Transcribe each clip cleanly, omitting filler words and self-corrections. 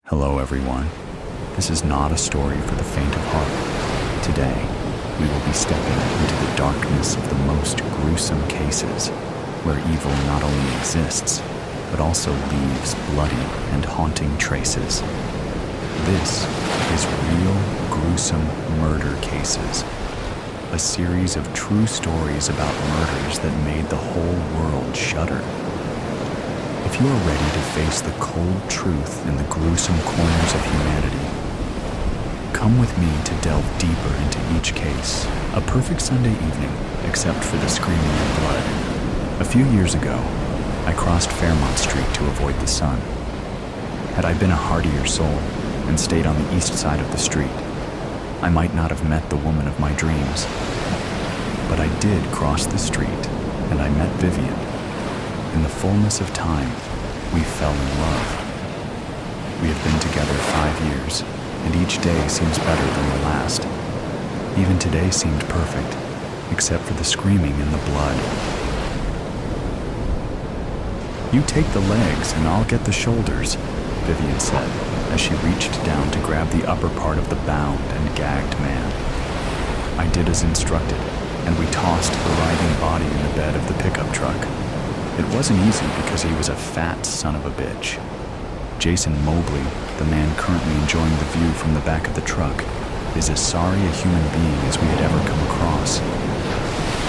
Hello everyone. This is not a story for the faint of heart. Today, we will be stepping into the darkness of the most gruesome cases, where evil not only exists, but also leaves bloody and haunting traces. This is Real Gruesome Murder Cases, a series of true stories about murders that made the whole world shudder. If you are ready to face the cold truth in the gruesome corners of humanity, come with me to delve deeper into each case. A perfect Sunday evening, except for the screaming and blood. A few years ago, I crossed Fairmont Street to avoid the sun. Had I been a hardier soul and stayed on the east side of the street, I might not have met the woman of my dreams. But I did cross the street, and I met Vivian. In the fullness of time, we fell in love. We have been together 5 years, and each day seems better than the last. Even today seemed perfect, except for the screaming and the blood. "You take the legs and I'll get the shoulders," Vivian said, as she reached down to grab the upper part of the bound and gagged man. I did as instructed, and we tossed the writhing body in the bed of the pickup truck. It wasn't easy because he was a fat son of a bitch. Jason Mobley, the man currently enjoying the view from the back of the truck, is as sorry a human being as we had ever come across.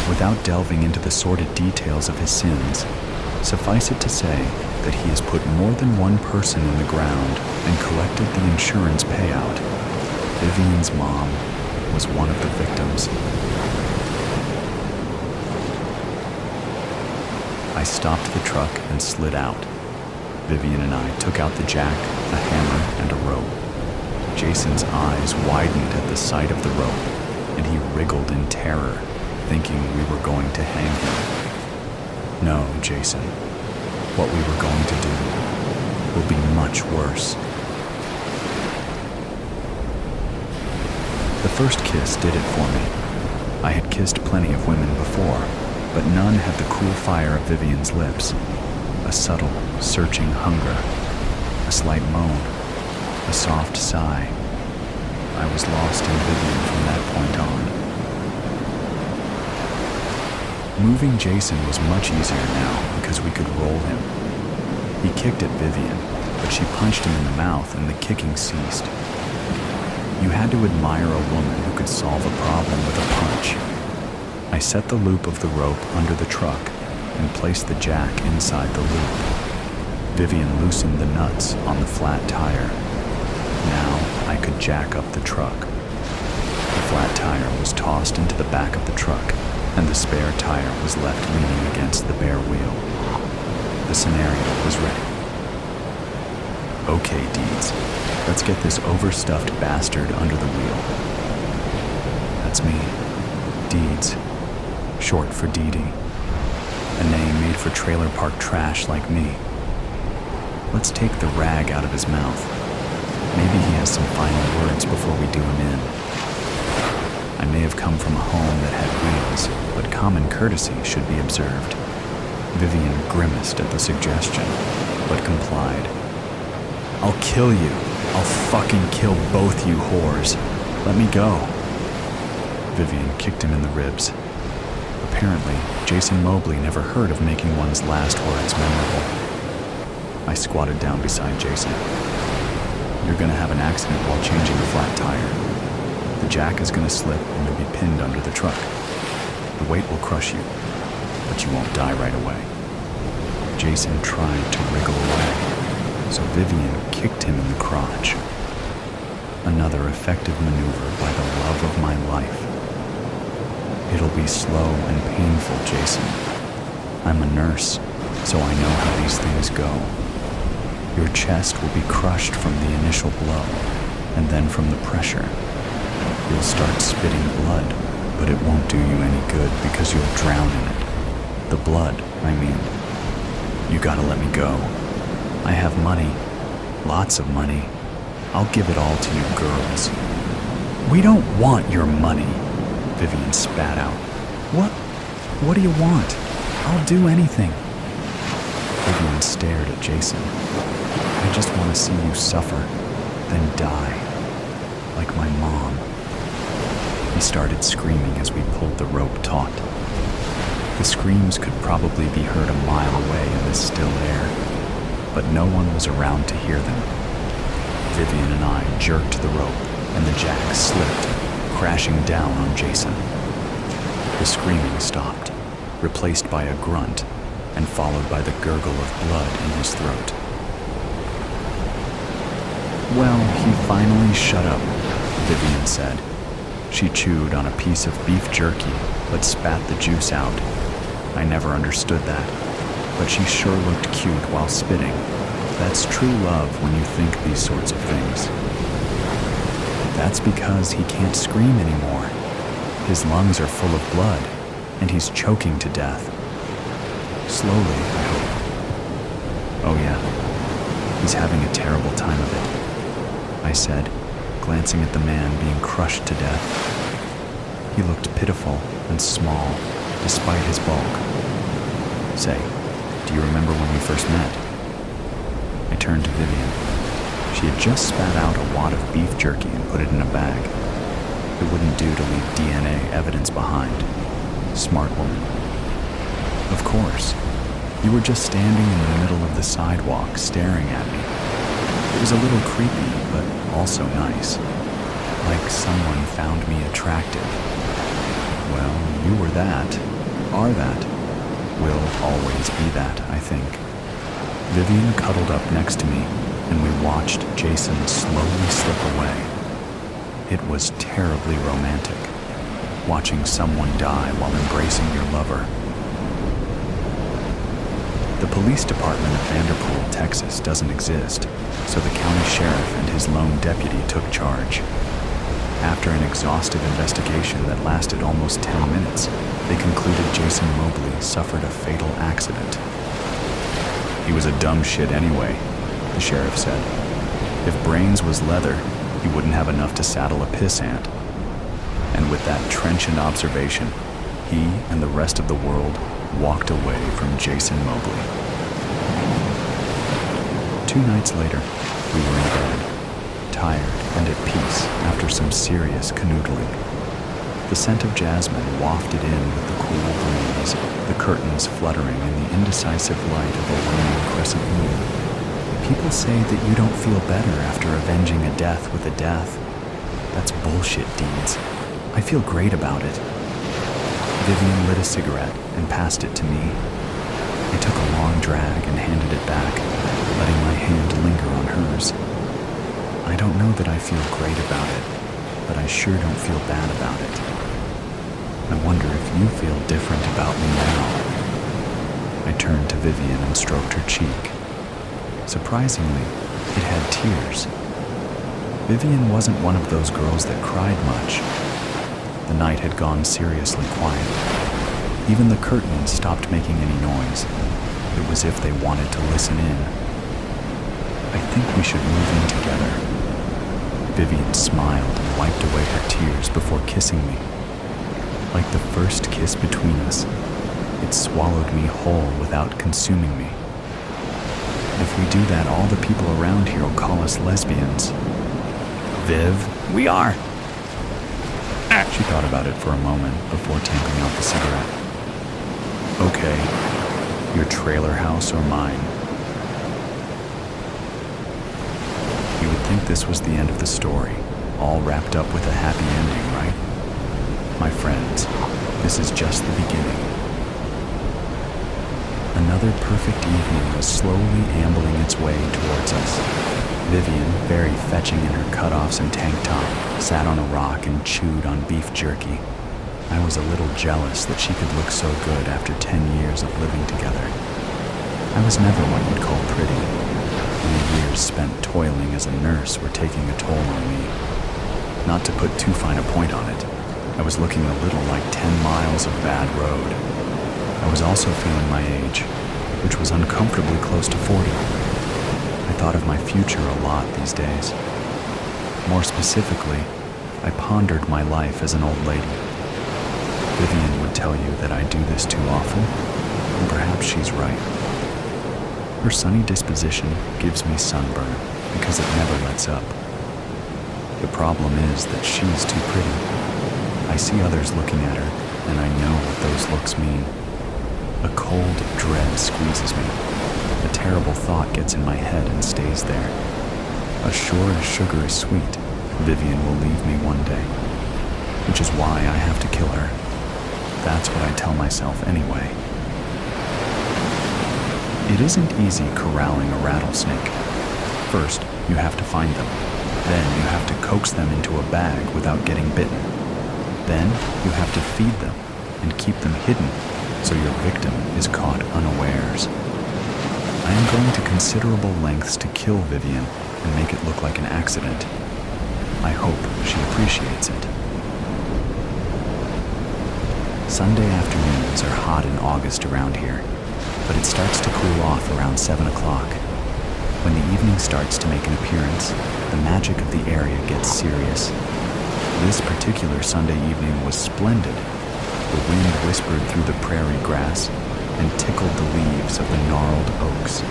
Without delving into the sordid details of his sins, suffice it to say that he has put more than one person in the ground and collected the insurance payout. Vivian's mom was one of the victims. I stopped the truck and slid out. Vivian and I took out the jack, a hammer, and a rope. Jason's eyes widened at the sight of the rope, and he wriggled in terror, thinking we were going to hang him. No, Jason. What we were going to do will be much worse. The first kiss did it for me. I had kissed plenty of women before, but none had the cool fire of Vivian's lips. A subtle, searching hunger, a slight moan, a soft sigh. I was lost in Vivian from that point on. Moving Jason was much easier now because we could roll him. He kicked at Vivian, but she punched him in the mouth and the kicking ceased. You had to admire a woman who could solve a problem with a punch. I set the loop of the rope under the truck and placed the jack inside the loop. Vivian loosened the nuts on the flat tire. Now I could jack up the truck. The flat tire was tossed into the back of the truck, and the spare tire was left leaning against the bare wheel. The scenario was ready. Okay, Deeds, let's get this overstuffed bastard under the wheel. That's me, Deeds, short for Dee Dee. A name made for trailer park trash like me. Let's take the rag out of his mouth. Maybe he has some final words before we do him in. I may have come from a home that had wheels, but common courtesy should be observed. Vivian grimaced at the suggestion, but complied. "I'll kill you. I'll fucking kill both you whores. Let me go." Vivian kicked him in the ribs. Apparently, Jason Mobley never heard of making one's last words memorable. I squatted down beside Jason. "You're gonna have an accident while changing a flat tire. The jack is gonna slip and you'll be pinned under the truck. The weight will crush you, but you won't die right away." Jason tried to wriggle away, so Vivian kicked him in the crotch. Another effective maneuver by the love of my life. "It'll be slow and painful, Jason. I'm a nurse, so I know how these things go. Your chest will be crushed from the initial blow, and then from the pressure. You'll start spitting blood, but it won't do you any good because you'll drown in it. The blood, I mean. You gotta let me go. I have money, lots of money. I'll give it all to you girls." "We don't want your money," Vivian spat out. What do you want? I'll do anything." Vivian stared at Jason. "I just want to see you suffer. then die, like my mom. He started screaming as we pulled the rope taut. The screams could probably be heard a mile away in the still air, but no one was around to hear them. Vivian and I jerked the rope, and the jack slipped, crashing down on Jason. The screaming stopped, replaced by a grunt, and followed by the gurgle of blood in his throat. "Well, he finally shut up," Vivian said. She chewed on a piece of beef jerky, but spat the juice out. I never understood that, but she sure looked cute while spitting. That's true love when you think these sorts of things. "That's because he can't scream anymore. His lungs are full of blood, and he's choking to death. Slowly, I hope. Oh yeah, he's having a terrible time of it," I said, glancing at the man being crushed to death. He looked pitiful and small, despite his bulk. "Say, do you remember when we first met?" I turned to Vivian. She had just spat out a wad of beef jerky and put it in a bag. It wouldn't do to leave DNA evidence behind. Smart woman. "Of course. You were just standing in the middle of the sidewalk staring at me. It was a little creepy, but also nice. Like someone found me attractive. Well, you were that, are that, will always be that, I think." Vivian cuddled up next to me, and we watched Jason slowly slip away. It was terribly romantic, watching someone die while embracing your lover. The police department of Vanderpool, Texas doesn't exist, so the county sheriff and his lone deputy took charge. After an exhaustive investigation that lasted almost 10 minutes, they concluded Jason Mobley suffered a fatal accident. "He was a dumb shit anyway," the sheriff said. "If brains was leather, he wouldn't have enough to saddle a pissant." And with that trenchant observation, he and the rest of the world walked away from Jason Mobley. 2 nights later, we were in bed, tired and at peace after some serious canoodling. The scent of jasmine wafted in with the cool breeze, the curtains fluttering in the indecisive light of a waning crescent moon. "People say that you don't feel better after avenging a death with a death. That's bullshit, Deeds. I feel great about it." Vivian lit a cigarette and passed it to me. I took a long drag and handed it back, letting my hand linger on hers. "I don't know that I feel great about it, but I sure don't feel bad about it. I wonder if you feel different about me now." I turned to Vivian and stroked her cheek. Surprisingly, it had tears. Vivian wasn't one of those girls that cried much. The night had gone seriously quiet. Even the curtains stopped making any noise. It was as if they wanted to listen in. "I think we should move in together." Vivian smiled and wiped away her tears before kissing me. Like the first kiss between us, it swallowed me whole without consuming me. "If we do that, all the people around here will call us lesbians." "Viv, we are." She thought about it for a moment before tamping out the cigarette. "Okay, your trailer house or mine?" You would think this was the end of the story, all wrapped up with a happy ending, right? My friends, this is just the beginning. Another perfect evening was slowly ambling its way towards us. Vivian, very fetching in her cutoffs and tank top, sat on a rock and chewed on beef jerky. I was a little jealous that she could look so good after 10 years of living together. I was never what you'd call pretty, and the years spent toiling as a nurse were taking a toll on me. Not to put too fine a point on it, I was looking a little like 10 miles of bad road. I was also feeling my age, which was uncomfortably close to 40. I thought of my future a lot these days. More specifically, I pondered my life as an old lady. Vivian would tell you that I do this too often, and perhaps she's right. Her sunny disposition gives me sunburn because it never lets up. The problem is that she's too pretty. I see others looking at her, and I know what those looks mean. A cold dread squeezes me. A terrible thought gets in my head and stays there. As sure as sugar is sweet, Vivian will leave me one day. Which is why I have to kill her. That's what I tell myself anyway. It isn't easy corralling a rattlesnake. First, you have to find them. Then you have to coax them into a bag without getting bitten. Then you have to feed them and keep them hidden so your victim is caught unawares. I am going to considerable lengths to kill Vivian and make it look like an accident. I hope she appreciates it. Sunday afternoons are hot in August around here, but it starts to cool off around 7 o'clock. When the evening starts to make an appearance, the magic of the area gets serious. This particular Sunday evening was splendid. The wind whispered through the prairie grass and tickled the leaves of the gnarled oaks.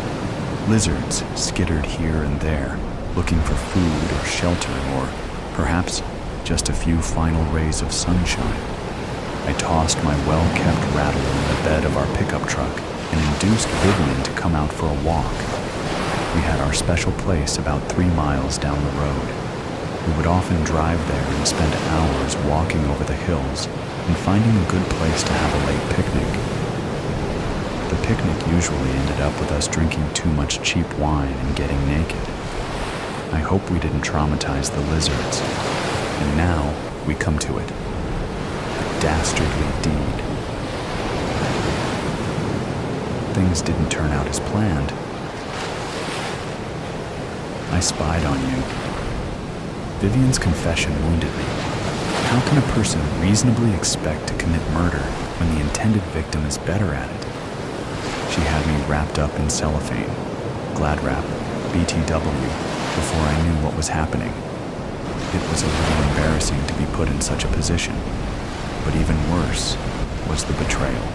Lizards skittered here and there, looking for food or shelter or, perhaps, just a few final rays of sunshine. I tossed my well-kept rattle in the bed of our pickup truck and induced Vivian to come out for a walk. We had our special place about 3 miles down the road. We would often drive there and spend hours walking over the hills and finding a good place to have a late picnic. The picnic usually ended up with us drinking too much cheap wine and getting naked. I hope we didn't traumatize the lizards. And now we come to it. A dastardly deed. Things didn't turn out as planned. I spied on you. Vivian's confession wounded me. How can a person reasonably expect to commit murder when the intended victim is better at it? She had me wrapped up in cellophane, Glad Wrap, BTW, before I knew what was happening. It was a little embarrassing to be put in such a position, but even worse was the betrayal.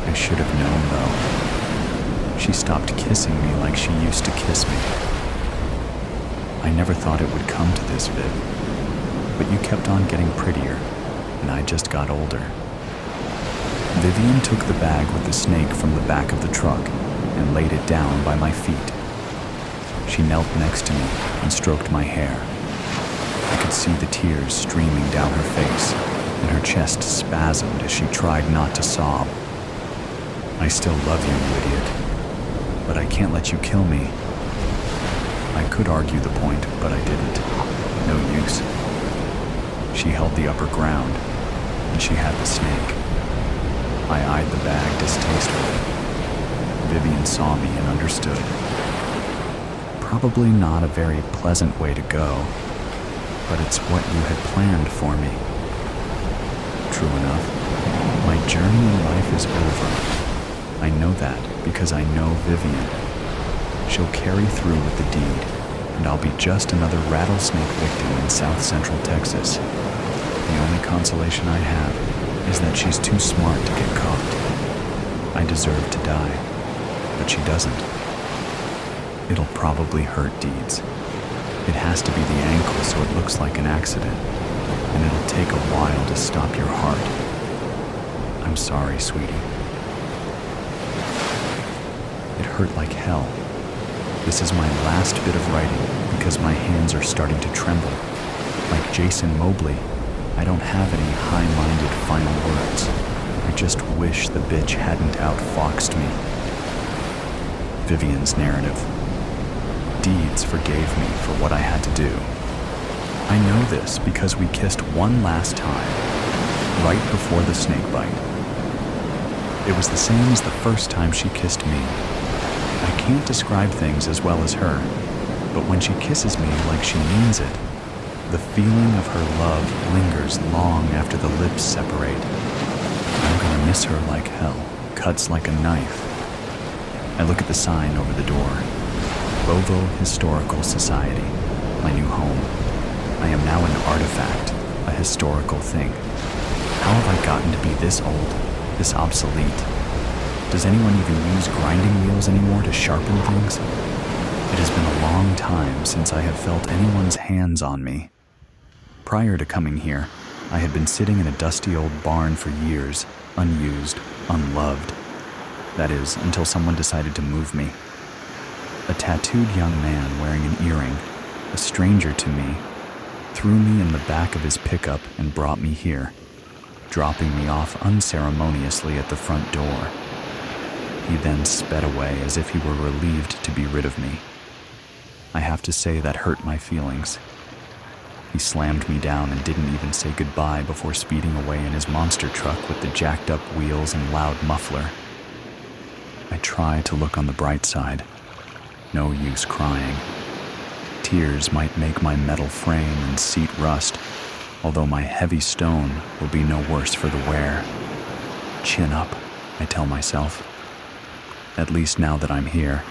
I should have known, though. She stopped kissing me like she used to kiss me. I never thought it would come to this, Viv, but you kept on getting prettier, and I just got older. Vivian took the bag with the snake from the back of the truck and laid it down by my feet. She knelt next to me and stroked my hair. I could see the tears streaming down her face, and her chest spasmed as she tried not to sob. I still love you, you idiot, but I can't let you kill me. I could argue the point, but I didn't. No use. She held the upper ground, and she had the snake. I eyed the bag distastefully. Vivian saw me and understood. Probably not a very pleasant way to go, but it's what you had planned for me. True enough, my journey in life is over. I know that because I know Vivian. She'll carry through with the deed, and I'll be just another rattlesnake victim in South Central Texas. The only consolation I have is that she's too smart to get caught. I deserve to die, but she doesn't. It'll probably hurt, Deeds. It has to be the ankle so it looks like an accident, and it'll take a while to stop your heart. I'm sorry, sweetie. It hurt like hell. This is my last bit of writing because my hands are starting to tremble. Like Jason Mobley, I don't have any high-minded final words. I just wish the bitch hadn't outfoxed me. Vivian's narrative. Deeds forgave me for what I had to do. I know this because we kissed one last time, right before the snake bite. It was the same as the first time she kissed me. I can't describe things as well as her, but when she kisses me like she means it, the feeling of her love lingers long after the lips separate. I'm gonna miss her like hell, cuts like a knife. I look at the sign over the door. Bovo Historical Society, my new home. I am now an artifact, a historical thing. How have I gotten to be this old, this obsolete? Does anyone even use grinding wheels anymore to sharpen things? It has been a long time since I have felt anyone's hands on me. Prior to coming here, I had been sitting in a dusty old barn for years, unused, unloved. That is, until someone decided to move me. A tattooed young man wearing an earring, a stranger to me, threw me in the back of his pickup and brought me here, dropping me off unceremoniously at the front door. He then sped away as if he were relieved to be rid of me. I have to say that hurt my feelings. He slammed me down and didn't even say goodbye before speeding away in his monster truck with the jacked up wheels and loud muffler. I try to look on the bright side. No use crying. Tears might make my metal frame and seat rust, although my heavy stone will be no worse for the wear. Chin up, I tell myself. At least now that I'm here,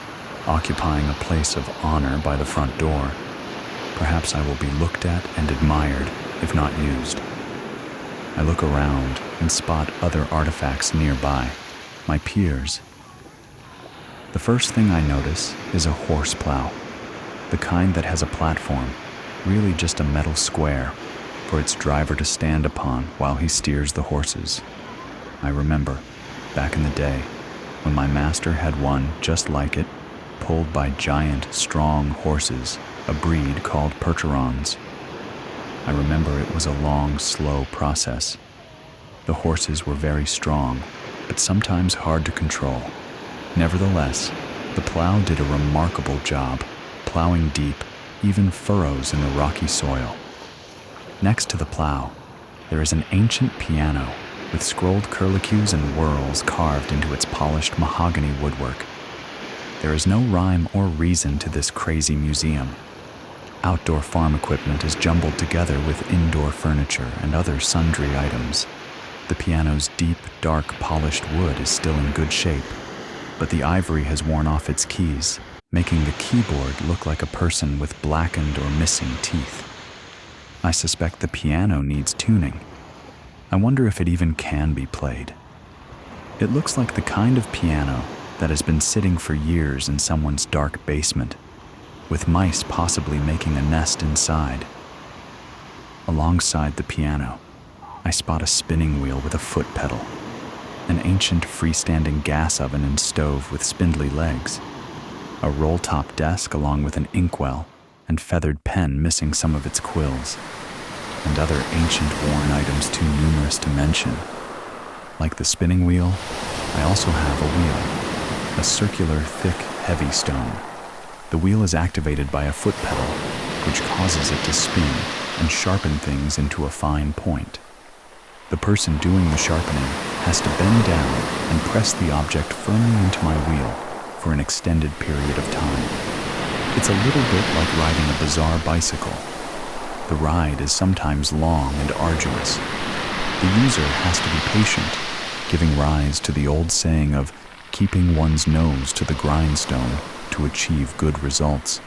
occupying a place of honor by the front door, perhaps I will be looked at and admired, if not used. I look around and spot other artifacts nearby, my peers. The first thing I notice is a horse plow, the kind that has a platform, really just a metal square, for its driver to stand upon while he steers the horses. I remember, back in the day, when my master had one just like it, pulled by giant, strong horses, a breed called Percherons. I remember it was a long, slow process. The horses were very strong, but sometimes hard to control. Nevertheless, the plow did a remarkable job, plowing deep, even furrows in the rocky soil. Next to the plow, there is an ancient piano with scrolled curlicues and whirls carved into its polished mahogany woodwork. There is no rhyme or reason to this crazy museum. Outdoor farm equipment is jumbled together with indoor furniture and other sundry items. The piano's deep, dark, polished wood is still in good shape, but the ivory has worn off its keys, making the keyboard look like a person with blackened or missing teeth. I suspect the piano needs tuning. I wonder if it even can be played. It looks like the kind of piano that has been sitting for years in someone's dark basement, with mice possibly making a nest inside. Alongside the piano, I spot a spinning wheel with a foot pedal, an ancient freestanding gas oven and stove with spindly legs, a roll-top desk along with an inkwell and feathered pen missing some of its quills, and other ancient worn items too numerous to mention. Like the spinning wheel, I also have a wheel, a circular, thick, heavy stone. The wheel is activated by a foot pedal, which causes it to spin and sharpen things into a fine point. The person doing the sharpening has to bend down and press the object firmly into my wheel for an extended period of time. It's a little bit like riding a bizarre bicycle. The ride is sometimes long and arduous. The user has to be patient, giving rise to the old saying of keeping one's nose to the grindstone to achieve good results.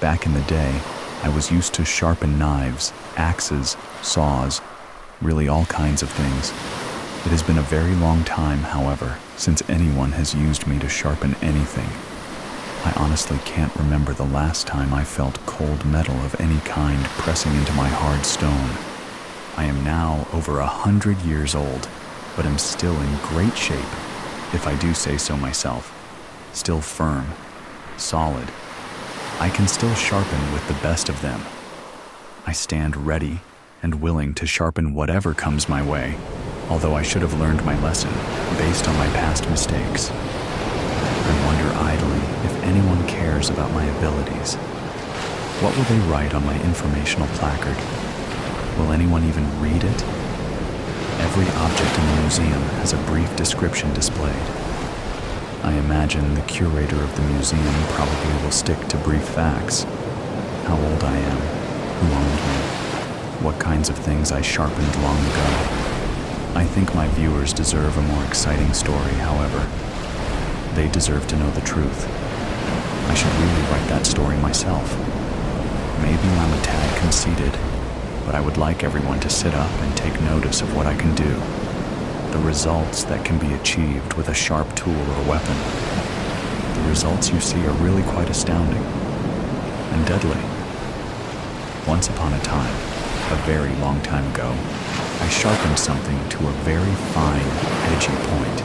Back in the day, I was used to sharpen knives, axes, saws, really all kinds of things. It has been a very long time, however, since anyone has used me to sharpen anything. I honestly can't remember the last time I felt cold metal of any kind pressing into my hard stone. I am now over 100 years old, but am still in great shape, if I do say so myself. Still firm, solid. I can still sharpen with the best of them. I stand ready and willing to sharpen whatever comes my way, although I should have learned my lesson based on my past mistakes. I wonder idly if anyone cares about my abilities. What will they write on my informational placard? Will anyone even read it? Every object in the museum has a brief description displayed. I imagine the curator of the museum probably will stick to brief facts. How old I am, who owned me, what kinds of things I sharpened long ago. I think my viewers deserve a more exciting story, however. They deserve to know the truth. I should really write that story myself. Maybe I'm a tad conceited, but I would like everyone to sit up and take notice of what I can do. The results that can be achieved with a sharp tool or weapon. The the results you see are really quite astounding and deadly. Once upon a time, a very long time ago, I sharpened something to a very fine, edgy point.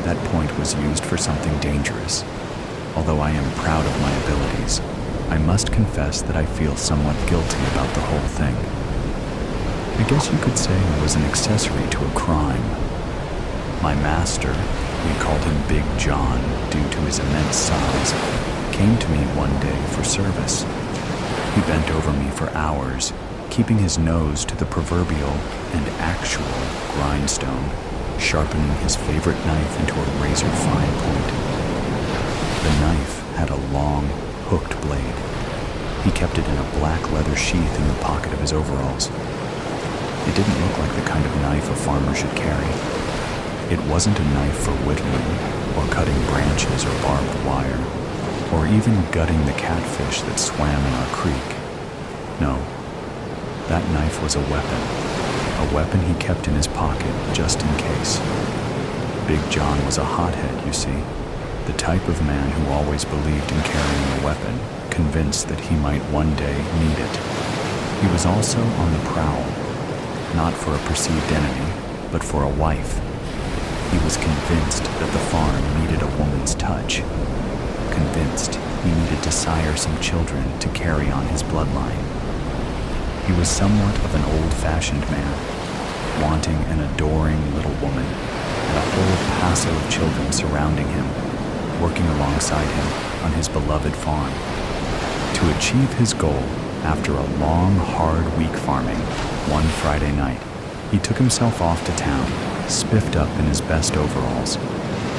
That point was used for something dangerous. Although I am proud of my abilities, I must confess that I feel somewhat guilty about the whole thing. I guess you could say I was an accessory to a crime. My master, we called him Big John due to his immense size, came to me one day for service. He bent over me for hours, keeping his nose to the proverbial and actual grindstone, sharpening his favorite knife into a razor-fine point. The knife had a long, hooked blade. He kept it in a black leather sheath in the pocket of his overalls. It didn't look like the kind of knife a farmer should carry. It wasn't a knife for whittling, or cutting branches or barbed wire, or even gutting the catfish that swam in our creek. No, that knife was a weapon he kept in his pocket just in case. Big John was a hothead, you see, the type of man who always believed in carrying a weapon, convinced that he might one day need it. He was also on the prowl, not for a perceived enemy, but for a wife. He was convinced that the farm needed a woman's touch, convinced he needed to sire some children to carry on his bloodline. He was somewhat of an old-fashioned man, wanting an adoring little woman and a whole passel of children surrounding him, working alongside him on his beloved farm. To achieve his goal, after a long, hard week farming, one Friday night, he took himself off to town, spiffed up in his best overalls.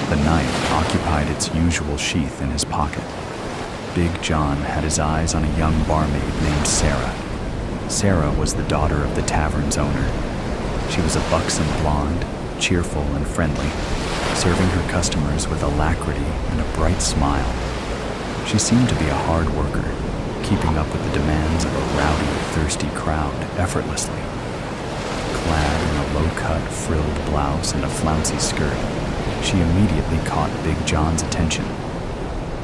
The knife occupied its usual sheath in his pocket. Big John had his eyes on a young barmaid named Sarah. Sarah was the daughter of the tavern's owner. She was a buxom blonde, cheerful and friendly, serving her customers with alacrity and a bright smile. She seemed to be a hard worker, keeping up with the demands of a rowdy, thirsty crowd effortlessly. Clad in a low-cut, frilled blouse and a flouncy skirt, she immediately caught Big John's attention.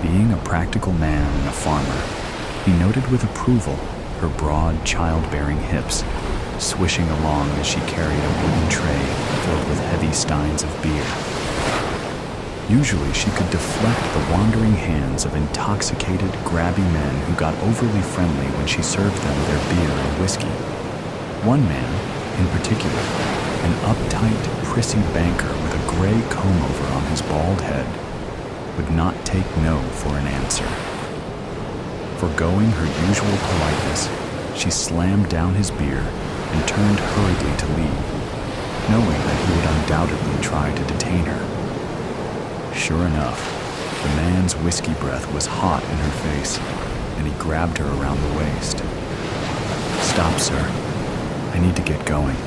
Being a practical man and a farmer, he noted with approval her broad, childbearing hips, swishing along as she carried a wooden tray filled with heavy steins of beer. Usually she could deflect the wandering hands of intoxicated, grabby men who got overly friendly when she served them their beer and whiskey. One man, in particular, an uptight, prissy banker with a gray comb-over on his bald head, would not take no for an answer. Forgoing her usual politeness, she slammed down his beer and turned hurriedly to leave, knowing that he would undoubtedly try to detain her. Sure enough, the man's whiskey breath was hot in her face, and he grabbed her around the waist. "Stop, sir. I need to get going."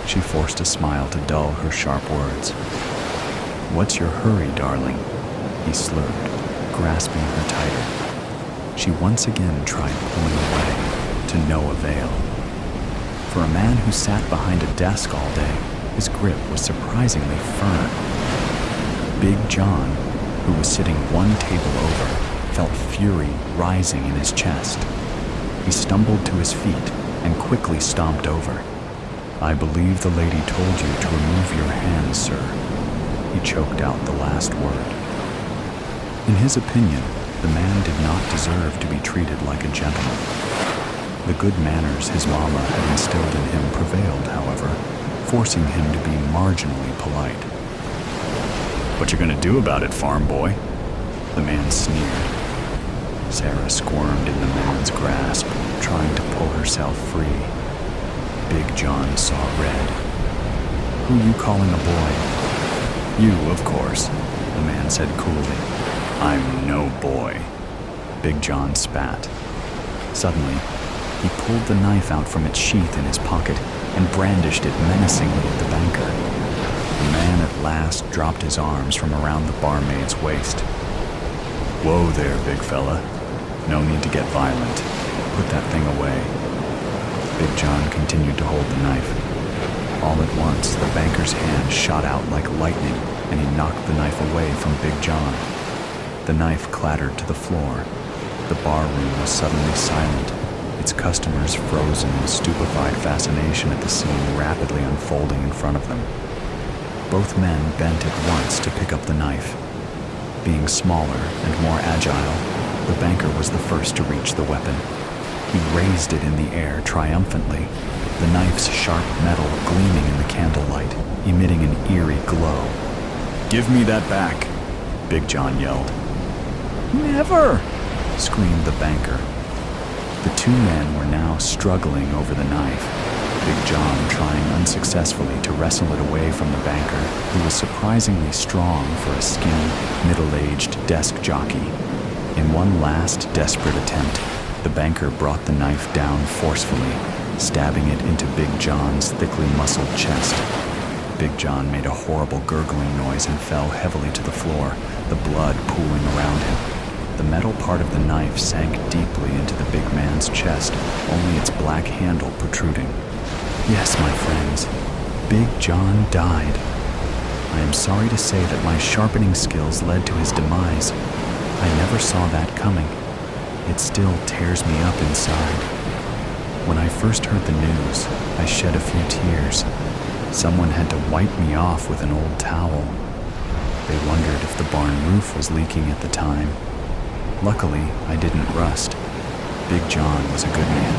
She forced a smile to dull her sharp words. "What's your hurry, darling?" he slurred, grasping her tighter. She once again tried pulling away, to no avail. For a man who sat behind a desk all day, his grip was surprisingly firm. Big John, who was sitting one table over, felt fury rising in his chest. He stumbled to his feet and quickly stomped over. "I believe the lady told you to remove your hands, sir." He choked out the last word. In his opinion, the man did not deserve to be treated like a gentleman. The good manners his mama had instilled in him prevailed, however, forcing him to be marginally polite. "What you gonna do about it, farm boy?" the man sneered. Sarah squirmed in the man's grasp, trying to pull herself free. Big John saw red. "Who you calling a boy?" "You, of course," the man said coolly. "I'm no boy." Big John spat. Suddenly, he pulled the knife out from its sheath in his pocket and brandished it menacingly at the banker. The man at last dropped his arms from around the barmaid's waist. "Whoa there, big fella. No need to get violent. Put that thing away." Big John continued to hold the knife. All at once, the banker's hand shot out like lightning, and he knocked the knife away from Big John. The knife clattered to the floor. The bar room was suddenly silent, its customers frozen in stupefied fascination at the scene rapidly unfolding in front of them. Both men bent at once to pick up the knife. Being smaller and more agile, the banker was the first to reach the weapon. He raised it in the air triumphantly, the knife's sharp metal gleaming in the candlelight, emitting an eerie glow. "Give me that back," Big John yelled. "Never!" screamed the banker. The two men were now struggling over the knife, Big John trying unsuccessfully to wrestle it away from the banker, who was surprisingly strong for a skinny, middle-aged desk jockey. In one last desperate attempt, the banker brought the knife down forcefully, stabbing it into Big John's thickly muscled chest. Big John made a horrible gurgling noise and fell heavily to the floor, the blood pooling around him. The metal part of the knife sank deeply into the big man's chest, only its black handle protruding. Yes, my friends, Big John died. I am sorry to say that my sharpening skills led to his demise. I never saw that coming. It still tears me up inside. When I first heard the news, I shed a few tears. Someone had to wipe me off with an old towel. They wondered if the barn roof was leaking at the time. Luckily, I didn't rust. Big John was a good man.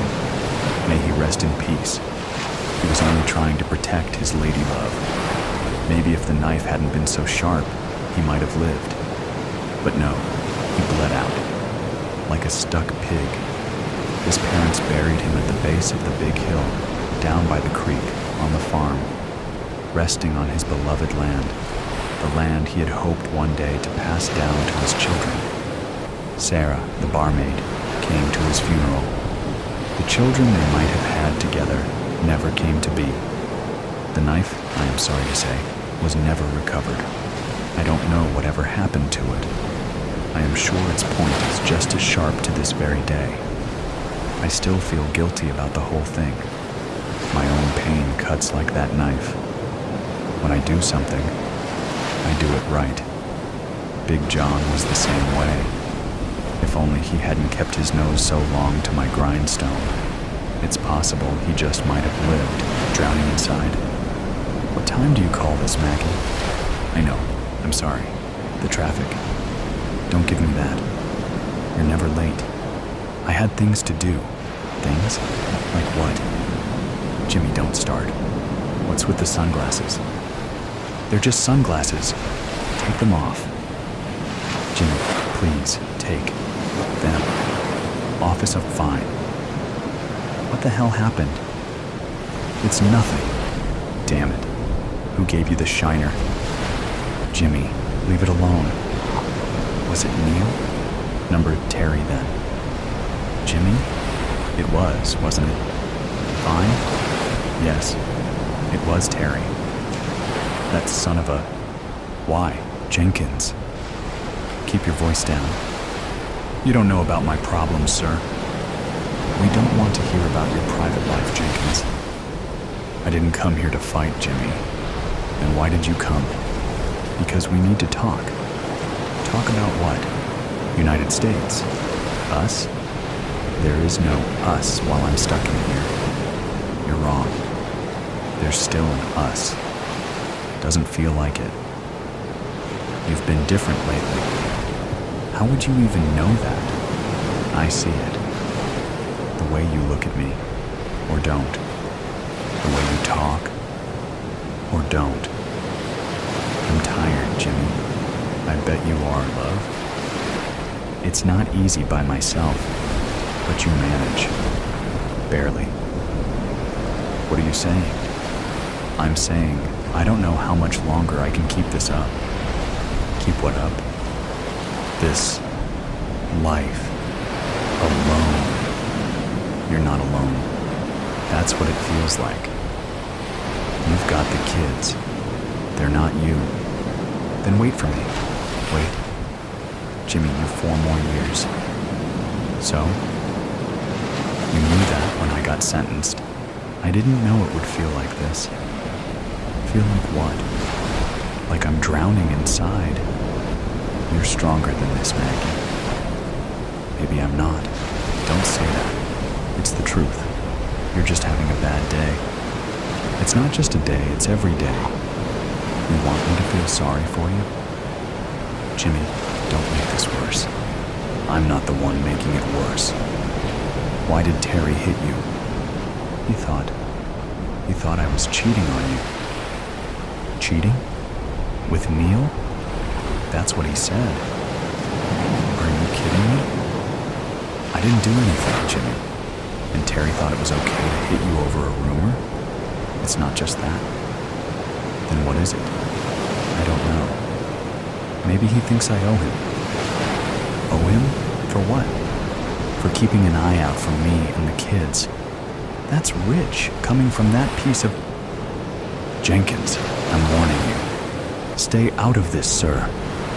May he rest in peace. He was only trying to protect his lady love. Maybe if the knife hadn't been so sharp, he might have lived. But no, he bled out, like a stuck pig. His parents buried him at the base of the big hill, down by the creek, on the farm, resting on his beloved land, the land he had hoped one day to pass down to his children. Sarah, the barmaid, came to his funeral. The children they might have had together never came to be. The knife, I am sorry to say, was never recovered. I don't know whatever happened to it. I am sure its point is just as sharp to this very day. I still feel guilty about the whole thing. My own pain cuts like that knife. When I do something, I do it right. Big John was the same way. If only he hadn't kept his nose so long to my grindstone. It's possible he just might have lived, drowning inside. What time do you call this, Maggie? I know, I'm sorry. The traffic. Don't give me that. You're never late. I had things to do. Things? Like what? Jimmy, don't start. What's with the sunglasses? They're just sunglasses. Take them off. Jimmy, please, take them. Office up fine. What the hell happened? It's nothing. Damn it. Who gave you the shiner? Jimmy, leave it alone. Was it Neil? Number Terry then. Jimmy? It was, wasn't it? Fine? Yes, it was Terry. That son of a... Why? Jenkins. Keep your voice down. You don't know about my problems, sir. We don't want to hear about your private life, Jenkins. I didn't come here to fight, Jimmy. Then why did you come? Because we need to talk. Talk about what? United States. Us? There is no us while I'm stuck in here. You're wrong. There's still an us. Doesn't feel like it. You've been different lately. How would you even know that? I see it. The way you look at me, or don't. The way you talk, or don't. I'm tired, Jimmy. I bet you are, love. It's not easy by myself, but you manage. Barely. What are you saying? I'm saying I don't know how much longer I can keep this up. Keep what up? This life. Alone. You're not alone. That's what it feels like. You've got the kids. They're not you. Then wait for me. Wait. Jimmy, you 4 more years. So? You knew that when I got sentenced. I didn't know it would feel like this. Feel like what? Like I'm drowning inside. You're stronger than this, Maggie. Maybe I'm not. Don't say that. It's the truth. You're just having a bad day. It's not just a day, it's every day. You want me to feel sorry for you? Jimmy, don't make this worse. I'm not the one making it worse. Why did Terry hit you? He thought I was cheating on you. Cheating? With Neil? That's what he said. Are you kidding me? I didn't do anything, Jimmy. And Terry thought it was okay to hit you over a rumor? It's not just that. Then what is it? I don't know. Maybe he thinks I owe him. Owe him? For what? For keeping an eye out for me and the kids. That's rich, coming from that piece of... Jenkins, I'm warning you. Stay out of this, sir.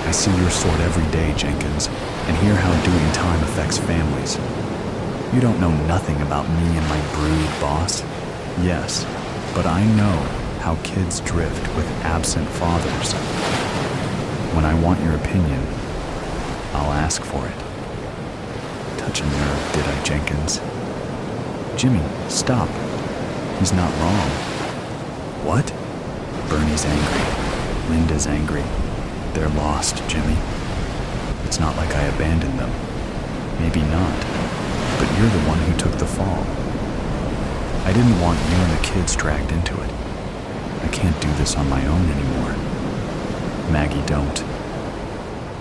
I see your sort every day, Jenkins, and hear how doing time affects families. You don't know nothing about me and my brood, boss. Yes, but I know how kids drift with absent fathers. When I want your opinion, I'll ask for it. Touch a nerve, did I, Jenkins? Jimmy, stop. He's not wrong. What? Bernie's angry. Linda's angry. They're lost, Jimmy. It's not like I abandoned them. Maybe not. But you're the one who took the fall. I didn't want you and the kids dragged into it. I can't do this on my own anymore. Maggie, don't.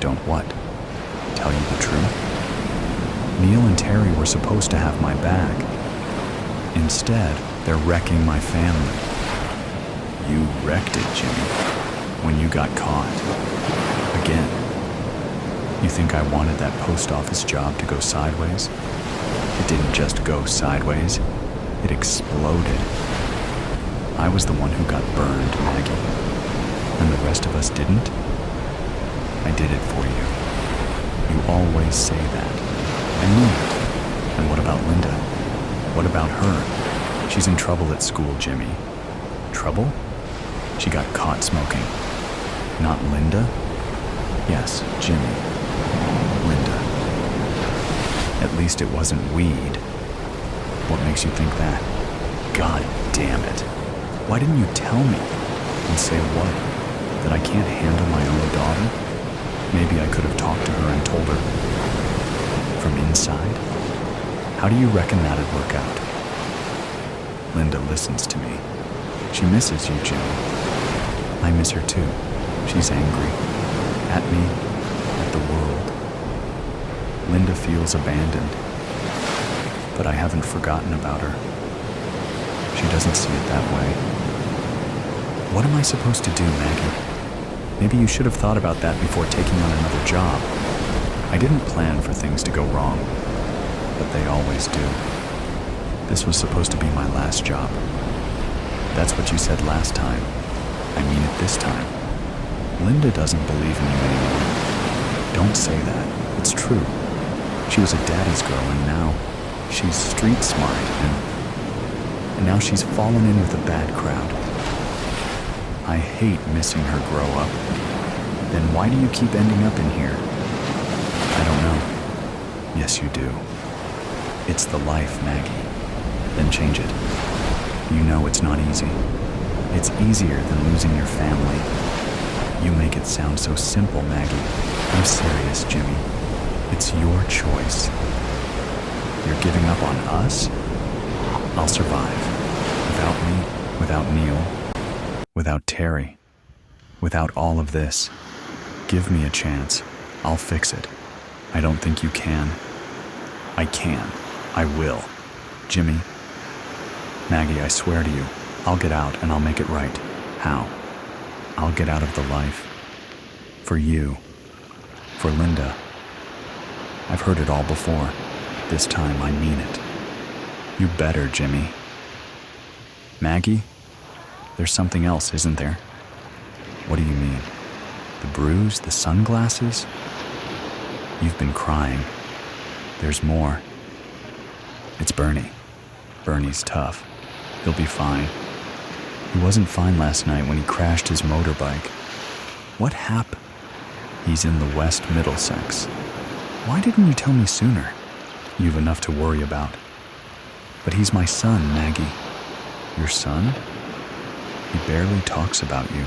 Don't what? Tell you the truth? Neil and Terry were supposed to have my back. Instead, they're wrecking my family. You wrecked it, Jimmy, when you got caught. Again. You think I wanted that post office job to go sideways? It didn't just go sideways. It exploded. I was the one who got burned, Maggie. And the rest of us didn't? I did it for you. You always say that. I mean it. And what about Linda? What about her? She's in trouble at school, Jimmy. Trouble? She got caught smoking. Not Linda? Yes, Jimmy. Linda. At least it wasn't weed. What makes you think that? God damn it. Why didn't you tell me? And say what? That I can't handle my own daughter? Maybe I could have talked to her and told her. From inside? How do you reckon that'd work out? Linda listens to me. She misses you, Jimmy. I miss her too. She's angry. At me. At the world. Linda feels abandoned. But I haven't forgotten about her. She doesn't see it that way. What am I supposed to do, Maggie? Maybe you should have thought about that before taking on another job. I didn't plan for things to go wrong, but they always do. This was supposed to be my last job. That's what you said last time. I mean it this time. Linda doesn't believe in you anymore. Don't say that. It's true. She was a daddy's girl, and now she's street smart, and now she's fallen in with a bad crowd. I hate missing her grow up. Then why do you keep ending up in here? I don't know. Yes, you do. It's the life, Maggie. Then change it. You know it's not easy. It's easier than losing your family. You make it sound so simple, Maggie. I'm serious, Jimmy. It's your choice. You're giving up on us? I'll survive. Without me, without Neil, without Terry, without all of this. Give me a chance. I'll fix it. I don't think you can. I can. I will. Jimmy. Maggie, I swear to you, I'll get out and I'll make it right. How? I'll get out of the life. For you. For Linda. I've heard it all before. This time I mean it. You better, Jimmy. Maggie? There's something else, isn't there? What do you mean? The bruise, the sunglasses? You've been crying. There's more. It's Bernie. Bernie's tough. He'll be fine. He wasn't fine last night when he crashed his motorbike. What happened? He's in the West Middlesex. Why didn't you tell me sooner? You've enough to worry about. But he's my son, Maggie. Your son? He barely talks about you.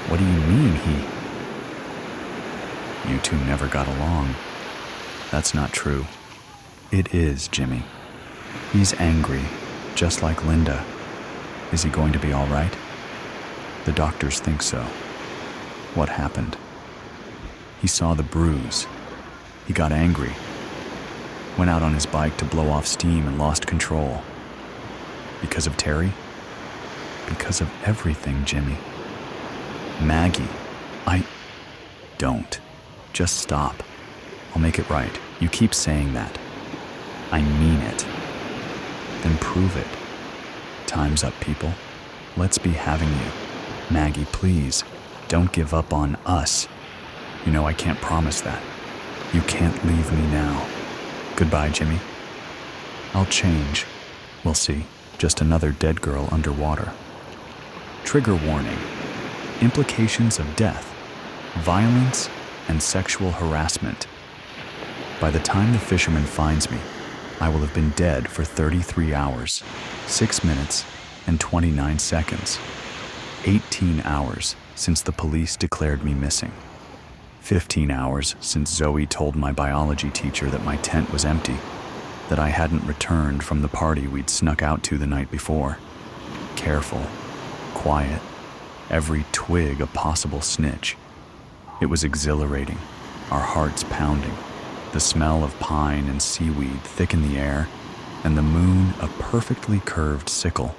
What do you mean, he? You two never got along. That's not true. It is, Jimmy. He's angry, just like Linda. Is he going to be all right? The doctors think so. What happened? He saw the bruise. He got angry. Went out on his bike to blow off steam and lost control. Because of Terry? Because of everything, Jimmy. Maggie, Don't. Just stop. I'll make it right. You keep saying that. I mean it. Then prove it. Time's up, people. Let's be having you. Maggie, please, don't give up on us. You know I can't promise that. You can't leave me now. Goodbye, Jimmy. I'll change. We'll see. Just another dead girl underwater. Trigger warning. Implications of death, violence, and sexual harassment. By the time the fisherman finds me, I will have been dead for 33 hours, 6 minutes, and 29 seconds. 18 hours since the police declared me missing. 15 hours since Zoe told my biology teacher that my tent was empty, that I hadn't returned from the party we'd snuck out to the night before. Careful, quiet, every twig a possible snitch. It was exhilarating, our hearts pounding, the smell of pine and seaweed thick in the air, and the moon a perfectly curved sickle.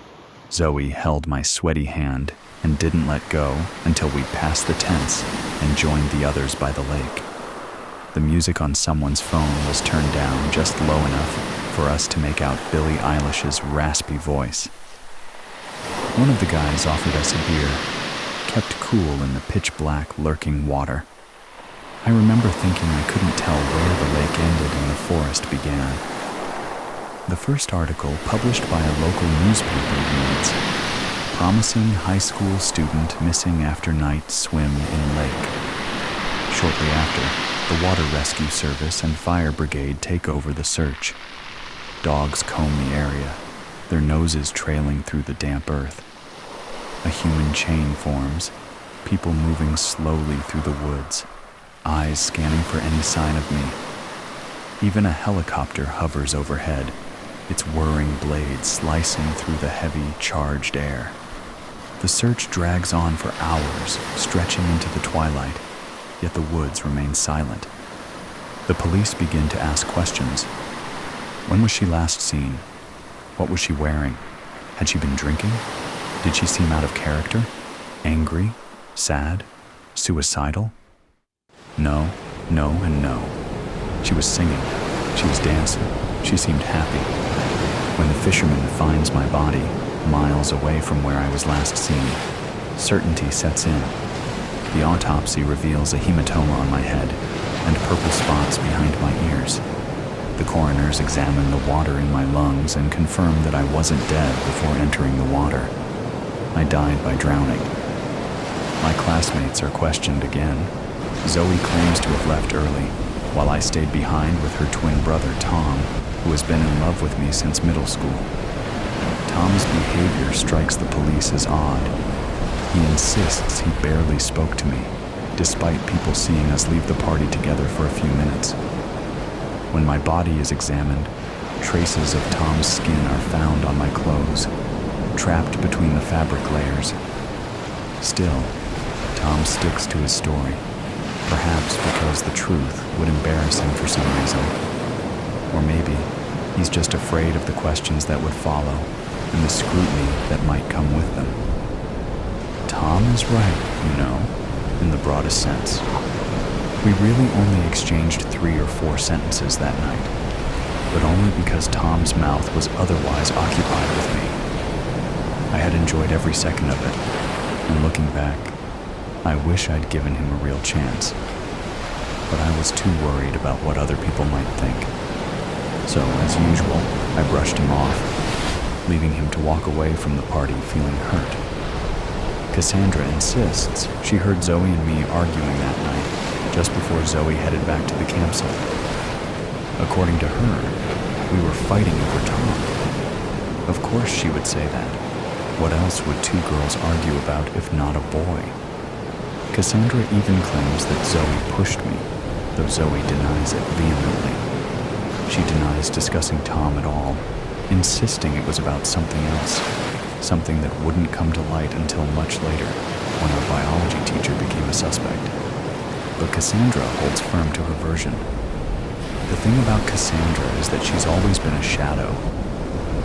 Zoe held my sweaty hand and didn't let go until we'd passed the tents and joined the others by the lake. The music on someone's phone was turned down just low enough for us to make out Billie Eilish's raspy voice. One of the guys offered us a beer, kept cool in the pitch-black lurking water. I remember thinking I couldn't tell where the lake ended and the forest began. The first article published by a local newspaper reads, "Promising high school student missing after night swim in lake." Shortly after, the Water Rescue Service and Fire Brigade take over the search. Dogs comb the area, their noses trailing through the damp earth. A human chain forms, people moving slowly through the woods, eyes scanning for any sign of me. Even a helicopter hovers overhead, its whirring blades slicing through the heavy, charged air. The search drags on for hours, stretching into the twilight, yet the woods remain silent. The police begin to ask questions. When was she last seen? What was she wearing? Had she been drinking? Did she seem out of character? Angry? Sad? Suicidal? No, and no. She was singing. She was dancing. She seemed happy. When the fisherman finds my body, miles away from where I was last seen, certainty sets in. The autopsy reveals a hematoma on my head and purple spots behind my ears. The coroners examine the water in my lungs and confirm that I wasn't dead before entering the water. I died by drowning. My classmates are questioned again. Zoe claims to have left early, while I stayed behind with her twin brother, Tom, who has been in love with me since middle school. Tom's behavior strikes the police as odd. He insists he barely spoke to me, despite people seeing us leave the party together for a few minutes. When my body is examined, traces of Tom's skin are found on my clothes, trapped between the fabric layers. Still, Tom sticks to his story, perhaps because the truth would embarrass him for some reason. Or maybe he's just afraid of the questions that would follow and the scrutiny that might come with them. Tom is right, in the broadest sense. We really only exchanged 3 or 4 sentences that night, but only because Tom's mouth was otherwise occupied with me. I had enjoyed every second of it, and looking back, I wish I'd given him a real chance. But I was too worried about what other people might think. So, as usual, I brushed him off, leaving him to walk away from the party feeling hurt. Cassandra insists she heard Zoe and me arguing that night, just before Zoe headed back to the campsite. According to her, we were fighting over Tom. Of course she would say that. What else would two girls argue about if not a boy? Cassandra even claims that Zoe pushed me, though Zoe denies it vehemently. She denies discussing Tom at all, insisting it was about something else, something that wouldn't come to light until much later, when our biology teacher became a suspect. But Cassandra holds firm to her version. The thing about Cassandra is that she's always been a shadow,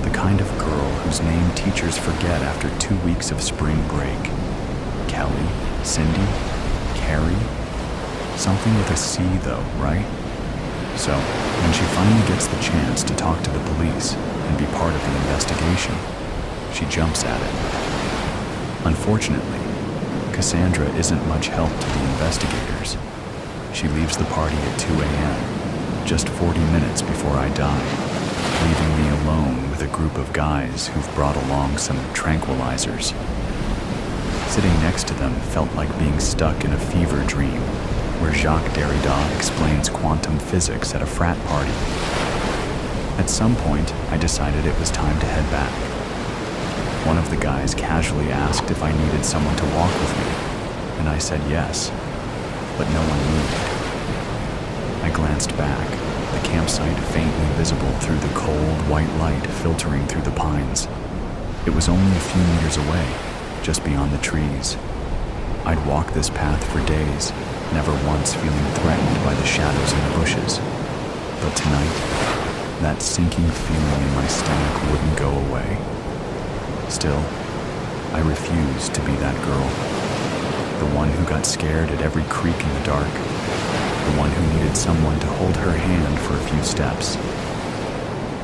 the kind of girl whose name teachers forget after 2 weeks of spring break. Kelly, Cindy, Carrie, something with a C though, right? So, when she finally gets the chance to talk to the police and be part of the investigation, she jumps at it. Unfortunately, Cassandra isn't much help to the investigators. She leaves the party at 2 a.m., just 40 minutes before I die, leaving me alone with a group of guys who've brought along some tranquilizers. Sitting next to them felt like being stuck in a fever dream, where Jacques Derrida explains quantum physics at a frat party. At some point, I decided it was time to head back. One of the guys casually asked if I needed someone to walk with me, and I said yes, but no one moved. I glanced back, the campsite faintly visible through the cold, white light filtering through the pines. It was only a few meters away, just beyond the trees. I'd walked this path for days, never once feeling threatened by the shadows in the bushes. But tonight, that sinking feeling in my stomach wouldn't go away. Still, I refused to be that girl. The one who got scared at every creak in the dark. The one who needed someone to hold her hand for a few steps.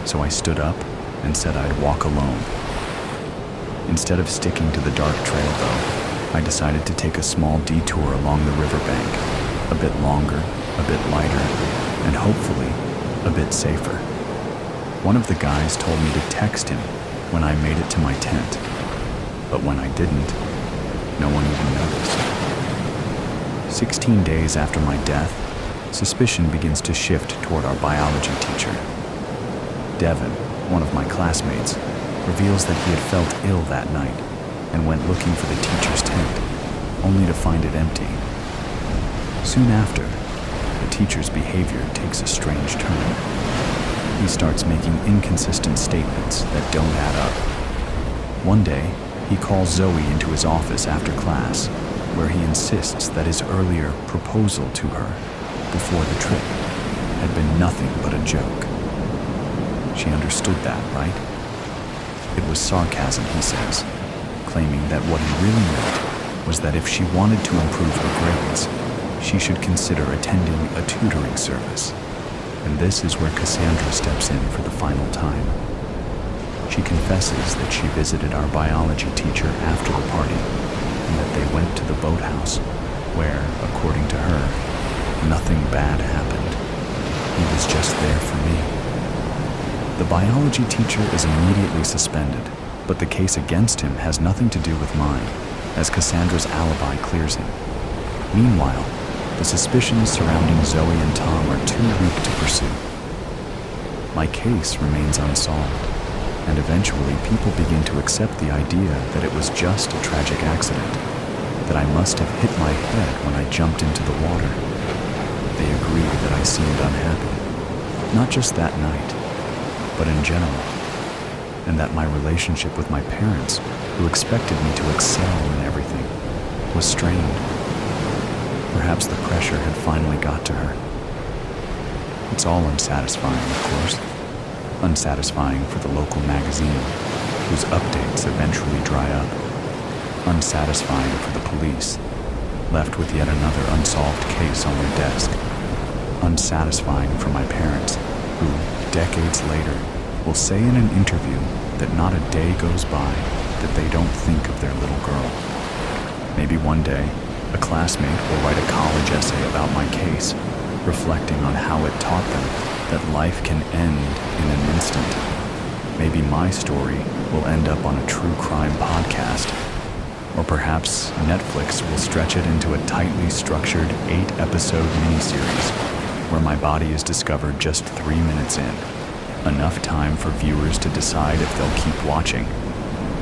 So I stood up and said I'd walk alone. Instead of sticking to the dark trail, though, I decided to take a small detour along the riverbank, a bit longer, a bit lighter, and hopefully a bit safer. One of the guys told me to text him when I made it to my tent, but when I didn't, no one even noticed. 16 days after my death, suspicion begins to shift toward our biology teacher. Devin, one of my classmates, reveals that he had felt ill that night and went looking for the teacher's tent, only to find it empty. Soon after, the teacher's behavior takes a strange turn. He starts making inconsistent statements that don't add up. One day, he calls Zoe into his office after class, where he insists that his earlier proposal to her before the trip had been nothing but a joke. She understood that, right? It was sarcasm, he says, claiming that what he really meant was that if she wanted to improve her grades, she should consider attending a tutoring service. And this is where Cassandra steps in for the final time. She confesses that she visited our biology teacher after the party, and that they went to the boathouse, where, according to her, nothing bad happened. He was just there for me. The biology teacher is immediately suspended, but the case against him has nothing to do with mine, as Cassandra's alibi clears him. Meanwhile, the suspicions surrounding Zoe and Tom are too weak to pursue. My case remains unsolved, and eventually people begin to accept the idea that it was just a tragic accident, that I must have hit my head when I jumped into the water. They agree that I seemed unhappy, not just that night, but in general, and that my relationship with my parents, who expected me to excel in everything, was strained. Perhaps the pressure had finally got to her. It's all unsatisfying, of course. Unsatisfying for the local magazine, whose updates eventually dry up. Unsatisfying for the police, left with yet another unsolved case on their desk. Unsatisfying for my parents, who, decades later, will say in an interview that not a day goes by that they don't think of their little girl. Maybe one day, a classmate will write a college essay about my case, reflecting on how it taught them that life can end in an instant. Maybe my story will end up on a true crime podcast. Or perhaps Netflix will stretch it into a tightly structured 8-episode miniseries where my body is discovered just 3 minutes in. Enough time for viewers to decide if they'll keep watching.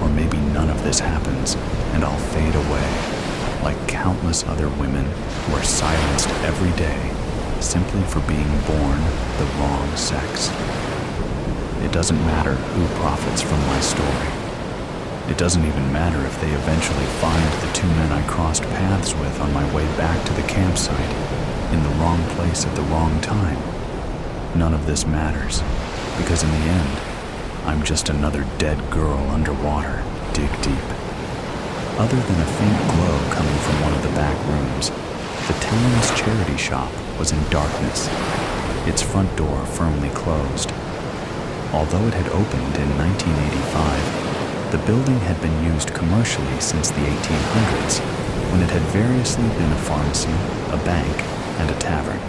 Or maybe none of this happens and I'll fade away, like countless other women who are silenced every day simply for being born the wrong sex. It doesn't matter who profits from my story. It doesn't even matter if they eventually find the 2 men I crossed paths with on my way back to the campsite in the wrong place at the wrong time. None of this matters, because in the end, I'm just another dead girl underwater, dig deep. Other than a faint glow coming from one of the back rooms, the town's charity shop was in darkness, its front door firmly closed. Although it had opened in 1985, the building had been used commercially since the 1800s, when it had variously been a pharmacy, a bank, and a tavern.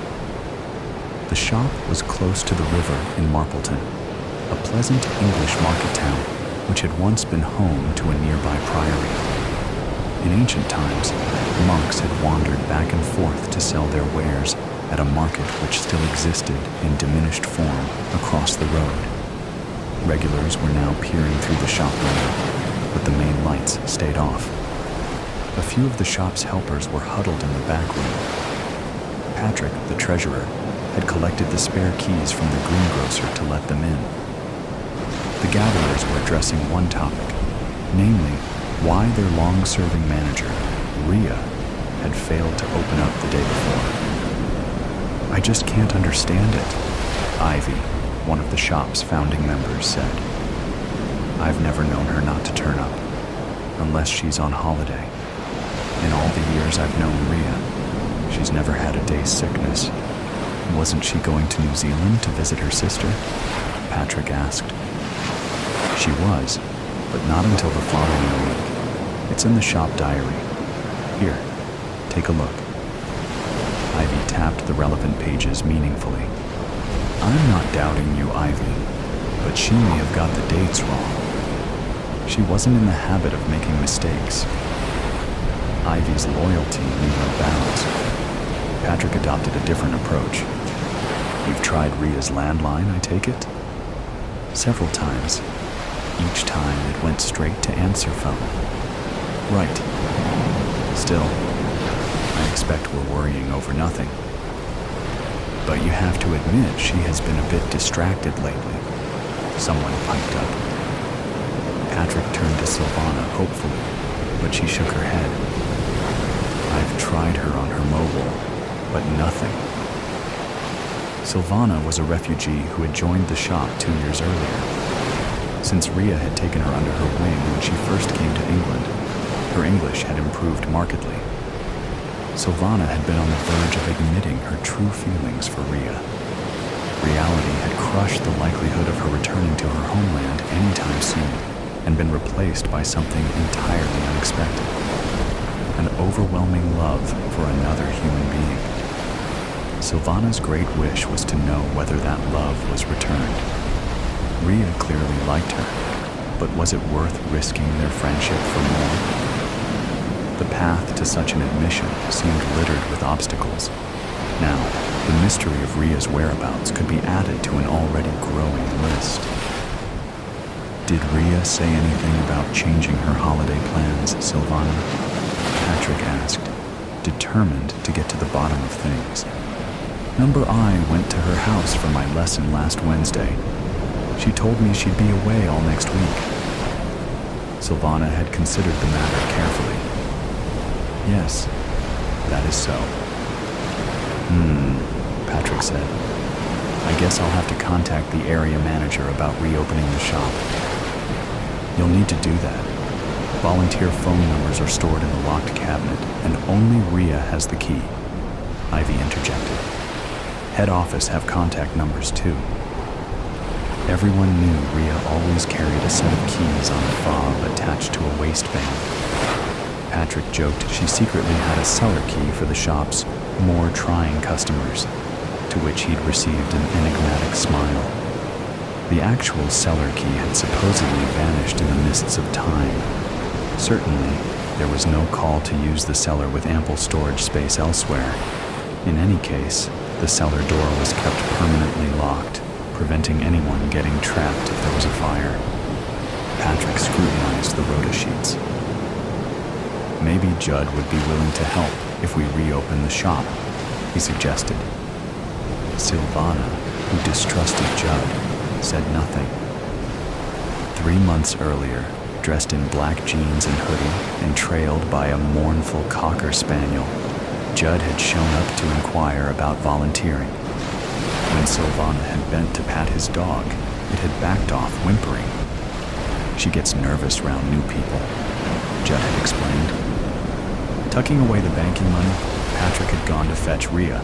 The shop was close to the river in Marpleton, a pleasant English market town which had once been home to a nearby priory. In ancient times, monks had wandered back and forth to sell their wares at a market which still existed in diminished form across the road. Regulars were now peering through the shop window, but the main lights stayed off. A few of the shop's helpers were huddled in the back room. Patrick, the treasurer, had collected the spare keys from the greengrocer to let them in. The gatherers were addressing one topic, namely, why their long-serving manager, Rhea, had failed to open up the day before. "I just can't understand it," Ivy, one of the shop's founding members, said. "I've never known her not to turn up, unless she's on holiday. In all the years I've known Rhea, she's never had a day's sickness." "Wasn't she going to New Zealand to visit her sister?" Patrick asked. "She was, but not until the following week. It's in the shop diary. Here, take a look." Ivy tapped the relevant pages meaningfully. "I'm not doubting you, Ivy, but she may have got the dates wrong. She wasn't in the habit of making mistakes." Ivy's loyalty knew no bounds. Patrick adopted a different approach. "You've tried Rhea's landline, I take it?" "Several times. Each time it went straight to answer phone." "Right. Still, I expect we're worrying over nothing. But you have to admit she has been a bit distracted lately," someone piped up. Patrick turned to Silvana hopefully, but she shook her head. "I've tried her on her mobile, but nothing." Silvana was a refugee who had joined the shop 2 years earlier. Since Rhea had taken her under her wing when she first came to England, her English had improved markedly. Silvana had been on the verge of admitting her true feelings for Rhea. Reality had crushed the likelihood of her returning to her homeland anytime soon and been replaced by something entirely unexpected. An overwhelming love for another human being. Silvana's great wish was to know whether that love was returned. Rhea clearly liked her, but was it worth risking their friendship for more? The path to such an admission seemed littered with obstacles. Now, the mystery of Rhea's whereabouts could be added to an already growing list. "Did Rhea say anything about changing her holiday plans, Silvana?" Patrick asked, determined to get to the bottom of things. "Number I went to her house for my lesson last Wednesday. She told me she'd be away all next week." Silvana had considered the matter carefully. "Yes, that is so." Patrick said. "I guess I'll have to contact the area manager about reopening the shop." "You'll need to do that. Volunteer phone numbers are stored in the locked cabinet, and only Rhea has the key," Ivy interjected. "Head office have contact numbers too." Everyone knew Rhea always carried a set of keys on a fob attached to a waistband. Patrick joked she secretly had a cellar key for the shop's more trying customers, to which he'd received an enigmatic smile. The actual cellar key had supposedly vanished in the mists of time. Certainly, There was no call to use the cellar with ample storage space elsewhere. In any case, the cellar door was kept permanently locked, preventing anyone getting trapped if there was a fire. Patrick scrutinized the rota sheets. Maybe Judd would be willing to help if we reopen the shop, he suggested. Silvana, who distrusted Judd, said nothing. 3 months earlier, dressed in black jeans and hoodie and trailed by a mournful cocker spaniel, Judd had shown up to inquire about volunteering. When Silvana had bent to pat his dog, it had backed off, whimpering. She gets nervous around new people, Judd had explained. Tucking away the banking money, Patrick had gone to fetch Rhea.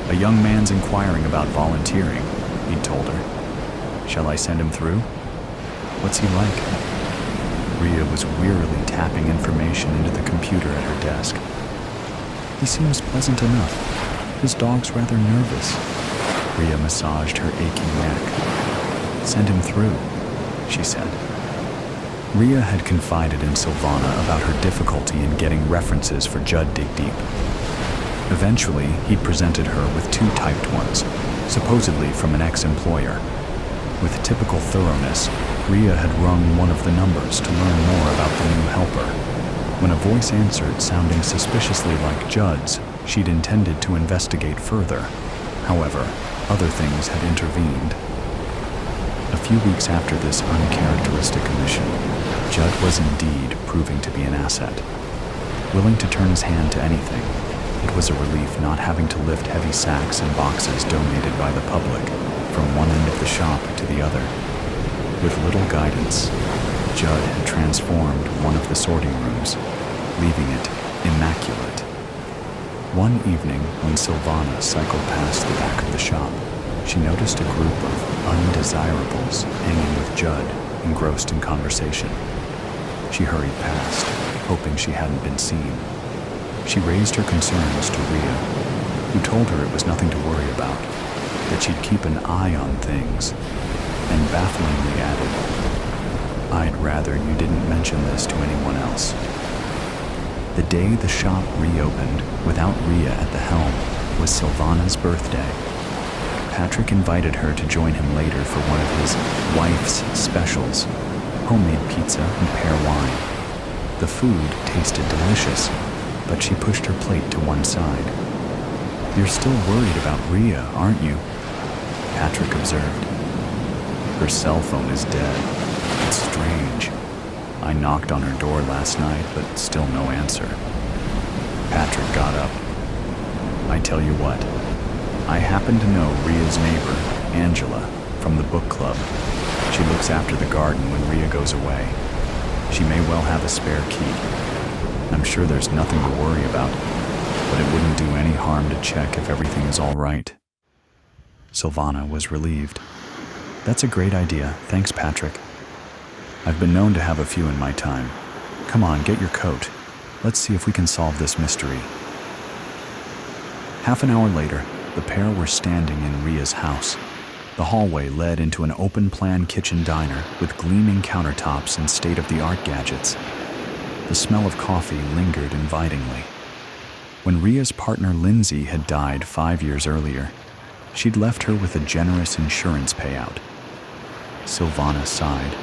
A young man's inquiring about volunteering, he'd told her. Shall I send him through? What's he like? Rhea was wearily tapping information into the computer at her desk. He seems pleasant enough. His dog's rather nervous. Rhea massaged her aching neck. Send him through, she said. Rhea had confided in Silvana about her difficulty in getting references for Judd Dig Deep. Eventually, he presented her with 2 typed ones, supposedly from an ex-employer. With typical thoroughness, Rhea had rung one of the numbers to learn more about the new helper. When a voice answered sounding suspiciously like Judd's, she'd intended to investigate further. However, other things had intervened. A few weeks after this uncharacteristic omission, Judd was indeed proving to be an asset. Willing to turn his hand to anything, it was a relief not having to lift heavy sacks and boxes donated by the public from one end of the shop to the other. With little guidance, Judd had transformed one of the sorting rooms, leaving it immaculate. One evening, when Silvana cycled past the back of the shop, she noticed a group of undesirables hanging with Judd, engrossed in conversation. She hurried past, hoping she hadn't been seen. She raised her concerns to Rhea, who told her it was nothing to worry about, that she'd keep an eye on things, and bafflingly added, I'd rather you didn't mention this to anyone else. The day the shop reopened, without Rhea at the helm, was Silvana's birthday. Patrick invited her to join him later for one of his wife's specials, homemade pizza and pear wine. The food tasted delicious, but she pushed her plate to one side. You're still worried about Rhea, aren't you? Patrick observed. Her cell phone is dead. It's strange. I knocked on her door last night, but still no answer. Patrick got up. I tell you what, I happen to know Rhea's neighbor, Angela, from the book club. She looks after the garden when Rhea goes away. She may well have a spare key. I'm sure there's nothing to worry about, but it wouldn't do any harm to check if everything is all right. Silvana was relieved. That's a great idea. Thanks, Patrick. I've been known to have a few in my time. Come on, get your coat. Let's see if we can solve this mystery. Half an hour later, the pair were standing in Rhea's house. The hallway led into an open-plan kitchen diner with gleaming countertops and state-of-the-art gadgets. The smell of coffee lingered invitingly. When Rhea's partner Lindsay had died 5 years earlier, she'd left her with a generous insurance payout. Silvana sighed,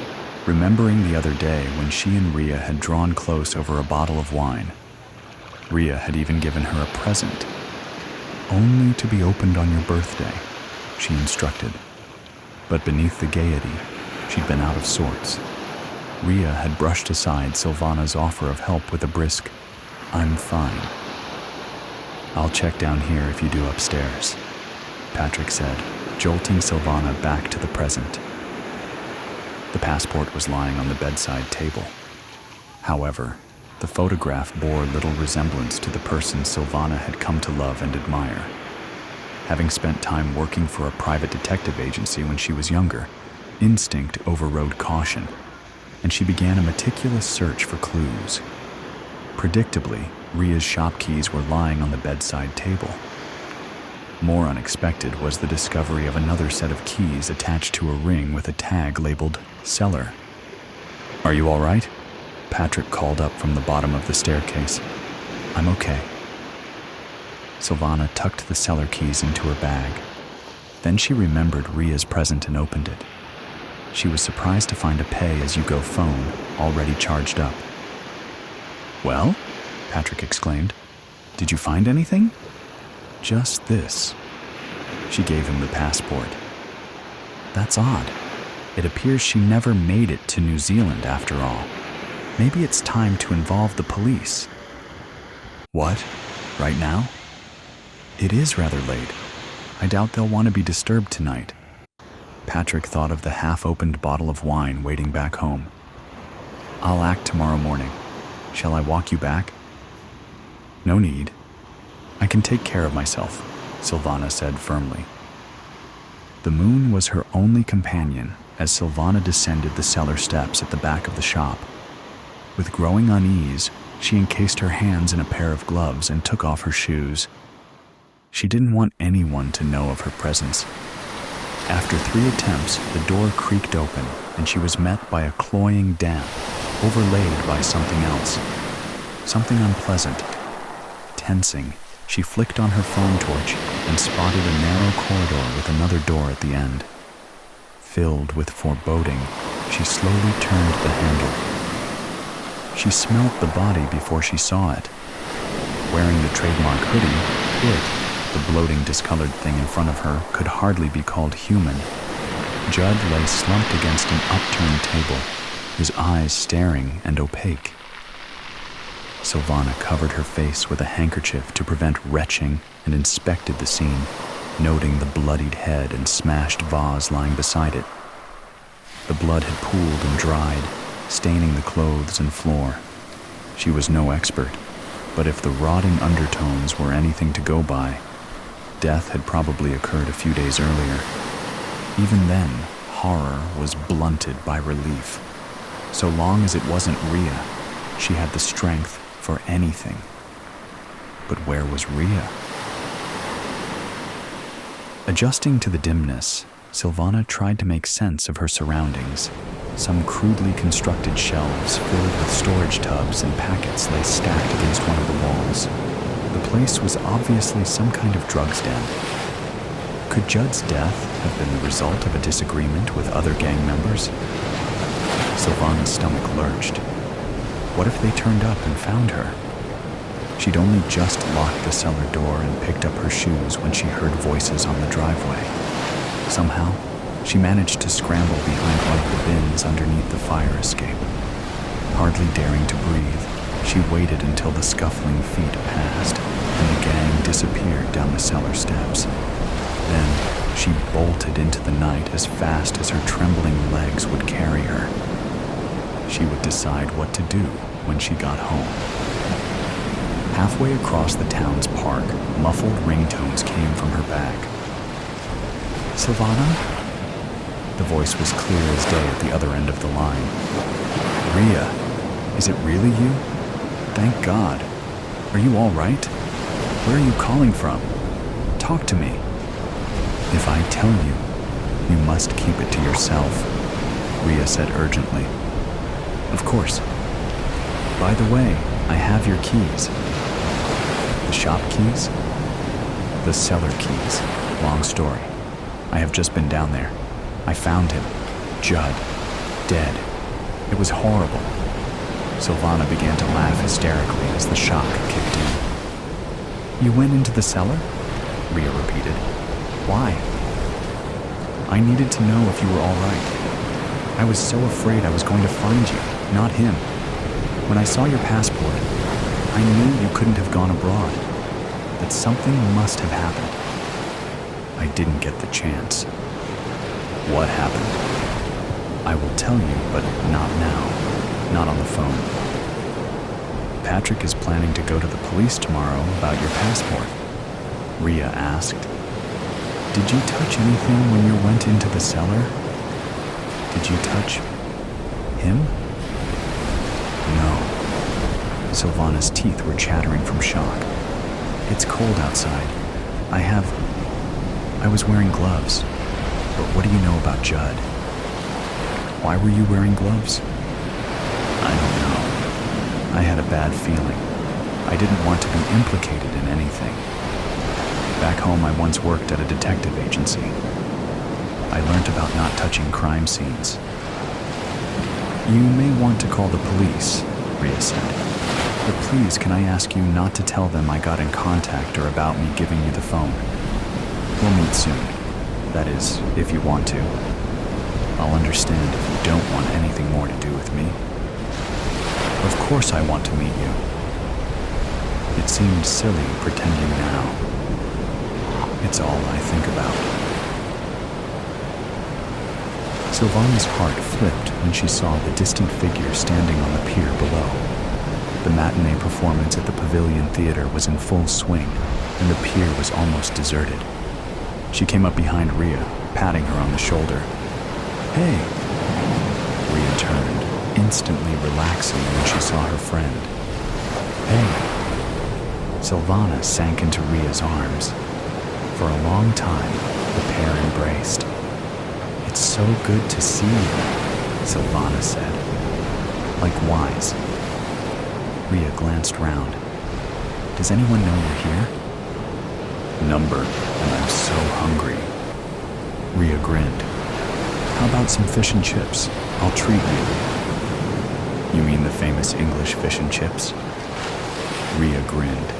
remembering the other day when she and Rhea had drawn close over a bottle of wine. Rhea had even given her a present. Only to be opened on your birthday, she instructed. But beneath the gaiety, she'd been out of sorts. Rhea had brushed aside Silvana's offer of help with a brisk, I'm fine. I'll check down here if you do upstairs, Patrick said, jolting Silvana back to the present. The passport was lying on the bedside table. However, the photograph bore little resemblance to the person Silvana had come to love and admire. Having spent time working for a private detective agency when she was younger, instinct overrode caution, and she began a meticulous search for clues. Predictably, Rhea's shop keys were lying on the bedside table. More unexpected was the discovery of another set of keys attached to a ring with a tag labeled Cellar. Are you all right? Patrick called up from the bottom of the staircase. "I'm okay." Silvana tucked the cellar keys into her bag. Then she remembered Ria's present and opened it. She was surprised to find a pay-as-you-go phone already charged up. "Well?" Patrick exclaimed. "Did you find anything?" "Just this." She gave him the passport. "That's odd. It appears she never made it to New Zealand after all. Maybe it's time to involve the police." "What? Right now?" "It is rather late. I doubt they'll want to be disturbed tonight." Patrick thought of the half-opened bottle of wine waiting back home. "I'll act tomorrow morning. Shall I walk you back?" "No need. I can take care of myself," Silvana said firmly. The moon was her only companion as Silvana descended the cellar steps at the back of the shop. With growing unease, she encased her hands in a pair of gloves and took off her shoes. She didn't want anyone to know of her presence. After 3 attempts, the door creaked open and she was met by a cloying damp, overlaid by something else. Something unpleasant. Tensing, she flicked on her phone torch and spotted a narrow corridor with another door at the end. Filled with foreboding, she slowly turned the handle. She smelt the body before she saw it. Wearing the trademark hoodie, the bloating, discolored thing in front of her, could hardly be called human. Judd lay slumped against an upturned table, his eyes staring and opaque. Silvana covered her face with a handkerchief to prevent retching and inspected the scene, noting the bloodied head and smashed vase lying beside it. The blood had pooled and dried, staining the clothes and floor. She was no expert, but if the rotting undertones were anything to go by, death had probably occurred a few days earlier. Even then, horror was blunted by relief. So long as it wasn't Ria, she had the strength for anything. But where was Ria? Adjusting to the dimness, Silvana tried to make sense of her surroundings. Some crudely constructed shelves filled with storage tubs and packets lay stacked against one of the walls. The place was obviously some kind of drugs den. Could Judd's death have been the result of a disagreement with other gang members? Silvana's stomach lurched. What if they turned up and found her? She'd only just locked the cellar door and picked up her shoes when she heard voices on the driveway. Somehow, she managed to scramble behind one of the bins underneath the fire escape. Hardly daring to breathe, she waited until the scuffling feet passed and the gang disappeared down the cellar steps. Then she bolted into the night as fast as her trembling legs would carry her. She would decide what to do when she got home. Halfway across the town's park, muffled ringtones came from her bag. "Silvana?" The voice was clear as day at the other end of the line. "Ria, is it really you? Thank God. Are you all right? Where are you calling from? Talk to me." "If I tell you, you must keep it to yourself," Ria said urgently. "Of course. By the way, I have your keys." "The shop keys?" "The cellar keys. Long story. I have just been down there. I found him. Judd. Dead. It was horrible." Silvana began to laugh hysterically as the shock kicked in. "You went into the cellar?" Ria repeated. "Why?" "I needed to know if you were all right. I was so afraid I was going to find you, not him. When I saw your passport, I knew you couldn't have gone abroad, that something must have happened. I didn't get the chance." "What happened?" "I will tell you, but not now. Not on the phone." "Patrick is planning to go to the police tomorrow about your passport," Ria asked. "Did you touch anything when you went into the cellar? Did you touch him?" "No." Silvana's teeth were chattering from shock. "It's cold outside. I was wearing gloves. But what do you know about Judd?" "Why were you wearing gloves?" "I don't know. I had a bad feeling. I didn't want to be implicated in anything. Back home, I once worked at a detective agency. I learned about not touching crime scenes. You may want to call the police, Rhea said. But please, can I ask you not to tell them I got in contact or about me giving you the phone? We'll meet soon. That is, if you want to. I'll understand if you don't want anything more to do with me. Of course I want to meet you. It seemed silly pretending now. It's all I think about. Silvana's heart flipped when she saw the distant figure standing on the pier below. The matinee performance at the Pavilion Theater was in full swing, and the pier was almost deserted. She came up behind Rhea, patting her on the shoulder. "Hey!" Rhea turned, instantly relaxing when she saw her friend. "Hey!" Silvana sank into Rhea's arms. For a long time, the pair embraced. "It's so good to see you," Silvana said. "Likewise." Rhea glanced round. "Does anyone know you're here?" "Number, and I'm so hungry." Rhea grinned. "How about some fish and chips? I'll treat you." "You mean the famous English fish and chips?" Rhea grinned.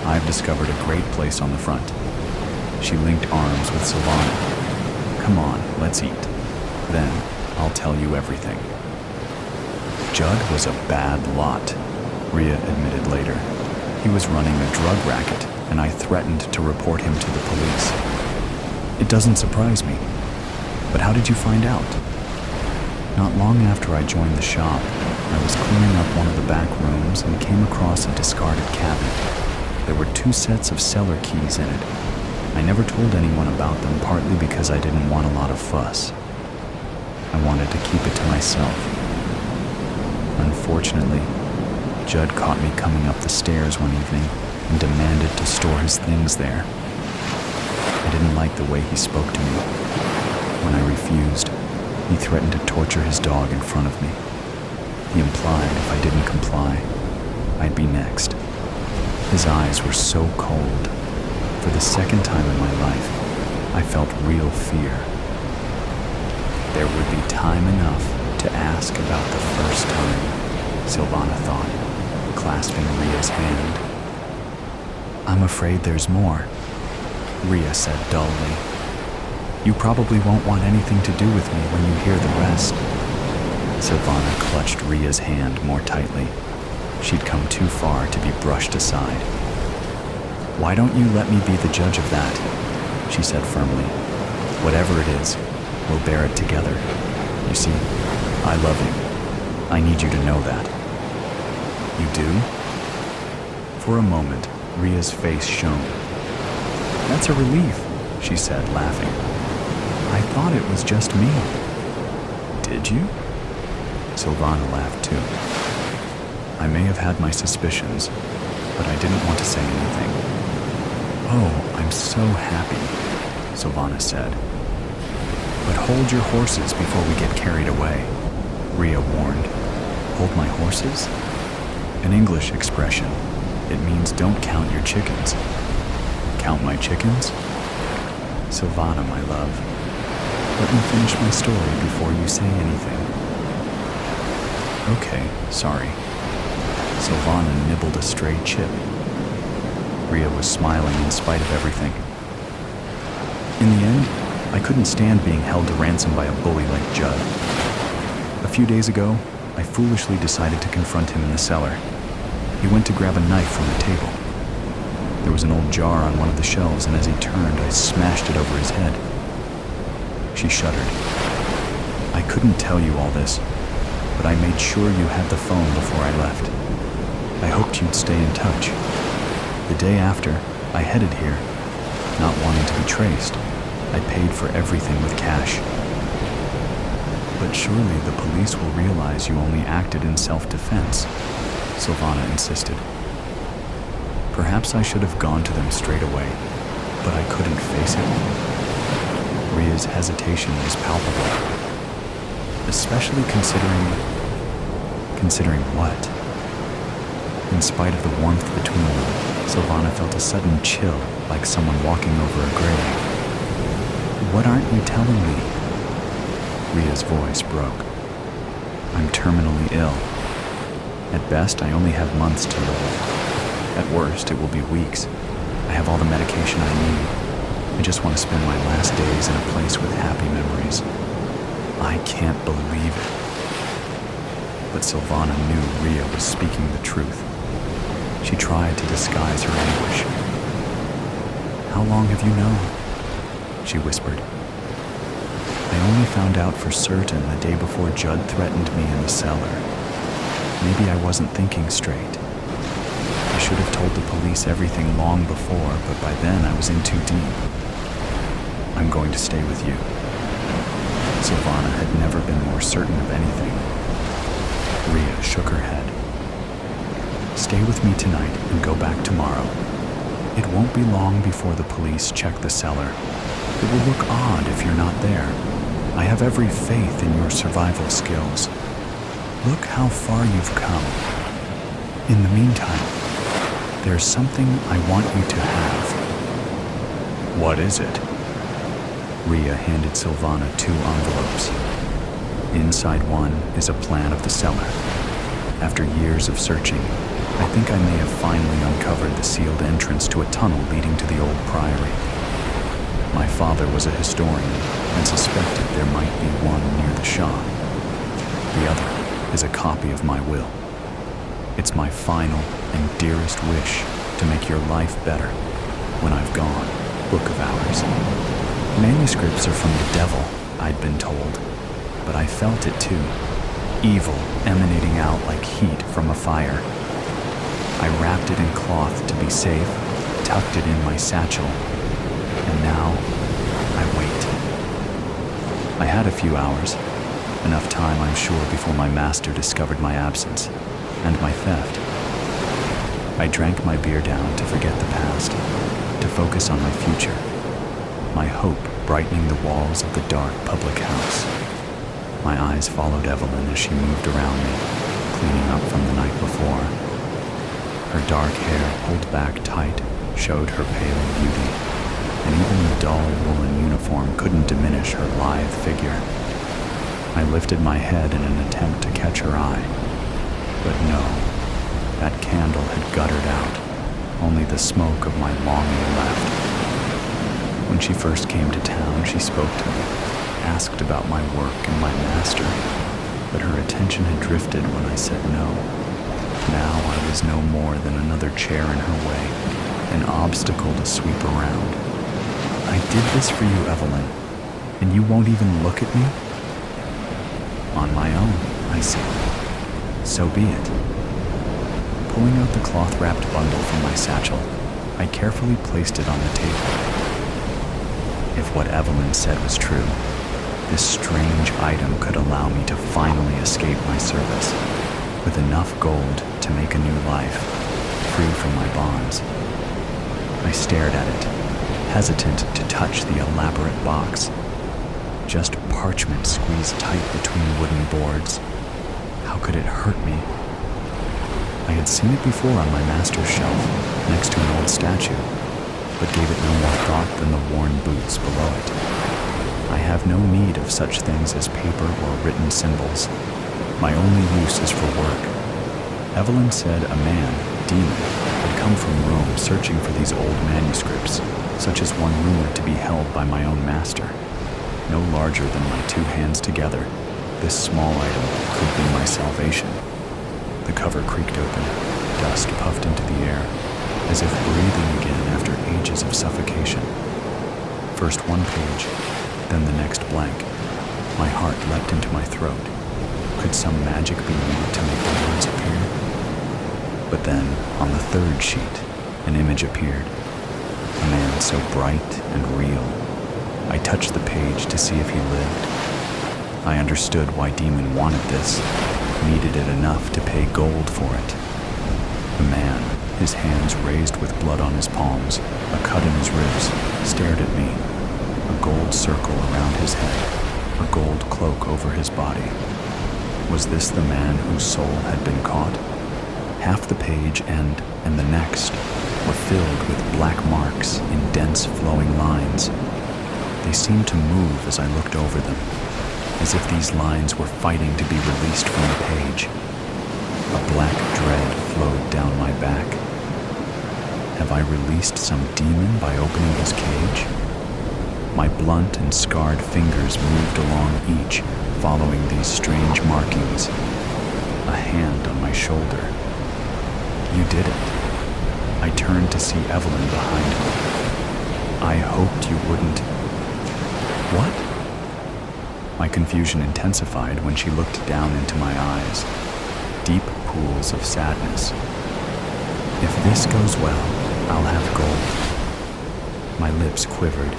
"I've discovered a great place on the front." She linked arms with Silvana. "Come on, let's eat. Then, I'll tell you everything." Judd was a bad lot, Rhea admitted later. "He was running a drug racket, and I threatened to report him to the police." "It doesn't surprise me. But how did you find out?" "Not long after I joined the shop, I was cleaning up one of the back rooms and came across a discarded cabinet. There were 2 sets of cellar keys in it. I never told anyone about them, partly because I didn't want a lot of fuss. I wanted to keep it to myself. Unfortunately, Judd caught me coming up the stairs one evening and demanded to store his things there. I didn't like the way he spoke to me. When I refused, he threatened to torture his dog in front of me. He implied if I didn't comply, I'd be next. His eyes were so cold. For the second time in my life, I felt real fear. There would be time enough to ask about the first time, Silvana thought, clasping Rhea's hand. "I'm afraid there's more," Rhea said dully. "You probably won't want anything to do with me when you hear the rest." Silvana clutched Rhea's hand more tightly. She'd come too far to be brushed aside. "Why don't you let me be the judge of that?" she said firmly. "Whatever it is, we'll bear it together. You see, I love you. I need you to know that." "You do?" For a moment, Rhea's face shone. "That's a relief," she said, laughing. "I thought it was just me." "Did you?" Silvana laughed too. "I may have had my suspicions, but I didn't want to say anything." "Oh, I'm so happy," Silvana said. "But hold your horses before we get carried away," Rhea warned. "Hold my horses?" An English expression. It means don't count your chickens. "Count my chickens?" "Silvana, my love, let me finish my story before you say anything." "Okay, sorry." Silvana nibbled a stray chip. Rhea was smiling in spite of everything. "In the end, I couldn't stand being held to ransom by a bully like Judd. A few days ago, I foolishly decided to confront him in the cellar. He went to grab a knife from the table. There was an old jar on one of the shelves, and as he turned, I smashed it over his head." She shuddered. "I couldn't tell you all this, but I made sure you had the phone before I left. I hoped you'd stay in touch. The day after, I headed here, not wanting to be traced. I paid for everything with cash." "But surely the police will realize you only acted in self-defense," Silvana insisted. "Perhaps I should have gone to them straight away, but I couldn't face it." Rhea's hesitation was palpable. "Especially considering..." "Considering what?" In spite of the warmth between them, Silvana felt a sudden chill, like someone walking over a grave. "What aren't you telling me?" Ria's voice broke. "I'm terminally ill. At best, I only have months to live. At worst, it will be weeks. I have all the medication I need. I just want to spend my last days in a place with happy memories." I can't believe it. But Silvana knew Ria was speaking the truth. She tried to disguise her anguish. "How long have you known?" she whispered. "I only found out for certain the day before Judd threatened me in the cellar. Maybe I wasn't thinking straight. I should have told the police everything long before, but by then I was in too deep. I'm going to stay with you." Silvana had never been more certain of anything. Ria shook her head. "Stay with me tonight and go back tomorrow. It won't be long before the police check the cellar. It will look odd if you're not there. I have every faith in your survival skills. Look how far you've come. In the meantime, there's something I want you to have." "What is it?" Ria handed Silvana 2 envelopes. Inside one is a plan of the cellar. After years of searching, I think I may have finally uncovered the sealed entrance to a tunnel leading to the old priory. My father was a historian and suspected there might be one near the Shah. The other is a copy of my will. It's my final and dearest wish to make your life better when I've gone. Book of Hours. Manuscripts are from the devil, I'd been told, but I felt it too. Evil emanating out like heat from a fire. I wrapped it in cloth to be safe, tucked it in my satchel, and now I wait. I had a few hours, enough time I'm sure before my master discovered my absence and my theft. I drank my beer down to forget the past, to focus on my future, my hope brightening the walls of the dark public house. My eyes followed Evelyn as she moved around me, cleaning up from the night before. Her dark hair pulled back tight showed her pale beauty, and even the dull woolen uniform couldn't diminish her lithe figure. I lifted my head in an attempt to catch her eye, but no, that candle had guttered out. Only the smoke of my longing left. When she first came to town, she spoke to me, asked about my work and my master, but her attention had drifted when I said no. Now I was no more than another chair in her way, an obstacle to sweep around. "I did this for you, Evelyn, and you won't even look at me?" "On my own," I said. "So be it." Pulling out the cloth-wrapped bundle from my satchel, I carefully placed it on the table. If what Evelyn said was true, this strange item could allow me to finally escape my service, with enough gold to make a new life, free from my bonds. I stared at it, hesitant to touch the elaborate box. Just parchment squeezed tight between wooden boards. How could it hurt me? I had seen it before on my master's shelf, next to an old statue, but gave it no more thought than the worn boots below it. I have no need of such things as paper or written symbols. My only use is for work. Evelyn said a man, Demon, had come from Rome searching for these old manuscripts, such as one rumored to be held by my own master. No larger than my 2 hands together, this small item could be my salvation. The cover creaked open, dust puffed into the air, as if breathing again after ages of suffocation. First one page, then the next blank. My heart leapt into my throat. Could some magic be needed to make the words appear? But then, on the 3rd sheet, an image appeared. A man so bright and real. I touched the page to see if he lived. I understood why Demon wanted this, needed it enough to pay gold for it. The man, his hands raised with blood on his palms, a cut in his ribs, stared at me. A gold circle around his head, a gold cloak over his body. Was this the man whose soul had been caught? Half the page and the next were filled with black marks in dense flowing lines. They seemed to move as I looked over them, as if these lines were fighting to be released from the page. A black dread flowed down my back. Have I released some demon by opening his cage? My blunt and scarred fingers moved along each, following these strange markings. A hand on my shoulder. You did it. I turned to see Evelyn behind me. I hoped you wouldn't. What? My confusion intensified when she looked down into my eyes. Deep pools of sadness. If this goes well, I'll have gold. My lips quivered,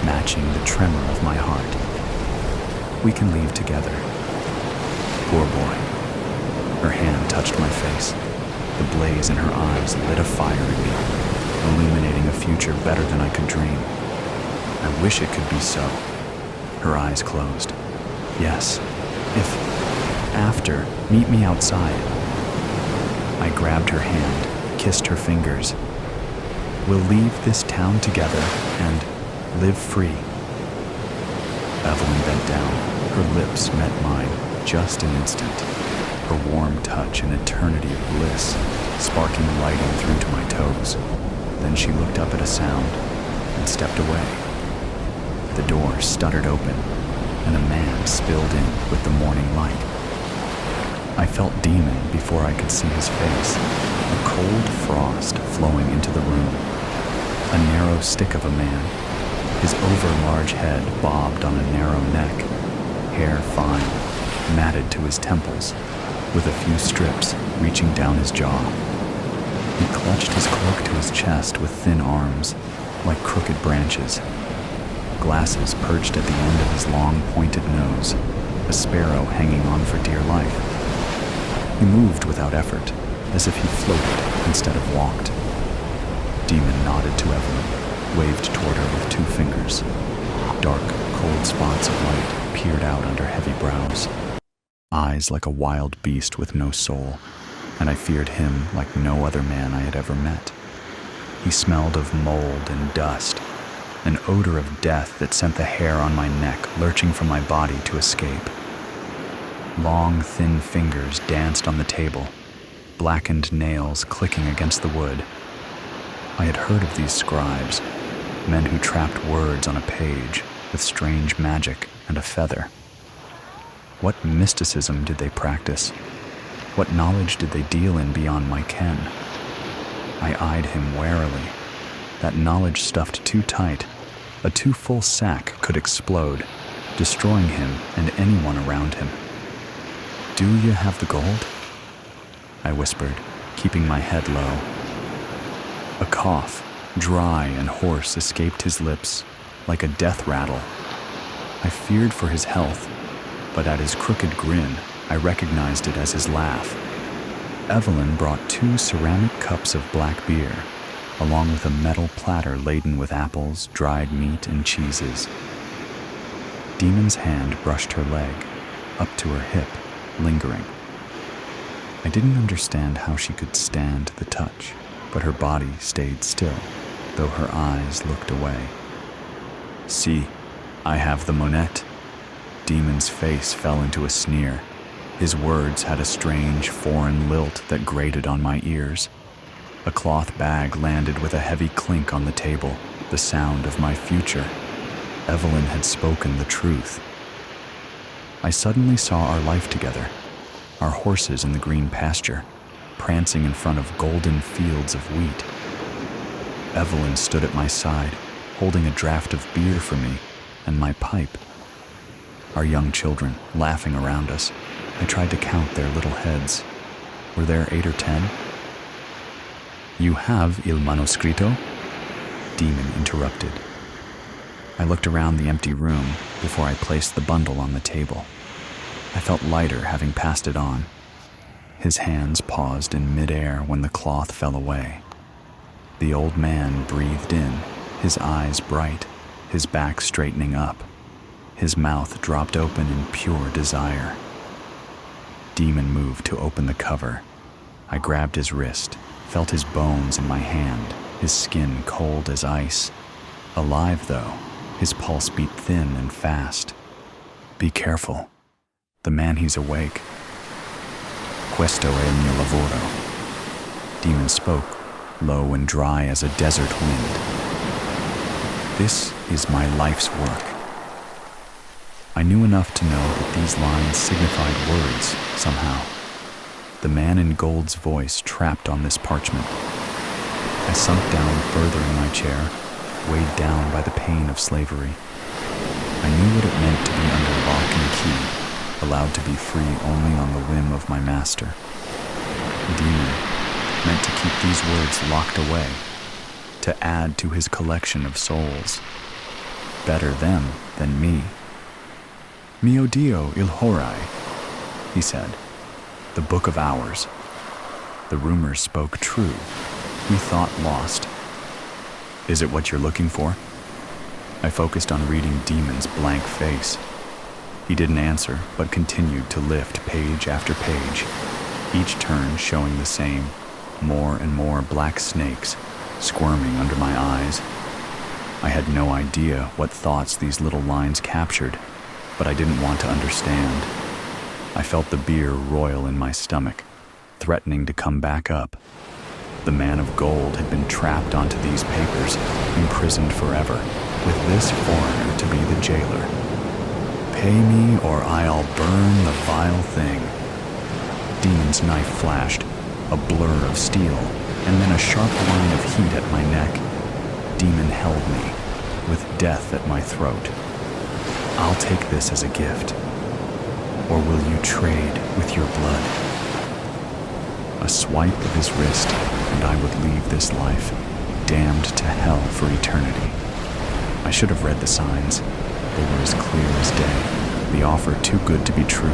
matching the tremor of my heart. We can leave together. Poor boy. Her hand touched my face. The blaze in her eyes lit a fire in me, illuminating a future better than I could dream. I wish it could be so. Her eyes closed. Yes, if after, meet me outside. I grabbed her hand, kissed her fingers. We'll leave this town together and live free. Evelyn bent down. Her lips met mine, just an instant. Her warm touch an eternity of bliss, sparking lighting through to my toes. Then she looked up at a sound and stepped away. The door stuttered open, and a man spilled in with the morning light. I felt demon before I could see his face, a cold frost flowing into the room. A narrow stick of a man, his over-large head bobbed on a narrow neck, hair fine, matted to his temples, with a few strips reaching down his jaw. He clutched his cloak to his chest with thin arms, like crooked branches. Glasses perched at the end of his long, pointed nose, a sparrow hanging on for dear life. He moved without effort, as if he floated instead of walked. Demon nodded to Evelyn, waved toward her with 2 fingers. Dark, cold spots of light peered out under heavy brows. Eyes like a wild beast with no soul, and I feared him like no other man I had ever met. He smelled of mold and dust, an odor of death that sent the hair on my neck lurching from my body to escape. Long, thin fingers danced on the table, blackened nails clicking against the wood. I had heard of these scribes, men who trapped words on a page with strange magic and a feather. What mysticism did they practice? What knowledge did they deal in beyond my ken? I eyed him warily. That knowledge stuffed too tight, a too full sack could explode, destroying him and anyone around him. Do you have the gold? I whispered, keeping my head low. A cough, dry and hoarse, escaped his lips, like a death rattle. I feared for his health, but at his crooked grin, I recognized it as his laugh. Evelyn brought 2 ceramic cups of black beer, along with a metal platter laden with apples, dried meat, and cheeses. Demon's hand brushed her leg, up to her hip, lingering. I didn't understand how she could stand the touch, but her body stayed still, though her eyes looked away. See, I have the monette. Demon's face fell into a sneer. His words had a strange, foreign lilt that grated on my ears. A cloth bag landed with a heavy clink on the table, the sound of my future. Evelyn had spoken the truth. I suddenly saw our life together, our horses in the green pasture, prancing in front of golden fields of wheat. Evelyn stood at my side, holding a draught of beer for me and my pipe. Our young children laughing around us. I tried to count their little heads. Were there 8 or 10? You have il manoscritto? Demon interrupted. I looked around the empty room before I placed the bundle on the table. I felt lighter having passed it on. His hands paused in midair when the cloth fell away. The old man breathed in, his eyes bright, his back straightening up. His mouth dropped open in pure desire. Demon moved to open the cover. I grabbed his wrist, felt his bones in my hand, his skin cold as ice. Alive, though, his pulse beat thin and fast. Be careful. The man, he's awake. Questo è il mio lavoro. Demon spoke, low and dry as a desert wind. This is my life's work. I knew enough to know that these lines signified words, somehow. The man in gold's voice trapped on this parchment. I sunk down further in my chair, weighed down by the pain of slavery. I knew what it meant to be under lock and key, allowed to be free only on the whim of my master. Demon meant to keep these words locked away, to add to his collection of souls. Better them than me. Mio Dio il Horai, he said. The Book of Hours. The rumors spoke true. We thought lost. Is it what you're looking for? I focused on reading Demon's blank face. He didn't answer, but continued to lift page after page, each turn showing the same, more and more black snakes squirming under my eyes. I had no idea what thoughts these little lines captured, but I didn't want to understand. I felt the beer roil in my stomach, threatening to come back up. The man of gold had been trapped onto these papers, imprisoned forever, with this foreigner to be the jailer. Pay me or I'll burn the vile thing. Demon's knife flashed, a blur of steel, and then a sharp line of heat at my neck. Demon held me, with death at my throat. I'll take this as a gift. Or will you trade with your blood? A swipe of his wrist, and I would leave this life, damned to hell for eternity. I should have read the signs. They were as clear as day. The offer too good to be true.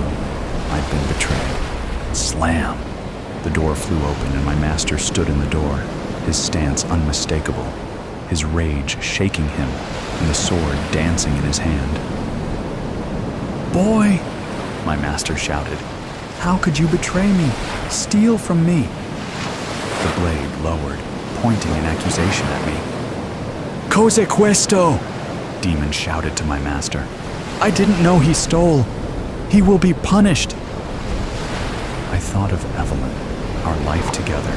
I'd been betrayed. Slam! The door flew open, and my master stood in the door, his stance unmistakable, his rage shaking him, and the sword dancing in his hand. Boy! My master shouted. How could you betray me? Steal from me! The blade lowered, pointing an accusation at me. Cos'è questo? Demon shouted to my master. I didn't know he stole. He will be punished. I thought of Evelyn, our life together.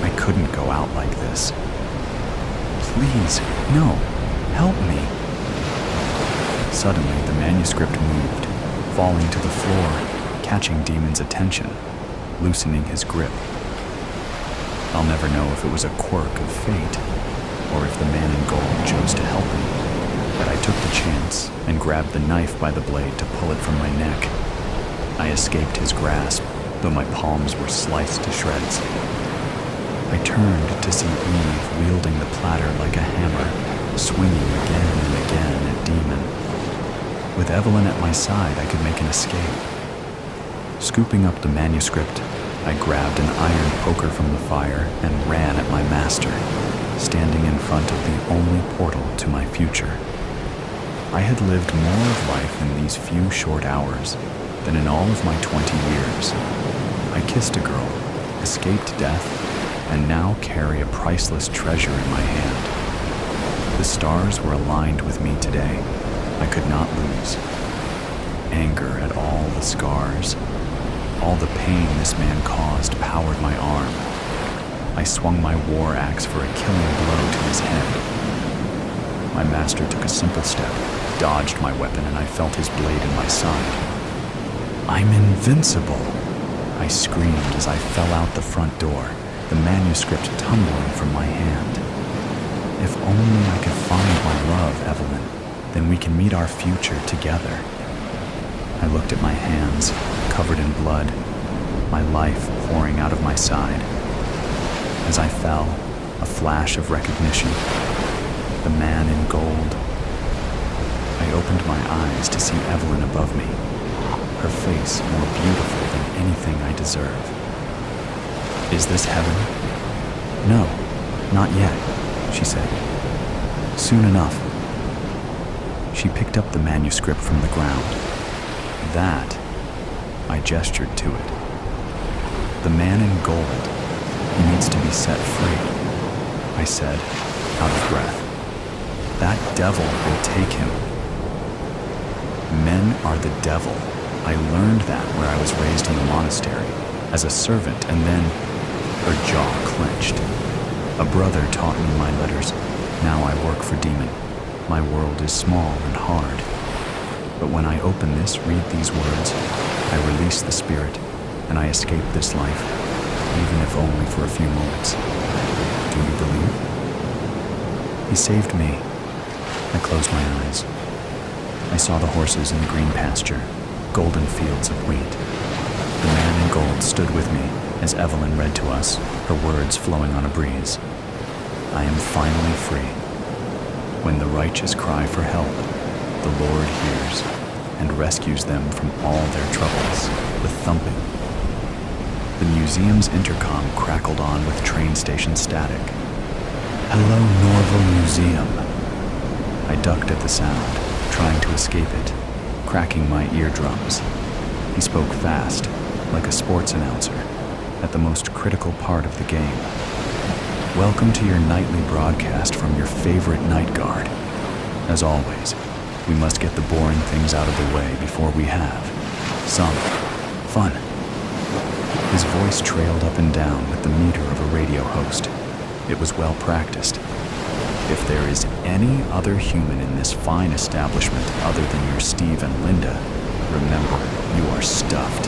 I couldn't go out like this. Please, no, help me. Suddenly, the manuscript moved, falling to the floor, catching Demon's attention, loosening his grip. I'll never know if it was a quirk of fate, or if the man in gold chose to help me, but I took the chance and grabbed the knife by the blade to pull it from my neck. I escaped his grasp, though my palms were sliced to shreds. I turned to see Eve wielding the platter like a hammer, swinging again and again at Demon. With Evelyn at my side, I could make an escape. Scooping up the manuscript, I grabbed an iron poker from the fire and ran at my master, standing in front of the only portal to my future. I had lived more of life in these few short hours than in all of my 20 years. I kissed a girl, escaped death, and now carry a priceless treasure in my hand. The stars were aligned with me today. I could not lose. Anger at all the scars, all the pain this man caused powered my arm. I swung my war axe for a killing blow to his head. My master took a simple step, dodged my weapon, and I felt his blade in my side. I'm invincible! I screamed as I fell out the front door, the manuscript tumbling from my hand. If only I could find my love, Evelyn, then we can meet our future together. I looked at my hands, covered in blood, my life pouring out of my side. As I fell, a flash of recognition. The man in gold. I opened my eyes to see Evelyn above me, her face more beautiful than anything I deserve. Is this heaven? No, not yet, she said. Soon enough. She picked up the manuscript from the ground. That, I gestured to it. The man in gold. He needs to be set free, I said, out of breath. That devil will take him. Men are the devil. I learned that where I was raised in the monastery, as a servant, and then her jaw clenched. A brother taught me my letters. Now I work for Demon. My world is small and hard. But when I open this, read these words, I release the spirit, and I escape this life, even if only for a few moments. Do you believe? He saved me. I closed my eyes. I saw the horses in the green pasture, golden fields of wheat. The man in gold stood with me as Evelyn read to us, her words flowing on a breeze. I am finally free. When the righteous cry for help, the Lord hears and rescues them from all their troubles with thumping. The museum's intercom crackled on with train station static. Hello, Norval Museum. I ducked at the sound, trying to escape it, cracking my eardrums. He spoke fast, like a sports announcer, at the most critical part of the game. Welcome to your nightly broadcast from your favorite night guard. As always, we must get the boring things out of the way before we have some fun. His voice trailed up and down with the meter of a radio host. It was well practiced. If there is any other human in this fine establishment other than your Steve and Linda, remember, you are stuffed.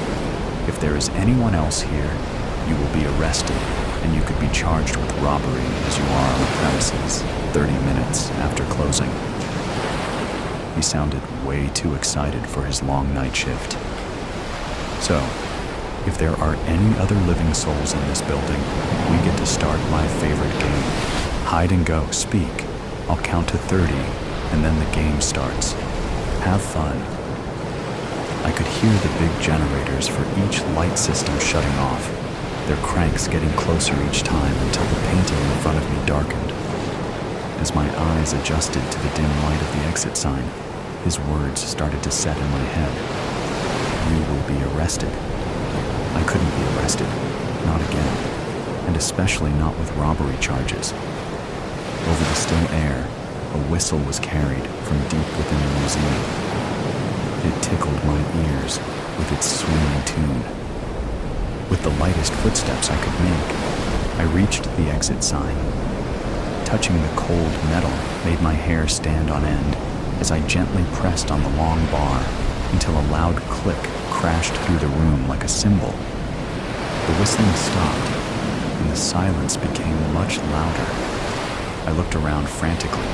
If there is anyone else here, you will be arrested, and you could be charged with robbery as you are on the premises 30 minutes after closing. He sounded way too excited for his long night shift. So, if there are any other living souls in this building, we get to start my favorite game. Hide and go, speak. I'll count to 30, and then the game starts. Have fun. I could hear the big generators for each light system shutting off, their cranks getting closer each time until the painting in front of me darkened. As my eyes adjusted to the dim light of the exit sign, his words started to set in my head. You will be arrested. I couldn't be arrested, not again, and especially not with robbery charges. Over the still air, a whistle was carried from deep within the museum. It tickled my ears with its swinging tune. With the lightest footsteps I could make, I reached the exit sign. Touching the cold metal made my hair stand on end as I gently pressed on the long bar until a loud click crashed through the room like a cymbal. The whistling stopped, and the silence became much louder. I looked around frantically,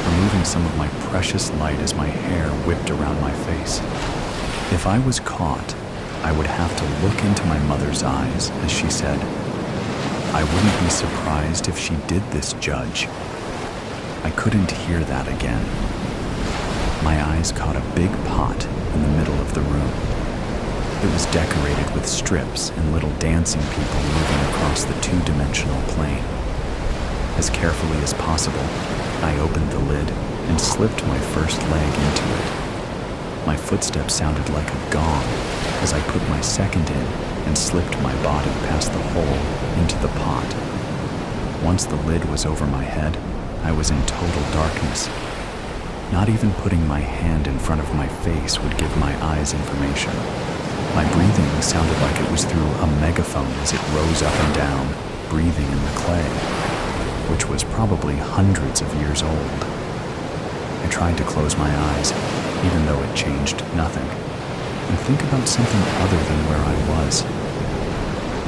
removing some of my precious light as my hair whipped around my face. If I was caught, I would have to look into my mother's eyes as she said, "I wouldn't be surprised if she did this, Judge." I couldn't hear that again. My eyes caught a big pot in the middle of the room. It was decorated with strips and little dancing people moving across the two-dimensional plane. As carefully as possible, I opened the lid and slipped my first leg into it. My footsteps sounded like a gong as I put my second in and slipped my body past the hole into the pot. Once the lid was over my head, I was in total darkness. Not even putting my hand in front of my face would give my eyes information. My breathing sounded like it was through a megaphone as it rose up and down, breathing in the clay, which was probably hundreds of years old. I tried to close my eyes, even though it changed nothing, and think about something other than where I was.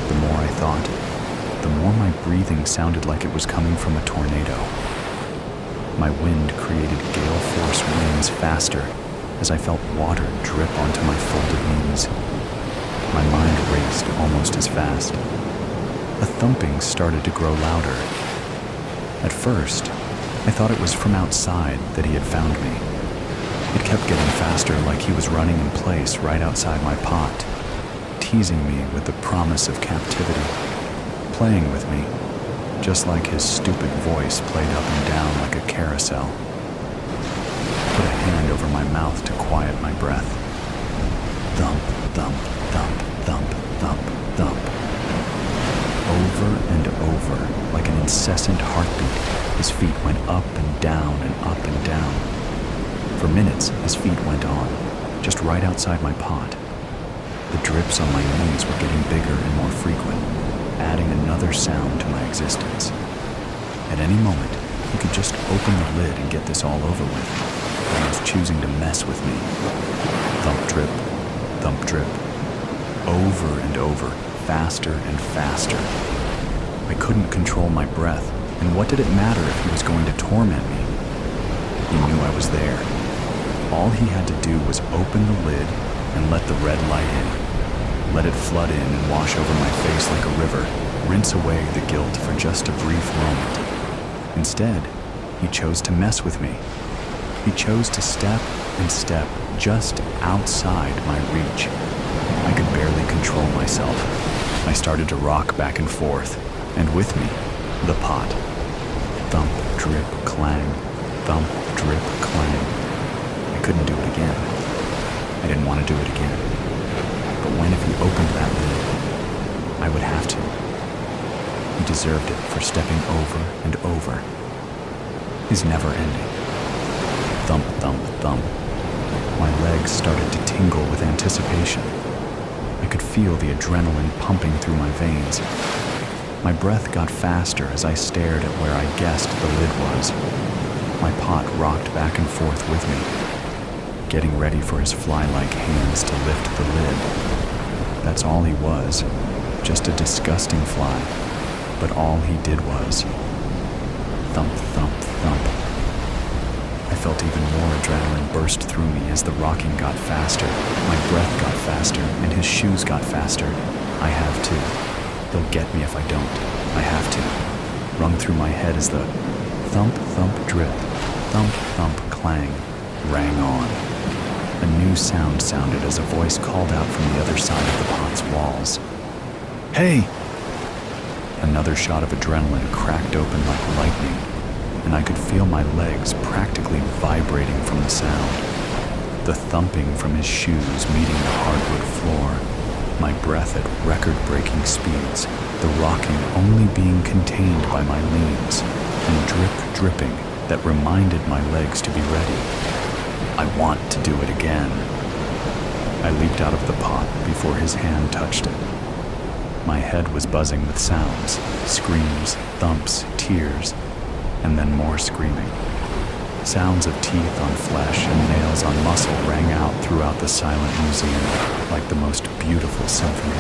The more I thought, the more my breathing sounded like it was coming from a tornado. My wind created gale force winds faster as I felt water drip onto my folded knees. My mind raced almost as fast. The thumping started to grow louder. At first, I thought it was from outside that he had found me. It kept getting faster, like he was running in place right outside my pot, teasing me with the promise of captivity, playing with me, just like his stupid voice played up and down like a carousel. Put a hand over my mouth to quiet my breath. Thump, thump, thump, thump, thump, thump. incessant heartbeat. His feet went up and down and up and down. For minutes, his feet went on, just right outside my pot. The drips on my knees were getting bigger and more frequent, adding another sound to my existence. At any moment, he could just open the lid and get this all over with, but he was choosing to mess with me. Thump drip, thump drip, over and over, faster and faster. I couldn't control my breath, and what did it matter if he was going to torment me? He knew I was there. All he had to do was open the lid and let the red light in. Let it flood in and wash over my face like a river, rinse away the guilt for just a brief moment. Instead, he chose to mess with me. He chose to step and step just outside my reach. I could barely control myself. I started to rock back and forth, and with me, the pot. Thump, drip, clang, thump, drip, clang. I couldn't do it again. I didn't want to do it again. But when if he opened that lid, I would have to. He deserved it for stepping over and over. His never ending. Thump, thump, thump. My legs started to tingle with anticipation. I could feel the adrenaline pumping through my veins. My breath got faster as I stared at where I guessed the lid was. My pot rocked back and forth with me, getting ready for his fly-like hands to lift the lid. That's all he was, just a disgusting fly. But all he did was thump, thump, thump. I felt even more adrenaline burst through me as the rocking got faster. My breath got faster, and his shoes got faster. I have to. He'll get me if I don't. I have to. Rung through my head as the thump, thump, drip, thump, thump, clang rang on. A new sound sounded as a voice called out from the other side of the pot's walls. "Hey!" Another shot of adrenaline cracked open like lightning, and I could feel my legs practically vibrating from the sound. The thumping from his shoes meeting the hardwood floor, my breath at record-breaking speeds, the rocking only being contained by my leans, and drip dripping that reminded my legs to be ready. I want to do it again. I leaped out of the pot before his hand touched it. My head was buzzing with sounds, screams, thumps, tears, and then more screaming. Sounds of teeth on flesh and nails on muscle rang out throughout the silent museum like the most beautiful symphony.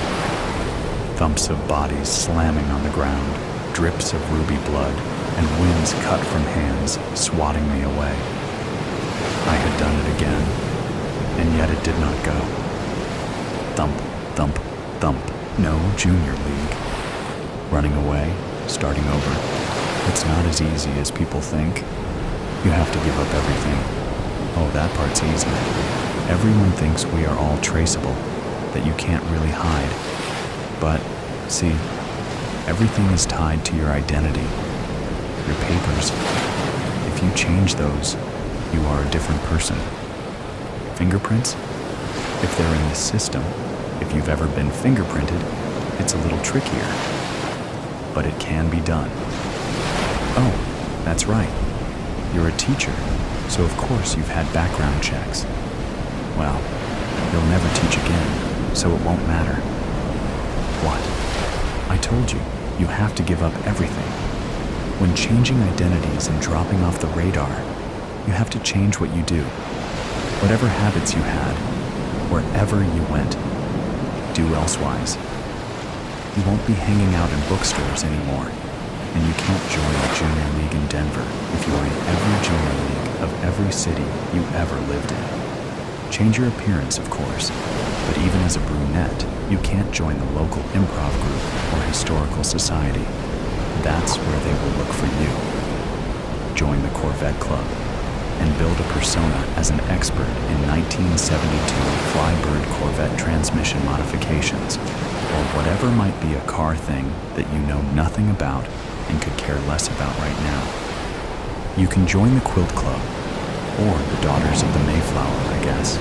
Thumps of bodies slamming on the ground, drips of ruby blood, and winds cut from hands swatting me away. I had done it again, and yet it did not go. Thump, thump, thump. No junior league. Running away, starting over. It's not as easy as people think. You have to give up everything. Oh, that part's easy. Everyone thinks we are all traceable, that you can't really hide. But, see, everything is tied to your identity. Your papers. If you change those, you are a different person. Fingerprints? If they're in the system, if you've ever been fingerprinted, it's a little trickier. But it can be done. Oh, that's right. You're a teacher, so of course you've had background checks. Well, you'll never teach again, so it won't matter. What? I told you, you have to give up everything. When changing identities and dropping off the radar, you have to change what you do. Whatever habits you had, wherever you went, do elsewise. You won't be hanging out in bookstores anymore, and you can't join a junior league in Denver if you are in every junior league of every city you ever lived in. Change your appearance, of course, but even as a brunette, you can't join the local improv group or historical society. That's where they will look for you. Join the Corvette Club and build a persona as an expert in 1972 Flybird Corvette transmission modifications, or whatever might be a car thing that you know nothing about and could care less about right now. You can join the Quilt Club, or the Daughters of the Mayflower, I guess.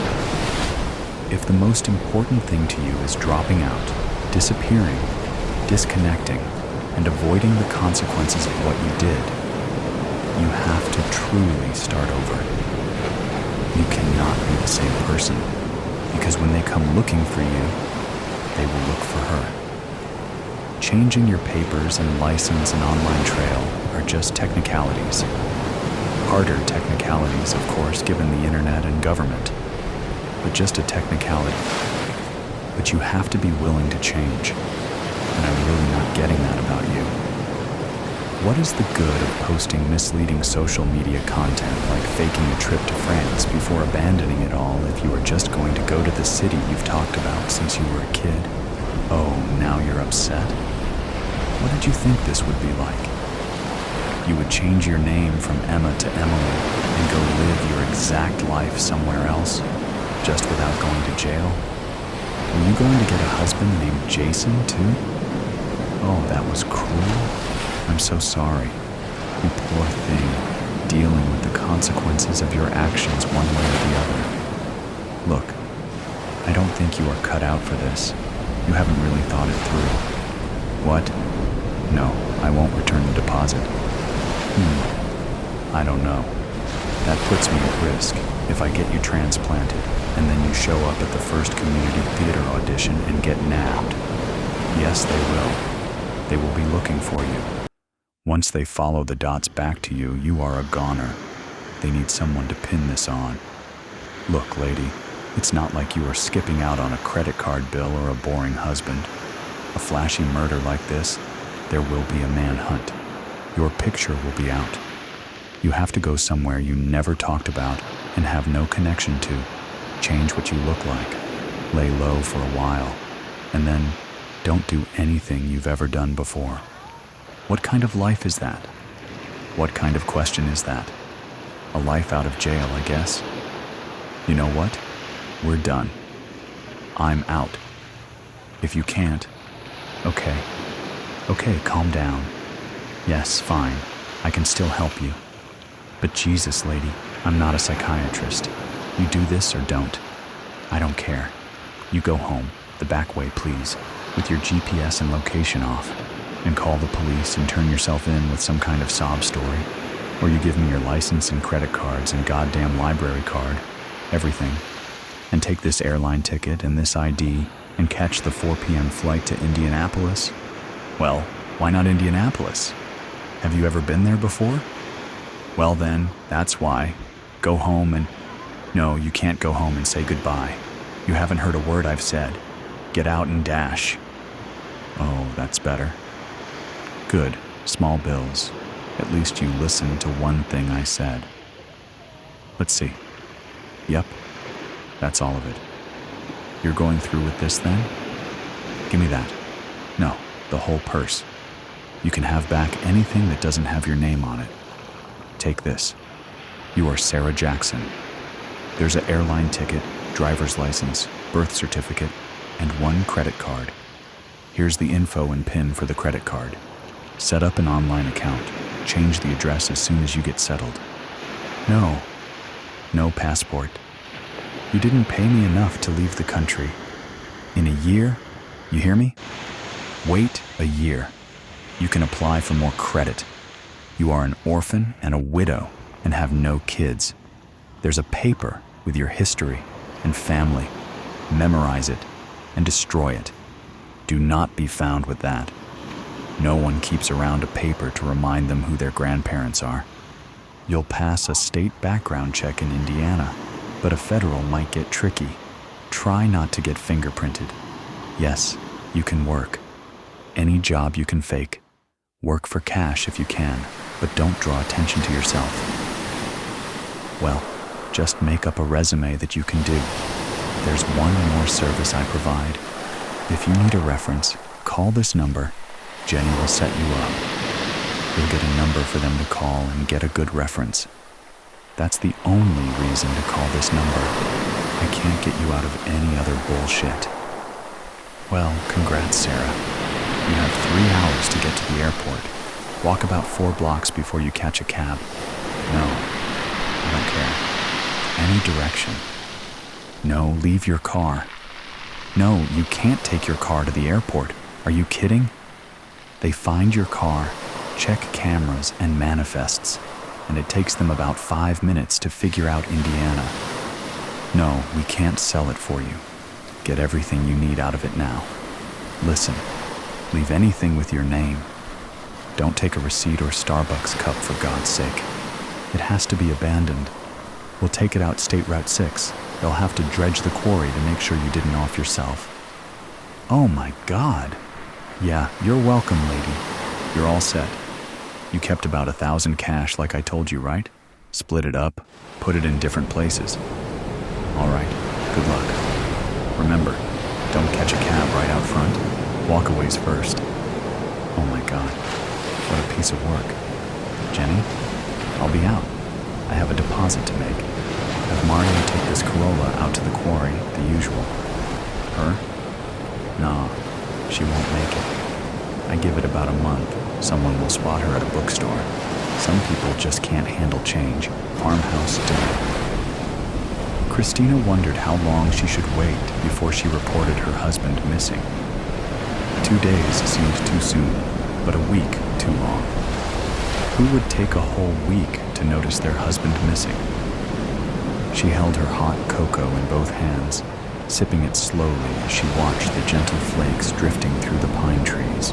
If the most important thing to you is dropping out, disappearing, disconnecting, and avoiding the consequences of what you did. You have to truly start over. You cannot be the same person, because when they come looking for you, they will look for her. Changing your papers and license and online trail are just technicalities. Harder technicalities, of course, given the internet and government, but just a technicality. But you have to be willing to change, and I'm really not getting that about you. What is the good of posting misleading social media content like faking a trip to France before abandoning it all if you are just going to go to the city you've talked about since you were a kid? Oh, now you're upset? What did you think this would be like? You would change your name from Emma to Emily and go live your exact life somewhere else, just without going to jail? Were you going to get a husband named Jason, too? Oh, that was cruel. I'm so sorry. You poor thing, dealing with the consequences of your actions one way or the other. Look, I don't think you are cut out for this. You haven't really thought it through. What? No, I won't return the deposit. I don't know. That puts me at risk if I get you transplanted and then you show up at the first community theater audition and get nabbed. Yes, they will. They will be looking for you. Once they follow the dots back to you, you are a goner. They need someone to pin this on. Look, lady, it's not like you are skipping out on a credit card bill or a boring husband. A flashy murder like this, there will be a manhunt. Your picture will be out. You have to go somewhere you never talked about and have no connection to. Change what you look like. Lay low for a while. And then don't do anything you've ever done before. What kind of life is that? What kind of question is that? A life out of jail, I guess. You know what? We're done. I'm out. If you can't, okay, calm down. Yes, fine, I can still help you. But Jesus, lady, I'm not a psychiatrist. You do this or don't. I don't care. You go home, the back way, please, with your GPS and location off, and call the police and turn yourself in with some kind of sob story. Or you give me your license and credit cards and goddamn library card, everything, and take this airline ticket and this ID and catch the 4 p.m. flight to Indianapolis. Well, why not Indianapolis? Have you ever been there before? Well then, that's why. Go home and... No, you can't go home and say goodbye. You haven't heard a word I've said. Get out and dash. Oh, that's better. Good, small bills. At least you listened to one thing I said. Let's see. Yep, that's all of it. You're going through with this then? Give me that. No, the whole purse. You can have back anything that doesn't have your name on it. Take this. You are Sarah Jackson. There's an airline ticket, driver's license, birth certificate, and one credit card. Here's the info and PIN for the credit card. Set up an online account. Change the address as soon as you get settled. No passport. You didn't pay me enough to leave the country. In a year, you hear me? Wait a year. You can apply for more credit. You are an orphan and a widow and have no kids. There's a paper with your history and family. Memorize it and destroy it. Do not be found with that. No one keeps around a paper to remind them who their grandparents are. You'll pass a state background check in Indiana, but a federal might get tricky. Try not to get fingerprinted. Yes, you can work. Any job you can fake. Work for cash if you can, but don't draw attention to yourself. Well, just make up a resume that you can do. There's one more service I provide. If you need a reference, call this number. Jenny will set you up. You'll get a number for them to call and get a good reference. That's the only reason to call this number. I can't get you out of any other bullshit. Well, congrats, Sarah. You have 3 hours to get to the airport. Walk about 4 blocks before you catch a cab. No, I don't care. Any direction. No, leave your car. No, you can't take your car to the airport. Are you kidding? They find your car, check cameras and manifests, and it takes them about 5 minutes to figure out Indiana. No, we can't sell it for you. Get everything you need out of it now. Listen, leave anything with your name. Don't take a receipt or Starbucks cup for God's sake. It has to be abandoned. We'll take it out State Route 6. They'll have to dredge the quarry to make sure you didn't off yourself. Oh my God. Yeah, you're welcome, lady. You're all set. You kept about 1,000 cash like I told you, right? Split it up, put it in different places. All right, good luck. Remember, don't catch a cab right out front. Walkaways first. Oh my God, what a piece of work. Jenny, I'll be out. I have a deposit to make. Have Mario take this Corolla out to the quarry, the usual. Her? Nah, she won't make it. I give it about a month. Someone will spot her at a bookstore. Some people just can't handle change. Farmhouse dinner. Christina wondered how long she should wait before she reported her husband missing. 2 days seemed too soon, but a week too long. Who would take a whole week to notice their husband missing? She held her hot cocoa in both hands, sipping it slowly as she watched the gentle flakes drifting through the pine trees.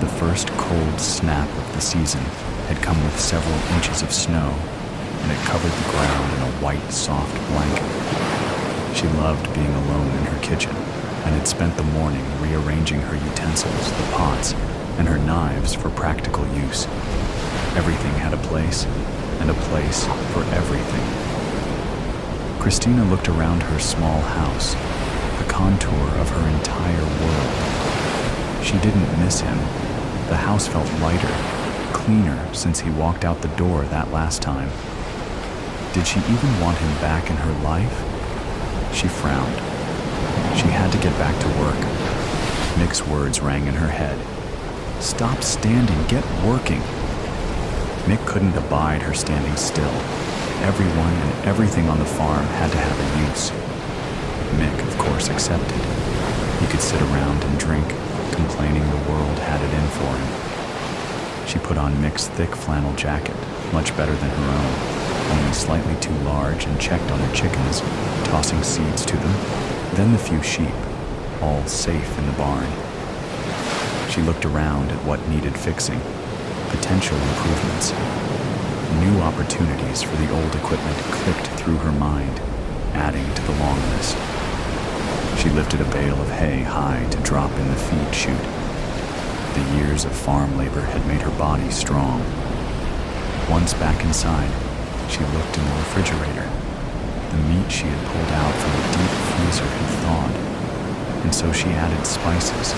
The first cold snap of the season had come with several inches of snow, and it covered the ground in a white, soft blanket. She loved being alone in her kitchen, and had spent the morning rearranging her utensils, the pots, and her knives for practical use. Everything had a place, and a place for everything. Christina looked around her small house, the contour of her entire world. She didn't miss him. The house felt lighter, cleaner since he walked out the door that last time. Did she even want him back in her life? She frowned. She had to get back to work. Mick's words rang in her head. Stop standing, get working. Mick couldn't abide her standing still. Everyone and everything on the farm had to have a use. Mick, of course, accepted. He could sit around and drink, complaining the world had it in for him. She put on Mick's thick flannel jacket, much better than her own, only slightly too large, and checked on her chickens, tossing seeds to them, then the few sheep, all safe in the barn. She looked around at what needed fixing, potential improvements. New opportunities for the old equipment clicked through her mind, adding to the long list. She lifted a bale of hay high to drop in the feed chute. The years of farm labor had made her body strong. Once back inside, she looked in the refrigerator. The meat she had pulled out from the deep freezer had thawed, and so she added spices,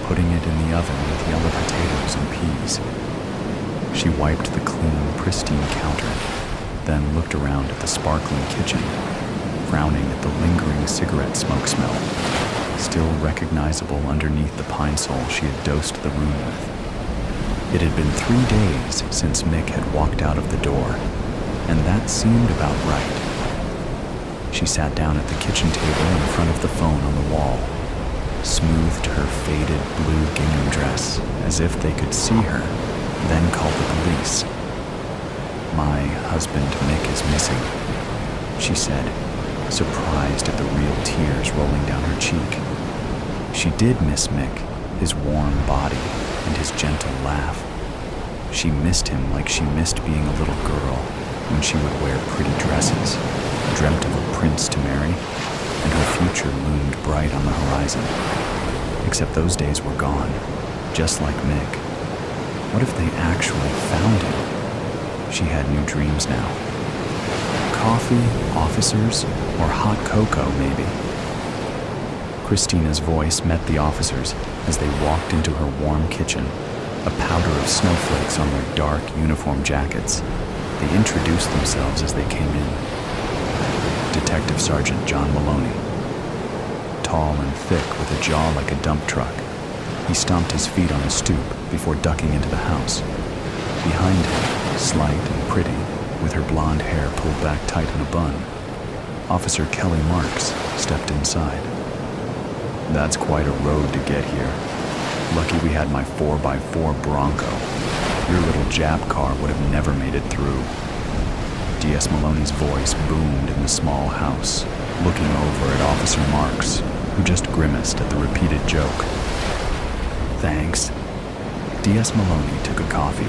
putting it in the oven with yellow potatoes and peas. She wiped the clean, pristine counter, then looked around at the sparkling kitchen, frowning at the lingering cigarette smoke smell, still recognizable underneath the pine sol she had dosed the room with. It had been 3 days since Mick had walked out of the door, and that seemed about right. She sat down at the kitchen table in front of the phone on the wall, smoothed her faded blue gingham dress as if they could see her, then called the police. My husband Mick is missing, she said, surprised at the real tears rolling down her cheek. She did miss Mick, his warm body and his gentle laugh. She missed him like she missed being a little girl when she would wear pretty dresses, dreamt of a prince to marry, and her future loomed bright on the horizon. Except those days were gone, just like Mick. What if they actually found him? She had new dreams now. Coffee, officers, or hot cocoa, maybe. Christina's voice met the officers as they walked into her warm kitchen, a powder of snowflakes on their dark uniform jackets. They introduced themselves as they came in. Detective Sergeant John Maloney. Tall and thick with a jaw like a dump truck, he stomped his feet on a stoop before ducking into the house. Behind him, slight and pretty, with her blonde hair pulled back tight in a bun, Officer Kelly Marks stepped inside. That's quite a road to get here. Lucky we had my 4x4 Bronco. Your little Jap car would have never made it through. D.S. Maloney's voice boomed in the small house, looking over at Officer Marks, who just grimaced at the repeated joke. Thanks. D.S. Maloney took a coffee,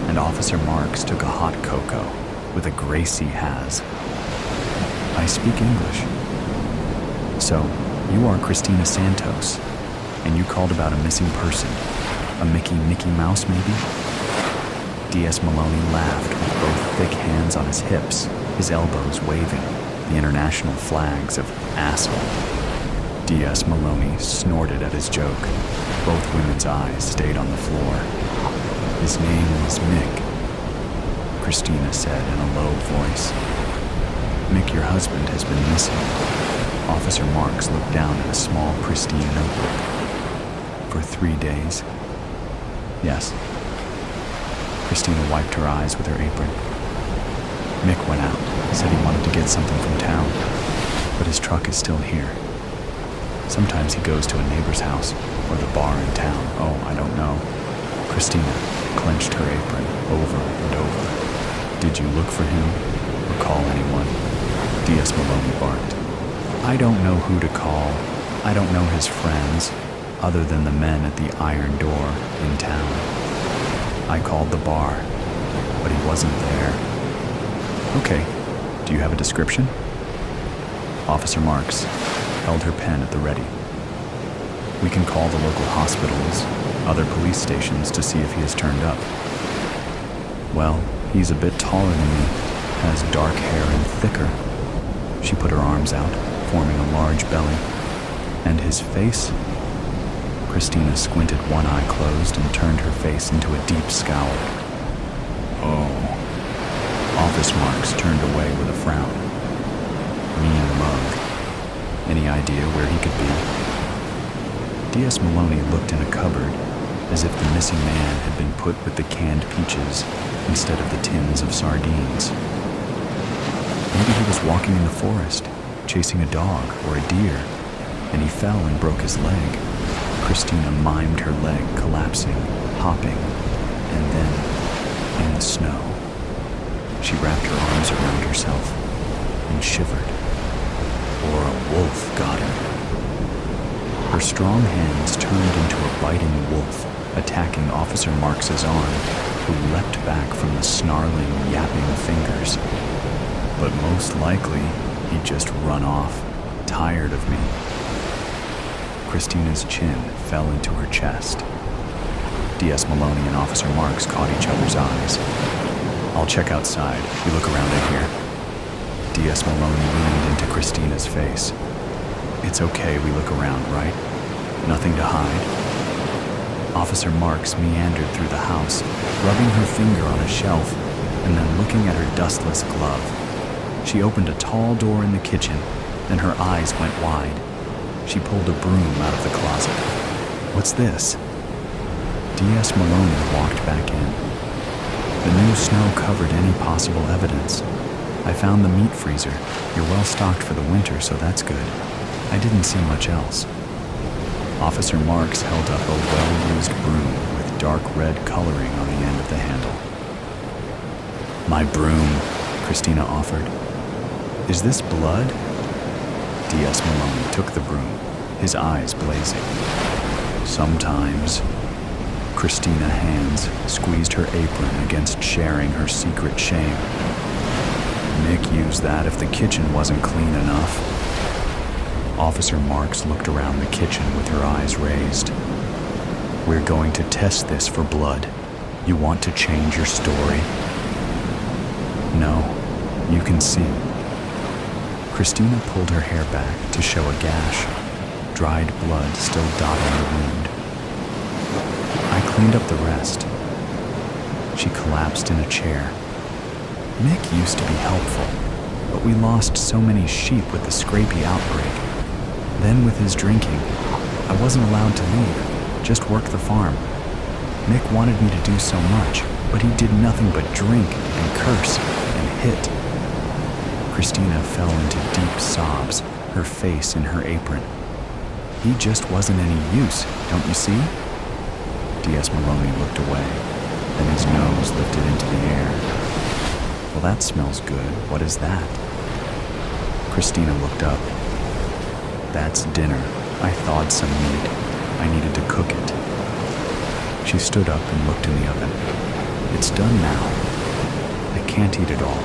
and Officer Marks took a hot cocoa with a Gracie has. I speak English. So, you are Christina Santos, and you called about a missing person. A Mickey Mouse, maybe? D.S. Maloney laughed with both thick hands on his hips, his elbows waving, the international flags of asshole. D.S. Maloney snorted at his joke. Both women's eyes stayed on the floor. His name was Mick, Christina said in a low voice. Mick, your husband, has been missing. Officer Marks looked down at a small, pristine notebook. For 3 days? Yes. Christina wiped her eyes with her apron. Mick went out, said he wanted to get something from town, but his truck is still here. Sometimes he goes to a neighbor's house or the bar in town. Oh, I don't know. Christina clenched her apron over and over. Did you look for him or call anyone? D.S. Maloney barked. I don't know who to call. I don't know his friends, other than the men at the Iron Door in town. I called the bar, but he wasn't there. Okay, do you have a description? Officer Marks held her pen at the ready. We can call the local hospitals, other police stations to see if he has turned up. Well, he's a bit taller than me, has dark hair and thicker. She put her arms out, forming a large belly. And his face? Christina squinted one eye closed and turned her face into a deep scowl. Oh. Officer Marks turned away with a frown. Mean mug. Any idea where he could be? D.S. Maloney looked in a cupboard, as if the missing man had been put with the canned peaches instead of the tins of sardines. Maybe he was walking in the forest, chasing a dog or a deer, and he fell and broke his leg. Christina mimed her leg collapsing, hopping, and then, in the snow, she wrapped her arms around herself and shivered. Or a wolf got her. Her strong hands turned into a biting wolf, attacking Officer Marks's arm, who leapt back from the snarling, yapping fingers. But most likely, he'd just run off, tired of me. Christina's chin fell into her chest. D.S. Maloney and Officer Marks caught each other's eyes. I'll check outside. You look around in here. D.S. Maloney leaned into Christina's face. It's okay we look around, right? Nothing to hide. Officer Marks meandered through the house, rubbing her finger on a shelf and then looking at her dustless glove. She opened a tall door in the kitchen, then her eyes went wide. She pulled a broom out of the closet. What's this? D.S. Maloney walked back in. The new snow covered any possible evidence. I found the meat freezer. You're well stocked for the winter, so that's good. I didn't see much else. Officer Marks held up a well-used broom with dark red coloring on the end of the handle. My broom, Christina offered. Is this blood? D.S. Maloney took the broom, his eyes blazing. Sometimes. Christina's hands squeezed her apron against sharing her secret shame. Mick used that if the kitchen wasn't clean enough. Officer Marks looked around the kitchen with her eyes raised. We're going to test this for blood. You want to change your story? No, you can see. Christina pulled her hair back to show a gash, dried blood still dotting the wound. I cleaned up the rest. She collapsed in a chair. Mick used to be helpful, but we lost so many sheep with the scrapie outbreak. Then with his drinking, I wasn't allowed to leave, just work the farm. Mick wanted me to do so much, but he did nothing but drink and curse and hit. Christina fell into deep sobs, her face in her apron. He just wasn't any use, don't you see? D.S. Maloney looked away, then his nose lifted into the air. Well, that smells good. What is that? Christina looked up. That's dinner. I thawed some meat. I needed to cook it. She stood up and looked in the oven. It's done now. I can't eat it all.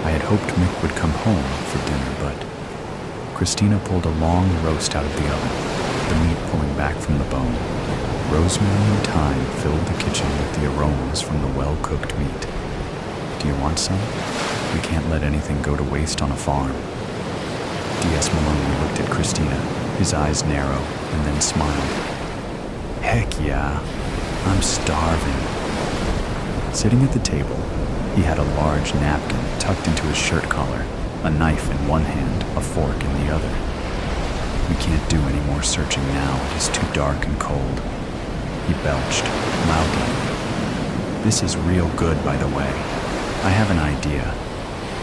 I had hoped Mick would come home for dinner, but Christina pulled a long roast out of the oven, the meat pulling back from the bone. Rosemary and thyme filled the kitchen with the aromas from the well-cooked meat. Do you want some? We can't let anything go to waste on a farm. D.S. Maloney looked at Christina, his eyes narrow, and then smiled. Heck yeah, I'm starving. Sitting at the table, he had a large napkin tucked into his shirt collar, a knife in one hand, a fork in the other. We can't do any more searching now. It is too dark and cold. He belched, loudly. This is real good, by the way. I have an idea.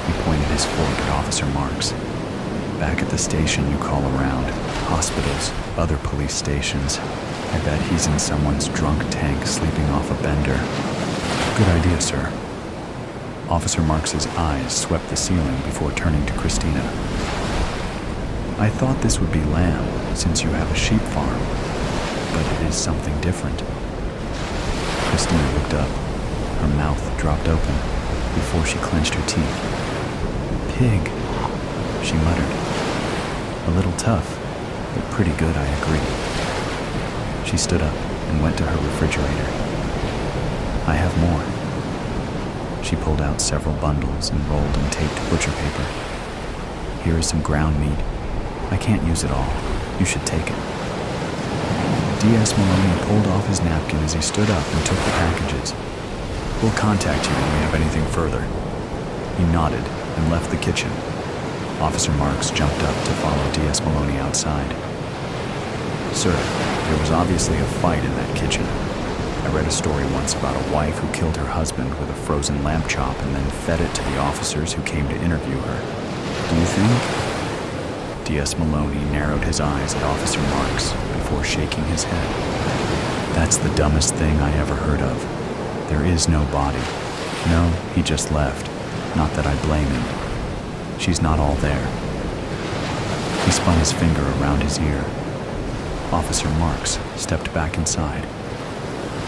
He pointed his fork at Officer Marks. Back at the station you call around, hospitals, other police stations. I bet he's in someone's drunk tank sleeping off a bender. Good idea, sir. Officer Marks's eyes swept the ceiling before turning to Christina. I thought this would be lamb, since you have a sheep farm, but it is something different. Christina looked up. Her mouth dropped open before she clenched her teeth. Pig, she muttered. A little tough, but pretty good, I agree. She stood up and went to her refrigerator. I have more. She pulled out several bundles and rolled and taped butcher paper. Here is some ground meat. I can't use it all. You should take it. D.S. Maloney pulled off his napkin as he stood up and took the packages. We'll contact you when we have anything further. He nodded and left the kitchen. Officer Marks jumped up to follow D.S. Maloney outside. Sir, there was obviously a fight in that kitchen. I read a story once about a wife who killed her husband with a frozen lamb chop and then fed it to the officers who came to interview her. Do you think? D.S. Maloney narrowed his eyes at Officer Marks before shaking his head. That's the dumbest thing I ever heard of. There is no body. No, he just left. Not that I blame him. She's not all there. He spun his finger around his ear. Officer Marks stepped back inside.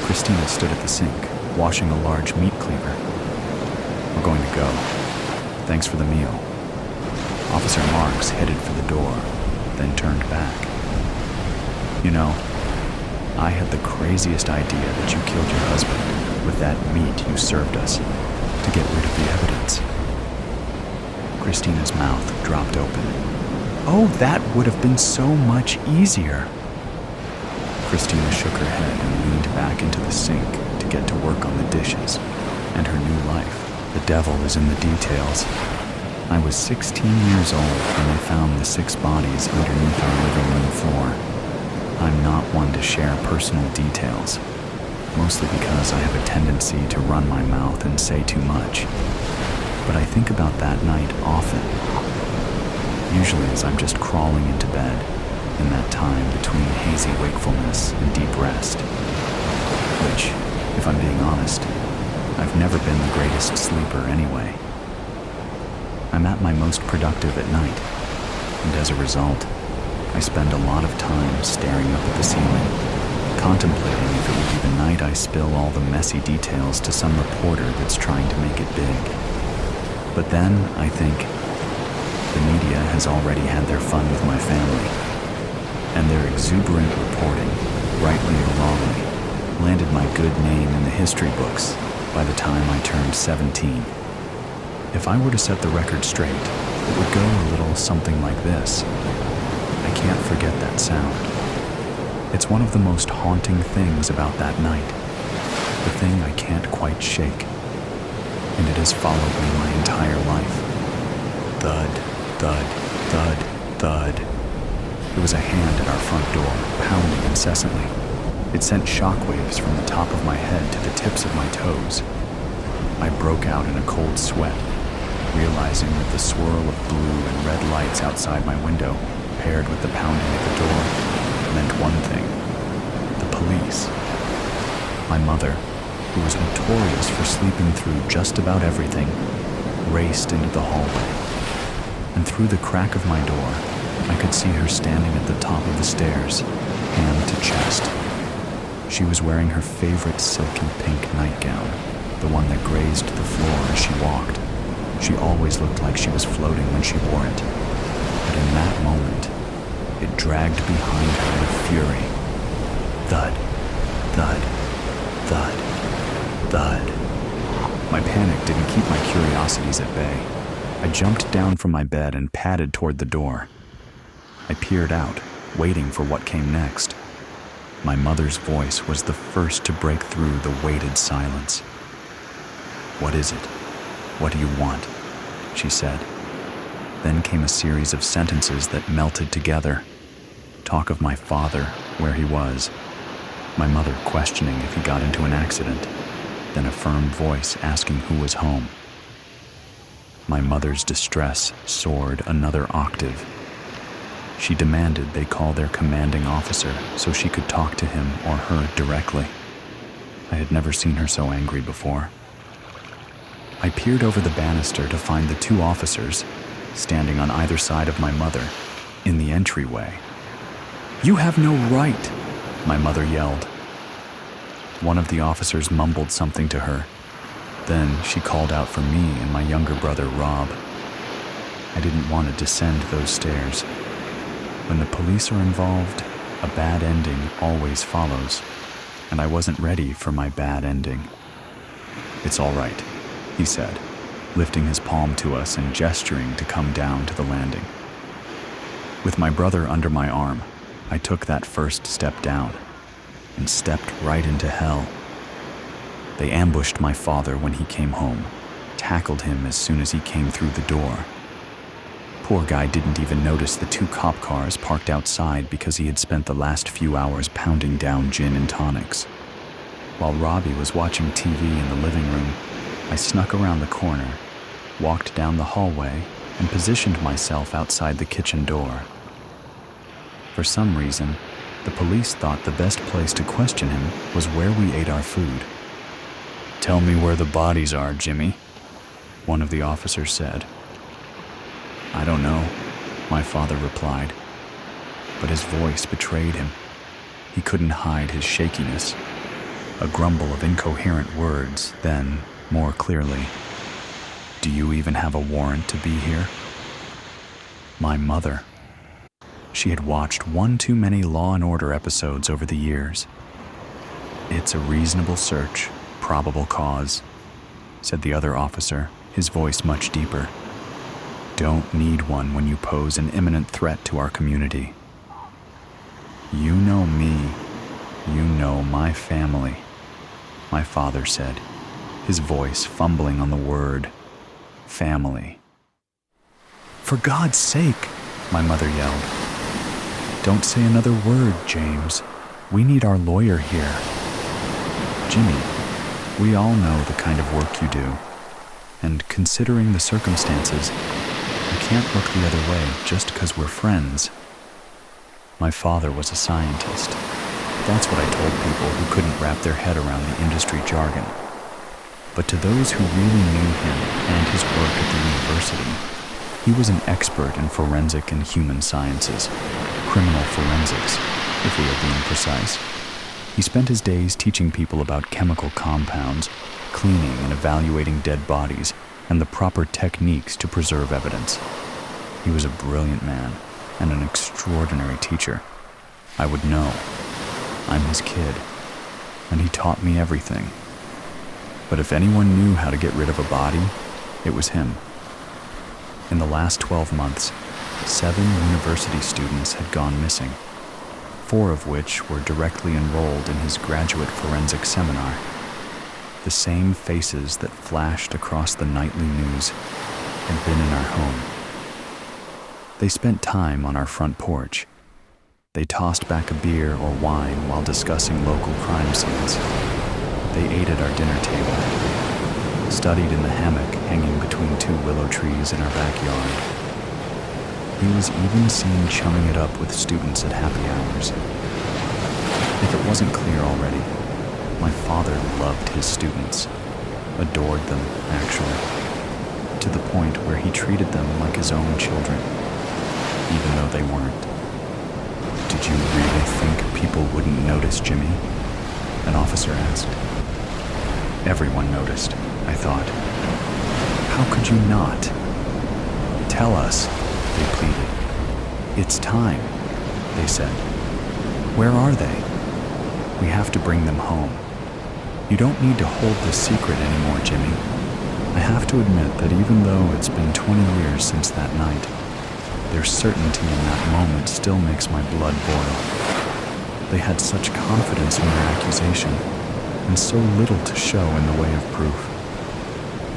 Christina stood at the sink, washing a large meat cleaver. We're going to go. Thanks for the meal. Officer Marks headed for the door, then turned back. You know, I had the craziest idea that you killed your husband with that meat you served us to get rid of the evidence. Christina's mouth dropped open. Oh, that would have been so much easier. Christina shook her head and leaned back into the sink to get to work on the dishes and her new life. The devil is in the details. I was 16 years old when they found the 6 bodies underneath our living room floor. I'm not one to share personal details, mostly because I have a tendency to run my mouth and say too much. But I think about that night often, usually as I'm just crawling into bed, in that time between hazy wakefulness and deep rest, which, if I'm being honest, I've never been the greatest sleeper anyway. I'm at my most productive at night, and as a result, I spend a lot of time staring up at the ceiling, contemplating if it would be the night I spill all the messy details to some reporter that's trying to make it big. But then, I think, the media has already had their fun with my family, and their exuberant reporting, rightly or wrongly, landed my good name in the history books by the time I turned 17. If I were to set the record straight, it would go a little something like this. I can't forget that sound. It's one of the most haunting things about that night, the thing I can't quite shake. And it has followed me my entire life. Thud, thud, thud, thud. It was a hand at our front door, pounding incessantly. It sent shockwaves from the top of my head to the tips of my toes. I broke out in a cold sweat, realizing that the swirl of blue and red lights outside my window, paired with the pounding at the door, meant one thing: the police. My mother, who was notorious for sleeping through just about everything, raced into the hallway. And through the crack of my door, I could see her standing at the top of the stairs, hand to chest. She was wearing her favorite silky pink nightgown, the one that grazed the floor as she walked. She always looked like she was floating when she wore it. But in that moment, it dragged behind her with fury. Thud, thud, thud, thud. My panic didn't keep my curiosities at bay. I jumped down from my bed and padded toward the door. I peered out, waiting for what came next. My mother's voice was the first to break through the weighted silence. "What is it? What do you want?" she said. Then came a series of sentences that melted together. Talk of my father, where he was. My mother questioning if he got into an accident. Then a firm voice asking who was home. My mother's distress soared another octave. She demanded they call their commanding officer so she could talk to him or her directly. I had never seen her so angry before. I peered over the banister to find the two officers, standing on either side of my mother, in the entryway. "You have no right," my mother yelled. One of the officers mumbled something to her. Then she called out for me and my younger brother, Rob. I didn't want to descend those stairs. When the police are involved, a bad ending always follows, and I wasn't ready for my bad ending. "It's all right," he said, lifting his palm to us and gesturing to come down to the landing. With my brother under my arm, I took that first step down and stepped right into hell. They ambushed my father when he came home, tackled him as soon as he came through the door. Poor guy didn't even notice the two cop cars parked outside because he had spent the last few hours pounding down gin and tonics. While Robbie was watching TV in the living room, I snuck around the corner, walked down the hallway, and positioned myself outside the kitchen door. For some reason, the police thought the best place to question him was where we ate our food. "Tell me where the bodies are, Jimmy," one of the officers said. "I don't know," my father replied, but his voice betrayed him. He couldn't hide his shakiness. A grumble of incoherent words, then, more clearly, "Do you even have a warrant to be here?" My mother. She had watched one too many Law and Order episodes over the years. "It's a reasonable search, probable cause," said the other officer, his voice much deeper. "Don't need one when you pose an imminent threat to our community." "You know me. You know my family," my father said, his voice fumbling on the word, family. "For God's sake," my mother yelled. "Don't say another word, James. We need our lawyer here." "Jimmy, we all know the kind of work you do, and considering the circumstances, I can't look the other way just because we're friends." My father was a scientist. That's what I told people who couldn't wrap their head around the industry jargon. But to those who really knew him and his work at the university, he was an expert in forensic and human sciences, criminal forensics, if we are being precise. He spent his days teaching people about chemical compounds, cleaning and evaluating dead bodies, and the proper techniques to preserve evidence. He was a brilliant man and an extraordinary teacher. I would know. I'm his kid, and he taught me everything. But if anyone knew how to get rid of a body, it was him. In the last 12 months, 7 university students had gone missing, 4 of which were directly enrolled in his graduate forensic seminar. The same faces that flashed across the nightly news had been in our home. They spent time on our front porch. They tossed back a beer or wine while discussing local crime scenes. They ate at our dinner table, studied in the hammock hanging between 2 willow trees in our backyard. He was even seen chumming it up with students at happy hours. If it wasn't clear already, My father loved his students, adored them, actually, to the point where he treated them like his own children, even though they weren't. Did you really think people wouldn't notice, Jimmy? An officer asked. Everyone noticed, I thought. How could you not? Tell us, they pleaded. It's time, they said. Where are they? We have to bring them home. You don't need to hold this secret anymore, Jimmy. I have to admit that even though it's been 20 years since that night, their certainty in that moment still makes my blood boil. They had such confidence in their accusation, and so little to show in the way of proof.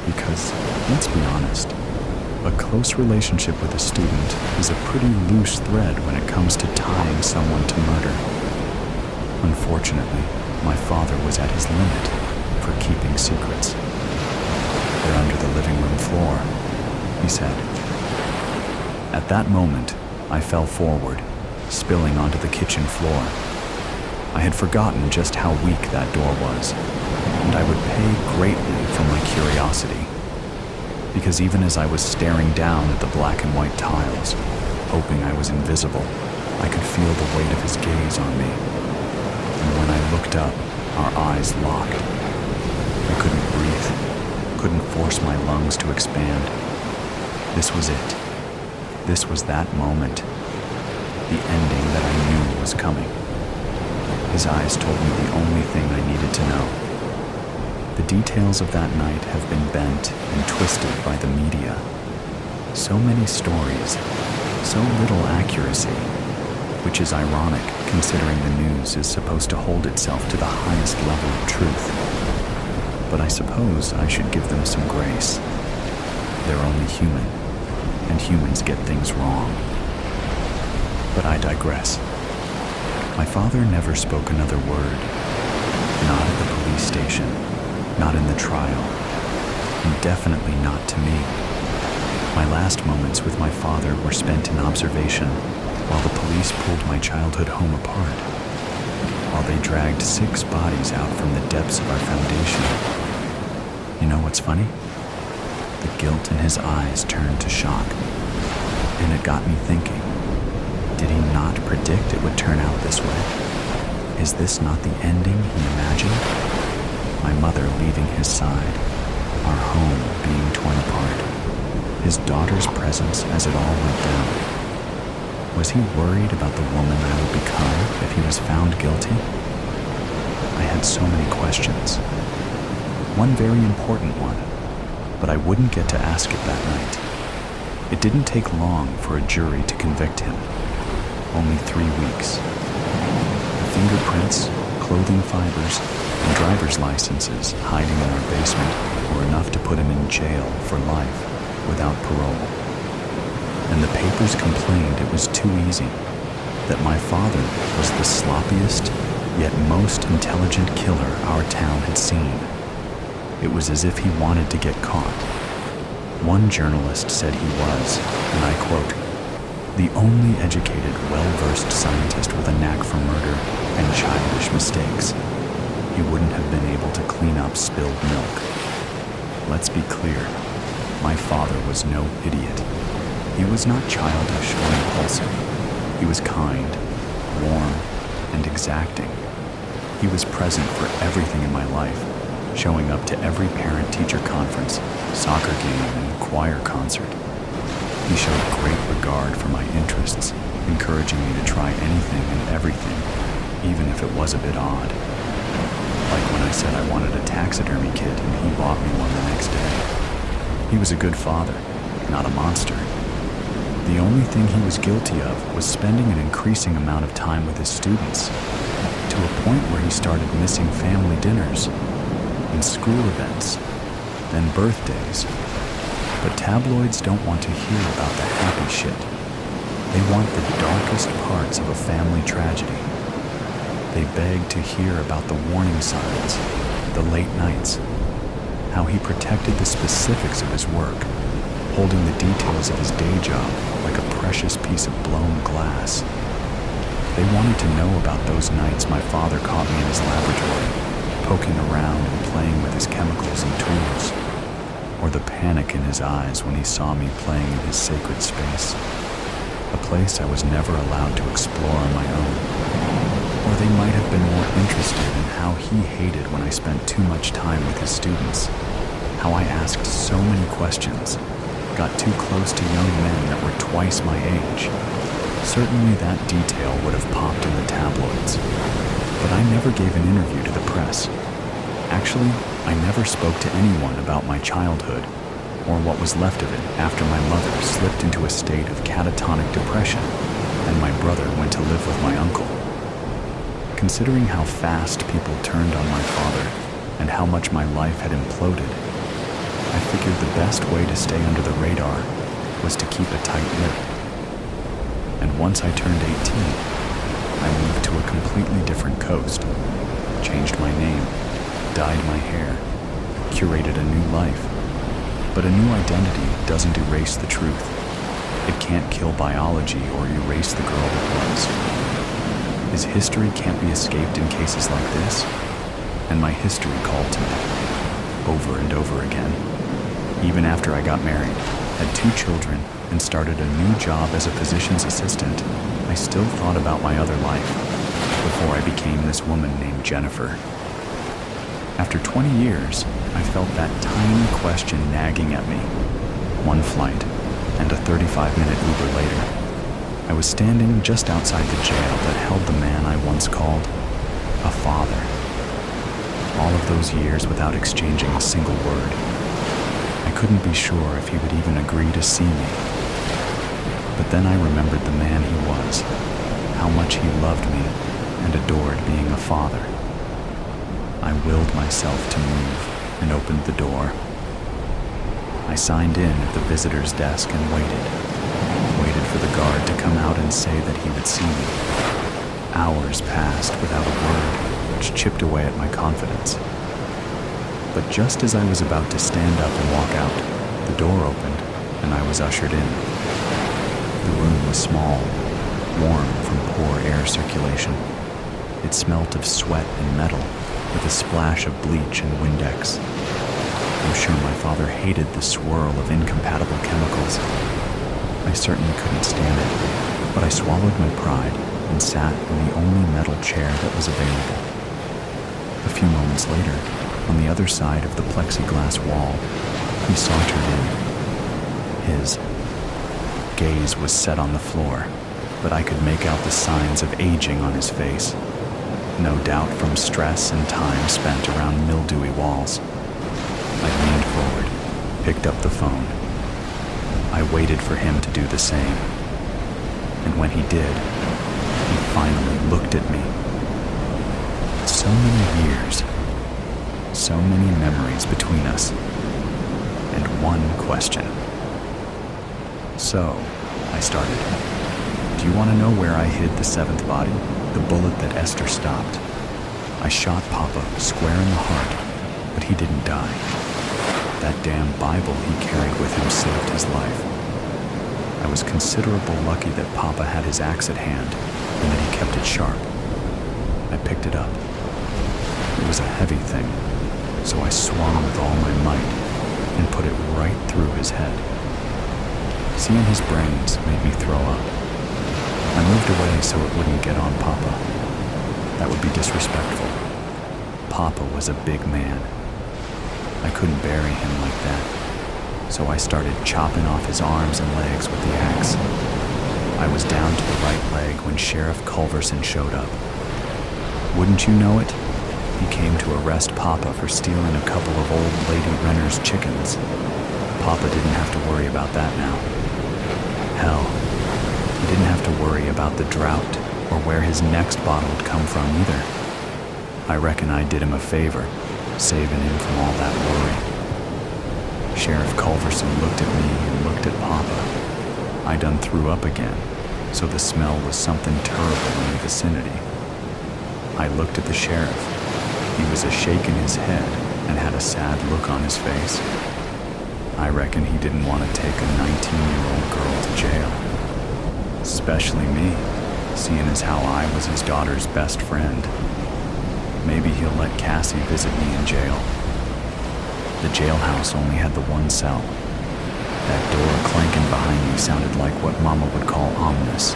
Because, let's be honest, a close relationship with a student is a pretty loose thread when it comes to tying someone to murder. Unfortunately, my father was at his limit for keeping secrets. They're under the living room floor, he said. At that moment, I fell forward, spilling onto the kitchen floor. I had forgotten just how weak that door was, and I would pay greatly for my curiosity. Because even as I was staring down at the black and white tiles, hoping I was invisible, I could feel the weight of his gaze on me. And when I looked up, our eyes locked. I couldn't breathe, couldn't force my lungs to expand. This was it. This was that moment. The ending that I knew was coming. His eyes told me the only thing I needed to know. The details of that night have been bent and twisted by the media. So many stories, so little accuracy, which is ironic considering the news is supposed to hold itself to the highest level of truth. But I suppose I should give them some grace. They're only human, and humans get things wrong. But I digress. My father never spoke another word. Not at the police station, not in the trial, and definitely not to me. My last moments with my father were spent in observation while the police pulled my childhood home apart, while they dragged 6 bodies out from the depths of our foundation. You know what's funny? The guilt in his eyes turned to shock, and it got me thinking, did he not predict it would turn out this way? Is this not the ending he imagined? My mother leaving his side, our home being torn apart, his daughter's presence as it all went down. Was he worried about the woman I would become if he was found guilty? I had so many questions. One very important one, but I wouldn't get to ask it that night. It didn't take long for a jury to convict him. Only 3 weeks. The fingerprints, clothing fibers, and driver's licenses hiding in our basement were enough to put him in jail for life without parole. And the papers complained it was too easy, that my father was the sloppiest, yet most intelligent killer our town had seen. It was as if he wanted to get caught. One journalist said he was, and I quote, the only educated, well-versed scientist with a knack for murder and childish mistakes. He wouldn't have been able to clean up spilled milk. Let's be clear, my father was no idiot. He was not childish or impulsive. He was kind, warm, and exacting. He was present for everything in my life, showing up to every parent-teacher conference, soccer game, and choir concert. He showed great regard for my interests, encouraging me to try anything and everything, even if it was a bit odd. Like when I said I wanted a taxidermy kit and he bought me one the next day. He was a good father, not a monster. The only thing he was guilty of was spending an increasing amount of time with his students, to a point where he started missing family dinners, and school events, then birthdays. But tabloids don't want to hear about the happy shit. They want the darkest parts of a family tragedy. They beg to hear about the warning signs, the late nights, how he protected the specifics of his work, holding the details of his day job like a precious piece of blown glass. They wanted to know about those nights my father caught me in his laboratory, poking around and playing with his chemicals and tools, or the panic in his eyes when he saw me playing in his sacred space, a place I was never allowed to explore on my own. Or they might have been more interested in how he hated when I spent too much time with his students, how I asked so many questions, got too close to young men that were twice my age. Certainly that detail would have popped in the tabloids, but I never gave an interview to the press. Actually, I never spoke to anyone about my childhood, or what was left of it after my mother slipped into a state of catatonic depression and my brother went to live with my uncle. Considering how fast people turned on my father and how much my life had imploded, I figured the best way to stay under the radar was to keep a tight lip. And once I turned 18, I moved to a completely different coast, changed my name, dyed my hair, curated a new life. But a new identity doesn't erase the truth. It can't kill biology or erase the girl that was. His history can't be escaped in cases like this, and my history called to me, over and over again. Even after I got married, had 2 children, and started a new job as a physician's assistant, I still thought about my other life before I became this woman named Jennifer. After 20 years, I felt that tiny question nagging at me. One flight, and a 35-minute Uber later, I was standing just outside the jail that held the man I once called a father. All of those years without exchanging a single word. I couldn't be sure if he would even agree to see me. But then I remembered the man he was, how much he loved me and adored being a father. I willed myself to move and opened the door. I signed in at the visitor's desk and waited for the guard to come out and say that he would see me. Hours passed without a word, which chipped away at my confidence. But just as I was about to stand up and walk out, the door opened and I was ushered in. The room was small, warm from poor air circulation. It smelt of sweat and metal, with a splash of bleach and Windex. I'm sure my father hated the swirl of incompatible chemicals. I certainly couldn't stand it, but I swallowed my pride and sat in the only metal chair that was available. A few moments later, on the other side of the plexiglass wall, he sauntered in. His gaze was set on the floor, but I could make out the signs of aging on his face. No doubt from stress and time spent around mildewy walls. I leaned forward, picked up the phone. I waited for him to do the same. And when he did, he finally looked at me. So many years, so many memories between us, and one question. So, I started. Do you want to know where I hid the 7th body? The bullet that Esther stopped. I shot Papa square in the heart, but he didn't die. That damn Bible he carried with him saved his life. I was considerably lucky that Papa had his axe at hand and that he kept it sharp. I picked it up. It was a heavy thing, so I swung with all my might and put it right through his head. Seeing his brains made me throw up. I moved away so it wouldn't get on Papa. That would be disrespectful. Papa was a big man. I couldn't bury him like that, so I started chopping off his arms and legs with the axe. I was down to the right leg when Sheriff Culverson showed up. Wouldn't you know it? He came to arrest Papa for stealing a couple of old lady Renner's chickens. Papa didn't have to worry about that now. Hell, he didn't have to worry about the drought or where his next bottle would come from either. I reckon I did him a favor, saving him from all that worry. Sheriff Culverson looked at me and looked at Papa. I done threw up again, so the smell was something terrible in the vicinity. I looked at the sheriff. He was a-shaking his head and had a sad look on his face. I reckon he didn't want to take a 19-year-old girl to jail. Especially me, seeing as how I was his daughter's best friend. Maybe he'll he'll let Cassie visit me in jail. The jailhouse only had the one cell. That door clanking behind me sounded like what Mama would call ominous.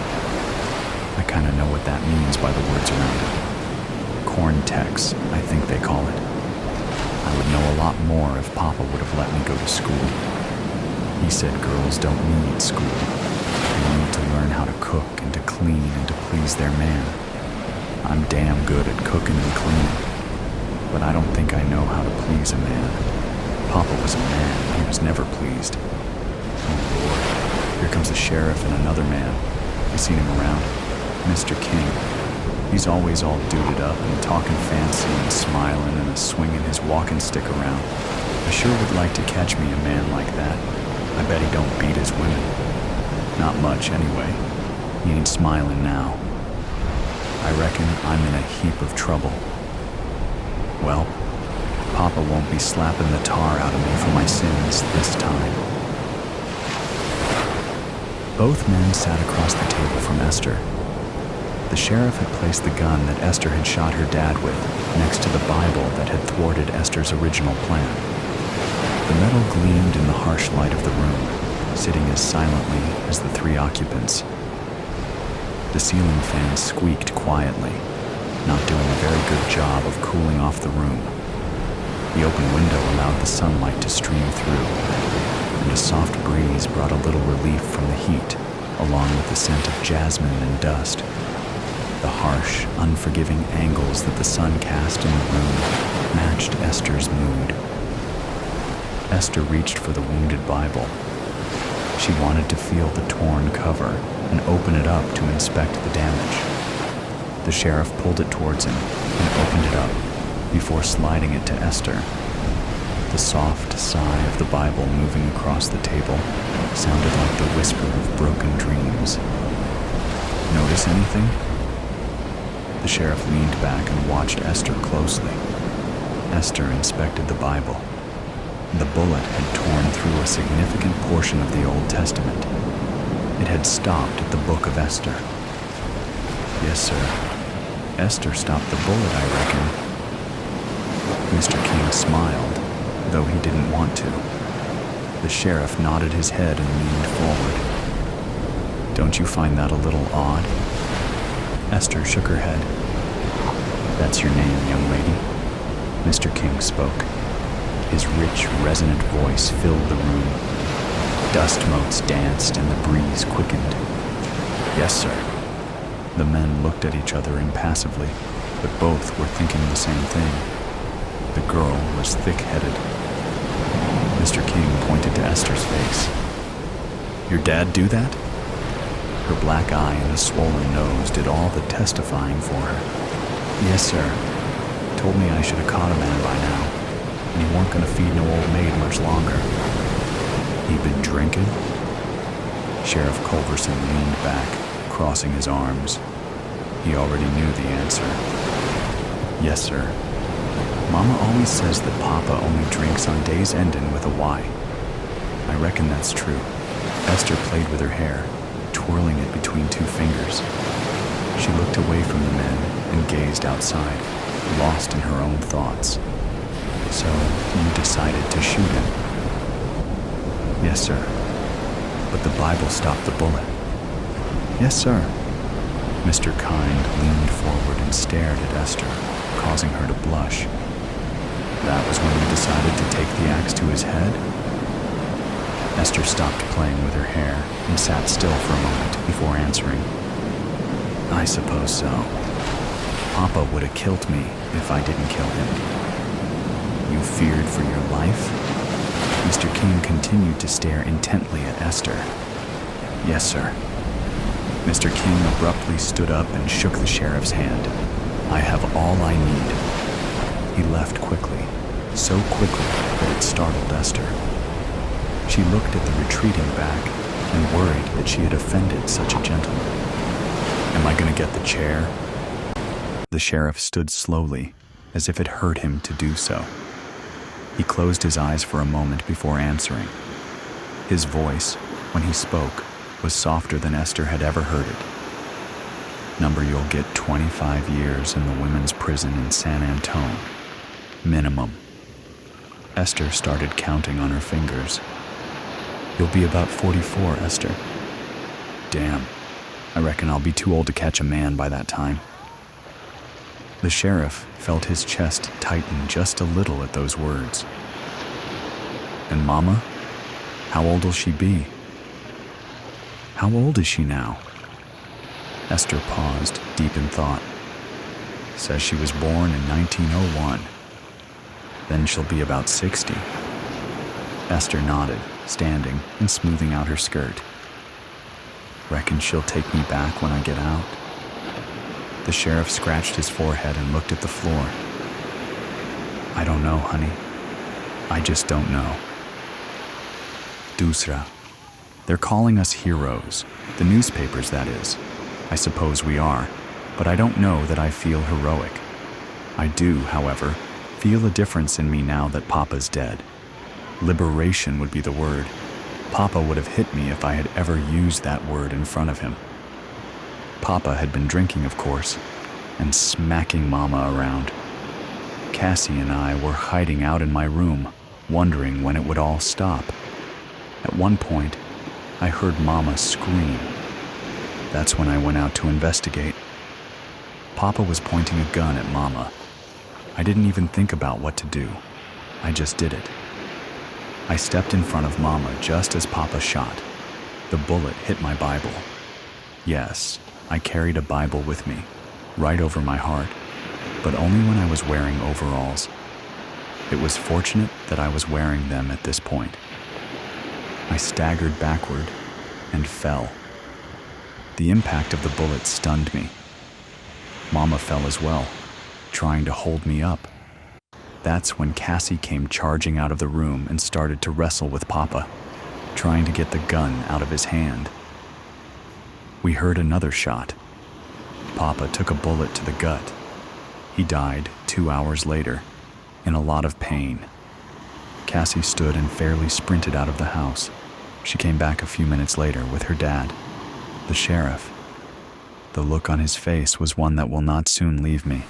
I kind of know what that means by the words around it. Corn-tex, I think they call it. I would know a lot more if Papa would have let me go to school. He said girls don't need school. They need to learn how to cook and to clean and to please their man. I'm damn good at cooking and cleaning, but I don't think I know how to please a man. Papa was a man. He was never pleased. Oh, Lord. Here comes the sheriff and another man. You seen him around? Mr. King. He's always all duded up and talking fancy and smiling and swinging his walking stick around. I sure would like to catch me a man like that. I bet he don't beat his women. Not much, anyway. He ain't smiling now. I reckon I'm in a heap of trouble. Well, Papa won't be slapping the tar out of me for my sins this time. Both men sat across the table from Esther. The sheriff had placed the gun that Esther had shot her dad with next to the Bible that had thwarted Esther's original plan. The metal gleamed in the harsh light of the room, sitting as silently as the three occupants. The ceiling fan squeaked quietly, not doing a very good job of cooling off the room. The open window allowed the sunlight to stream through, and a soft breeze brought a little relief from the heat, along with the scent of jasmine and dust. The harsh, unforgiving angles that the sun cast in the room matched Esther's mood. Esther reached for the wounded Bible. She wanted to feel the torn cover and open it up to inspect the damage. The sheriff pulled it towards him and opened it up before sliding it to Esther. The soft sigh of the Bible moving across the table sounded like the whisper of broken dreams. Notice anything? The sheriff leaned back and watched Esther closely. Esther inspected the Bible. The bullet had torn through a significant portion of the Old Testament. It had stopped at the book of Esther. Yes, sir. Esther stopped the bullet, I reckon. Mr. King smiled, though he didn't want to. The sheriff nodded his head and leaned forward. Don't you find that a little odd? Esther shook her head. That's your name, young lady. Mr. King spoke. His rich, resonant voice filled the room. Dust motes danced and the breeze quickened. Yes, sir. The men looked at each other impassively, but both were thinking the same thing. The girl was thick-headed. Mr. King pointed to Esther's face. Your dad do that? Her black eye and the swollen nose did all the testifying for her. Yes, sir. Told me I should have caught a man by now, and he weren't going to feed no old maid much longer. He been drinking? Sheriff Culverson leaned back, crossing his arms. He already knew the answer. Yes, sir. Mama always says that Papa only drinks on days ending with a Y. I reckon that's true. Esther played with her hair, twirling it between two fingers. She looked away from the men and gazed outside, lost in her own thoughts. So you decided to shoot him? Yes, sir. But the Bible stopped the bullet. Yes, sir. Mr. Kind leaned forward and stared at Esther, causing her to blush. That was when you decided to take the axe to his head? Esther stopped playing with her hair and sat still for a moment before answering. I suppose so. Papa would have killed me if I didn't kill him. You feared for your life? Mr. King continued to stare intently at Esther. Yes, sir. Mr. King abruptly stood up and shook the sheriff's hand. I have all I need. He left quickly, so quickly that it startled Esther. She looked at the retreating back and worried that she had offended such a gentleman. Am I going to get the chair? The sheriff stood slowly, as if it hurt him to do so. He closed his eyes for a moment before answering. His voice, when he spoke, was softer than Esther had ever heard it. Number, you'll get 25 years in the women's prison in San Antone. Minimum. Esther started counting on her fingers. You'll be about 44, Esther. Damn. I reckon I'll be too old to catch a man by that time. The sheriff felt his chest tighten just a little at those words. And Mama? How old will she be? How old is she now? Esther paused, deep in thought. Says she was born in 1901. Then she'll be about 60. Esther nodded, standing and smoothing out her skirt. Reckon she'll take me back when I get out? The sheriff scratched his forehead and looked at the floor. I don't know, honey. I just don't know. Dusra. They're calling us heroes. The newspapers, that is. I suppose we are, but I don't know that I feel heroic. I do, however, feel a difference in me now that Papa's dead. Liberation would be the word. Papa would have hit me if I had ever used that word in front of him. Papa had been drinking, of course, and smacking Mama around. Cassie and I were hiding out in my room, wondering when it would all stop. At one point, I heard Mama scream. That's when I went out to investigate. Papa was pointing a gun at Mama. I didn't even think about what to do. I just did it. I stepped in front of Mama just as Papa shot. The bullet hit my Bible. Yes, I carried a Bible with me, right over my heart, but only when I was wearing overalls. It was fortunate that I was wearing them at this point. I staggered backward and fell. The impact of the bullet stunned me. Mama fell as well, trying to hold me up. That's when Cassie came charging out of the room and started to wrestle with Papa, trying to get the gun out of his hand. We heard another shot. Papa took a bullet to the gut. He died 2 hours later, in a lot of pain. Cassie stood and fairly sprinted out of the house. She came back a few minutes later with her dad, the sheriff. The look on his face was one that will not soon leave me.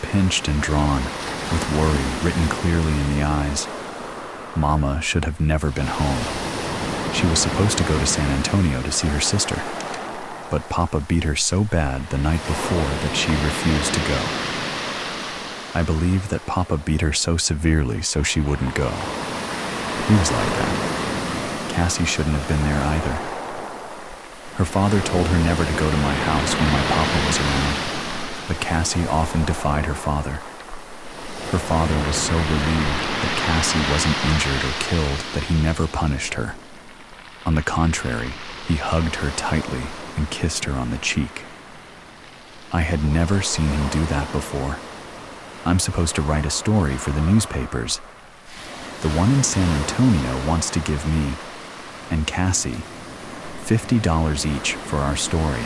Pinched and drawn, with worry written clearly in the eyes. Mama should have never been home. She was supposed to go to San Antonio to see her sister, but Papa beat her so bad the night before that she refused to go. I believe that Papa beat her so severely so she wouldn't go. He was like that. Cassie shouldn't have been there either. Her father told her never to go to my house when my Papa was around, but Cassie often defied her father. Her father was so relieved that Cassie wasn't injured or killed that he never punished her. On the contrary, he hugged her tightly and kissed her on the cheek. I had never seen him do that before. I'm supposed to write a story for the newspapers. The one in San Antonio wants to give me and Cassie $50 each for our story.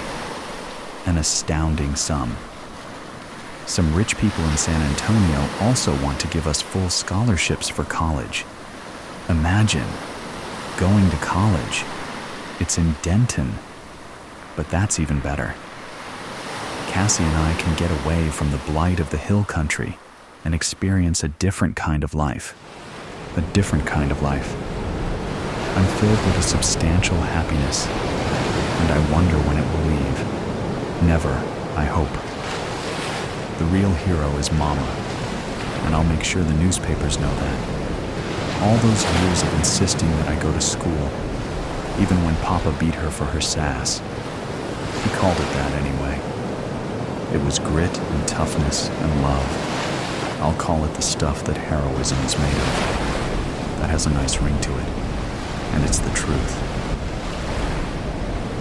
An astounding sum. Some rich people in San Antonio also want to give us full scholarships for college. Imagine going to college. It's in Denton, but that's even better. Cassie and I can get away from the blight of the hill country and experience a different kind of life. A different kind of life. I'm filled with a substantial happiness, and I wonder when it will leave. Never, I hope. The real hero is Mama, and I'll make sure the newspapers know that. All those years of insisting that I go to school, even when Papa beat her for her sass. He called it that anyway. It was grit and toughness and love. I'll call it the stuff that heroism is made of. That has a nice ring to it, and it's the truth.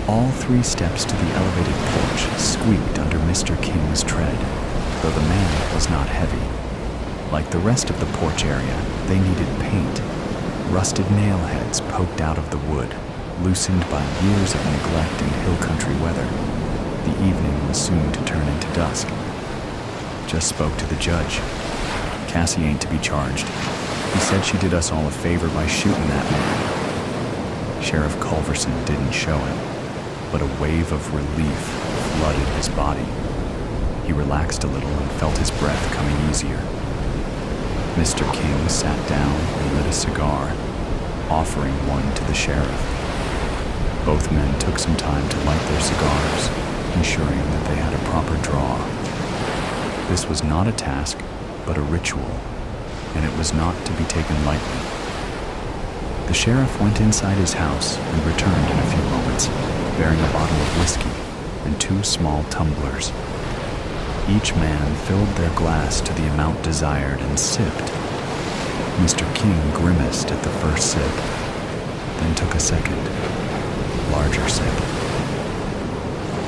All 3 steps to the elevated porch squeaked under Mr. King's tread, though the man was not heavy. Like the rest of the porch area, they needed paint. Rusted nail heads poked out of the wood, loosened by years of neglect and hill country weather. The evening was soon to turn into dusk. Just spoke to the judge. Cassie ain't to be charged. He said she did us all a favor by shooting that man. Sheriff Culverson didn't show it, but a wave of relief flooded his body. He relaxed a little and felt his breath coming easier. Mr. King sat down and lit a cigar, offering one to the sheriff. Both men took some time to light their cigars, ensuring that they had a proper draw. This was not a task, but a ritual, and it was not to be taken lightly. The sheriff went inside his house and returned in a few moments, bearing a bottle of whiskey and 2 small tumblers. Each man filled their glass to the amount desired and sipped. Mr. King grimaced at the first sip, then took a second, larger sip.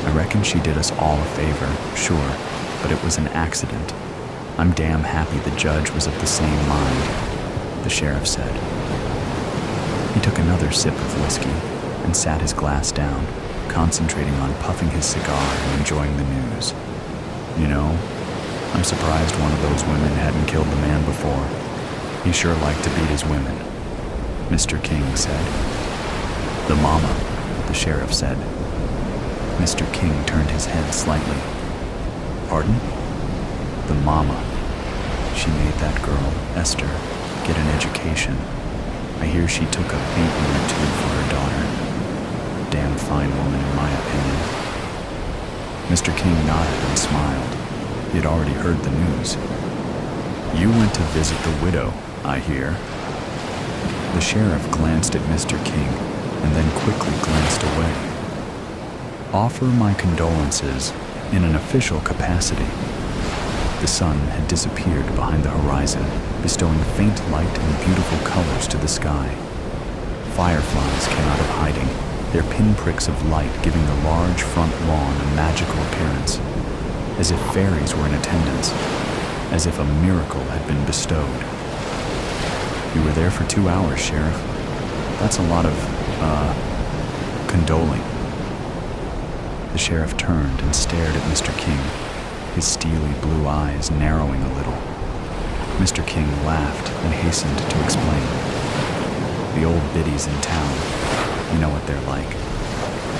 I reckon she did us all a favor, sure, but it was an accident. I'm damn happy the judge was of the same mind, the sheriff said. He took another sip of whiskey and sat his glass down, concentrating on puffing his cigar and enjoying the news. You know, I'm surprised one of those women hadn't killed the man before. He sure liked to beat his women, Mr. King said. The mama, the sheriff said. Mr. King turned his head slightly. Pardon? The mama. She made that girl, Esther, get an education. I hear she took a beating or 2 for her daughter. Damn fine woman, in my opinion. Mr. King nodded and smiled. He had already heard the news. You went to visit the widow, I hear. The sheriff glanced at Mr. King and then quickly glanced away. Offer my condolences in an official capacity. The sun had disappeared behind the horizon, bestowing faint light and beautiful colors to the sky. Fireflies came out of hiding, their pinpricks of light giving the large front lawn a magical appearance, as if fairies were in attendance, as if a miracle had been bestowed. You were there for 2 hours, Sheriff. That's a lot of, condoling. The sheriff turned and stared at Mr. King, his steely blue eyes narrowing a little. Mr. King laughed and hastened to explain. The old biddies in town, you know what they're like.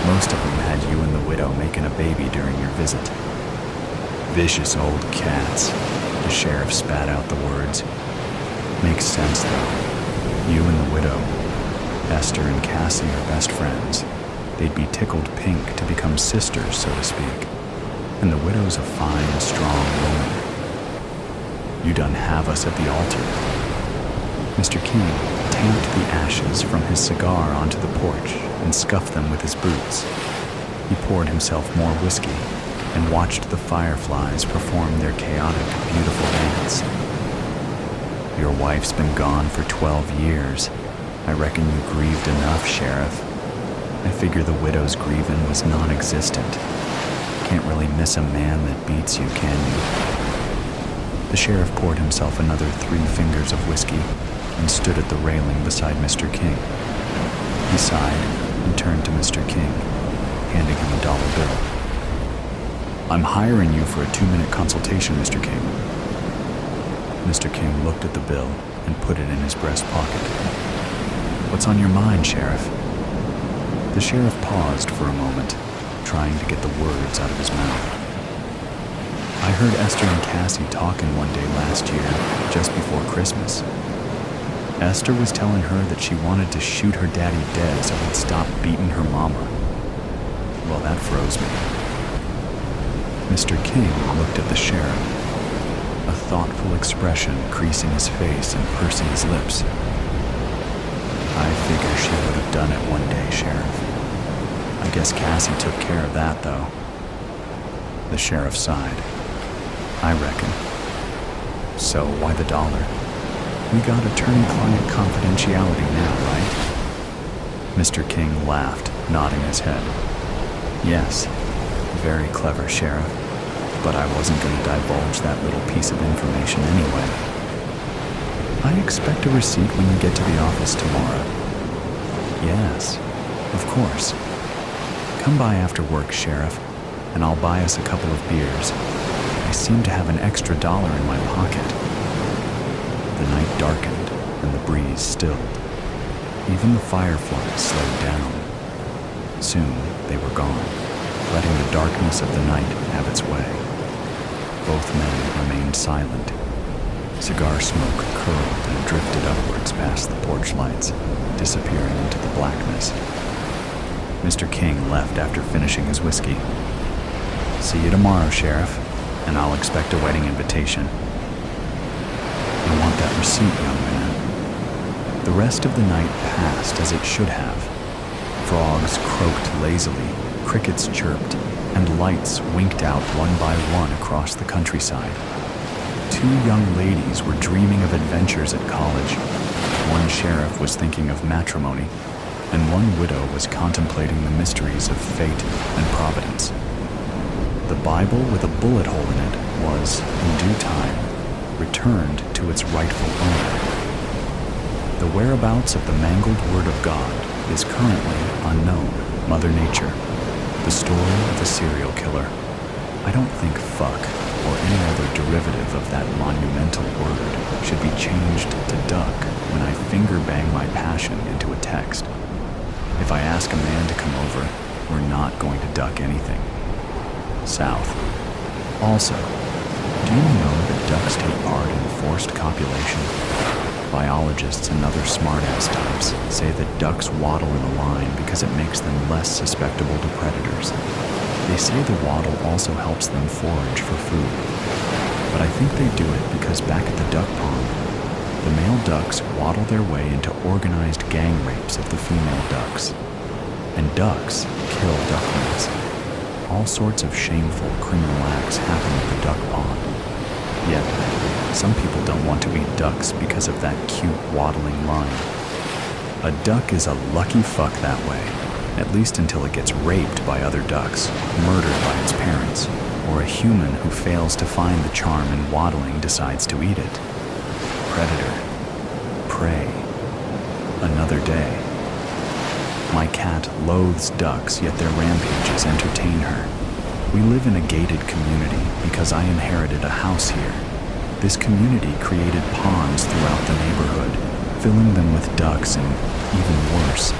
Most of them had you and the widow making a baby during your visit. Vicious old cats, the sheriff spat out the words. Makes sense, though. You and the widow, Esther and Cassie, are best friends. They'd be tickled pink to become sisters, so to speak. And the widow's a fine, strong woman. You done have us at the altar. Mr. King tamped the ashes from his cigar onto the porch and scuffed them with his boots. He poured himself more whiskey and watched the fireflies perform their chaotic, beautiful dance. Your wife's been gone for 12 years. I reckon you grieved enough, Sheriff. I figure the widow's grieving was non-existent. Can't really miss a man that beats you, can you? The sheriff poured himself another 3 fingers of whiskey and stood at the railing beside Mr. King. He sighed and turned to Mr. King, handing him a dollar bill. I'm hiring you for a 2-minute consultation, Mr. King. Mr. King looked at the bill and put it in his breast pocket. What's on your mind, Sheriff? The sheriff paused for a moment, trying to get the words out of his mouth. I heard Esther and Cassie talking one day last year, just before Christmas. Esther was telling her that she wanted to shoot her daddy dead so he'd stop beating her mama. Well, that froze me. Mr. King looked at the sheriff, a thoughtful expression creasing his face and pursing his lips. I figure she would have done it one day, Sheriff. I guess Cassie took care of that, though. The sheriff sighed. I reckon. So why the dollar? We got attorney-client confidentiality now, right? Mr. King laughed, nodding his head. Yes, very clever, Sheriff, but I wasn't going to divulge that little piece of information anyway. I expect a receipt when you get to the office tomorrow. Yes, of course. Come by after work, Sheriff, and I'll buy us a couple of beers. I seem to have an extra dollar in my pocket. The night darkened and the breeze stilled. Even the fireflies slowed down. Soon they were gone. letting the darkness of the night have its way. Both men remained silent. Cigar smoke curled and drifted upwards past the porch lights, disappearing into the blackness. Mr. King left after finishing his whiskey. "See you tomorrow, Sheriff, and I'll expect a wedding invitation." "I want that receipt, young man." The rest of the night passed as it should have. Frogs croaked lazily, crickets chirped, and lights winked out one by one across the countryside. 2 young ladies were dreaming of adventures at college. One sheriff was thinking of matrimony, and one widow was contemplating the mysteries of fate and providence. The Bible with a bullet hole in it was, in due time, returned to its rightful owner. The whereabouts of the mangled Word of God is currently unknown. Mother Nature, the story of a serial killer. I don't think fuck or any other derivative of that monumental word should be changed to duck when I finger bang my passion into a text. If I ask a man to come over, we're not going to duck anything. South. Also, do you know that ducks take part in forced copulation? Biologists and other smartass types say that ducks waddle in a line because it makes them less susceptible to predators. They say the waddle also helps them forage for food. But I think they do it because back at the duck pond, the male ducks waddle their way into organized gang rapes of the female ducks. And ducks kill ducklings. All sorts of shameful criminal acts happen at the duck pond. Yet, some people don't want to eat ducks because of that cute waddling line. A duck is a lucky fuck that way, at least until it gets raped by other ducks, murdered by its parents, or a human who fails to find the charm in waddling decides to eat it. Predator. Prey. Another day. My cat loathes ducks, yet their rampages entertain her. We live in a gated community because I inherited a house here. This community created ponds throughout the neighborhood, filling them with ducks and, even worse,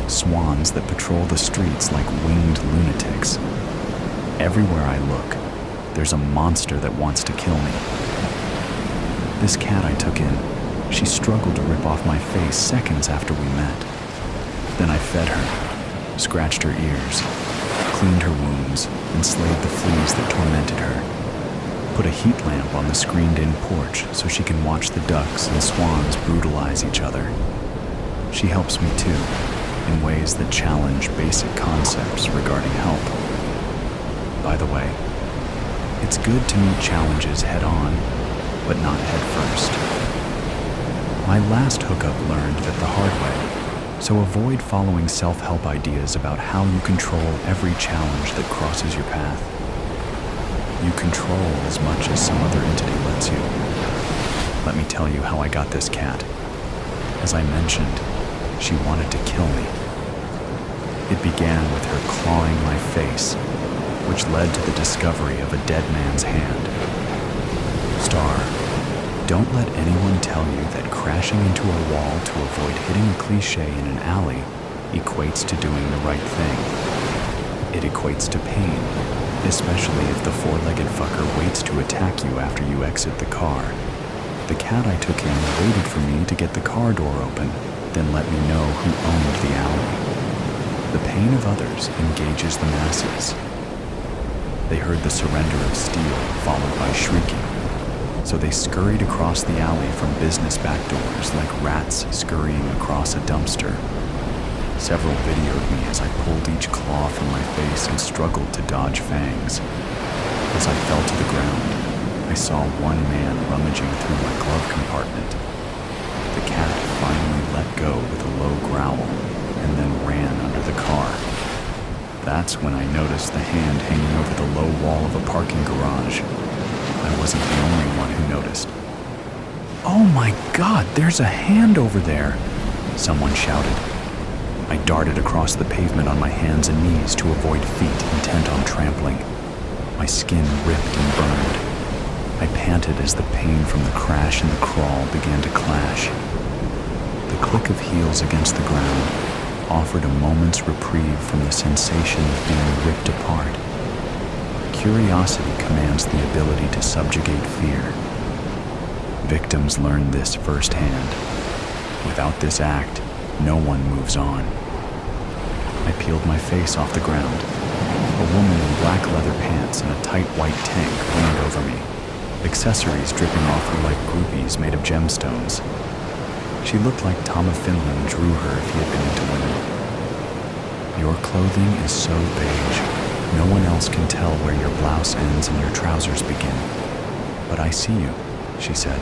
swans that patrol the streets like winged lunatics. Everywhere I look, there's a monster that wants to kill me. This cat I took in, she struggled to rip off my face seconds after we met. Then I fed her, scratched her ears, cleaned her wounds, and slayed the fleas that tormented her. Put a heat lamp on the screened-in porch so she can watch the ducks and swans brutalize each other. She helps me too, in ways that challenge basic concepts regarding help. By the way, it's good to meet challenges head-on, but not head-first. My last hookup learned that the hard way, so avoid following self-help ideas about how you control every challenge that crosses your path. You control as much as some other entity lets you. Let me tell you how I got this cat. As I mentioned, she wanted to kill me. It began with her clawing my face, which led to the discovery of a dead man's hand. Star, don't let anyone tell you that crashing into a wall to avoid hitting a cliché in an alley equates to doing the right thing. It equates to pain, especially if the four-legged fucker waits to attack you after you exit the car. The cat I took in waited for me to get the car door open, then let me know who owned the alley. The pain of others engages the masses. They heard the surrender of steel, followed by shrieking. So they scurried across the alley from business back doors like rats scurrying across a dumpster. Several videoed me as I pulled each claw from my face and struggled to dodge fangs. As I fell to the ground, I saw one man rummaging through my glove compartment. The cat finally let go with a low growl and then ran under the car. That's when I noticed the hand hanging over the low wall of a parking garage. I wasn't the only one who noticed. "Oh my God, there's a hand over there!" someone shouted. I darted across the pavement on my hands and knees to avoid feet intent on trampling. My skin ripped and burned. I panted as the pain from the crash and the crawl began to clash. The click of heels against the ground, offered a moment's reprieve from the sensation of being ripped apart. Curiosity commands the ability to subjugate fear. Victims learn this firsthand. Without this act, no one moves on. I peeled my face off the ground. A woman in black leather pants and a tight white tank leaned over me, accessories dripping off her like groupies made of gemstones. She looked like Tom of Finland drew her if he had been into women. Your clothing is so beige, no one else can tell where your blouse ends and your trousers begin. But I see you, she said.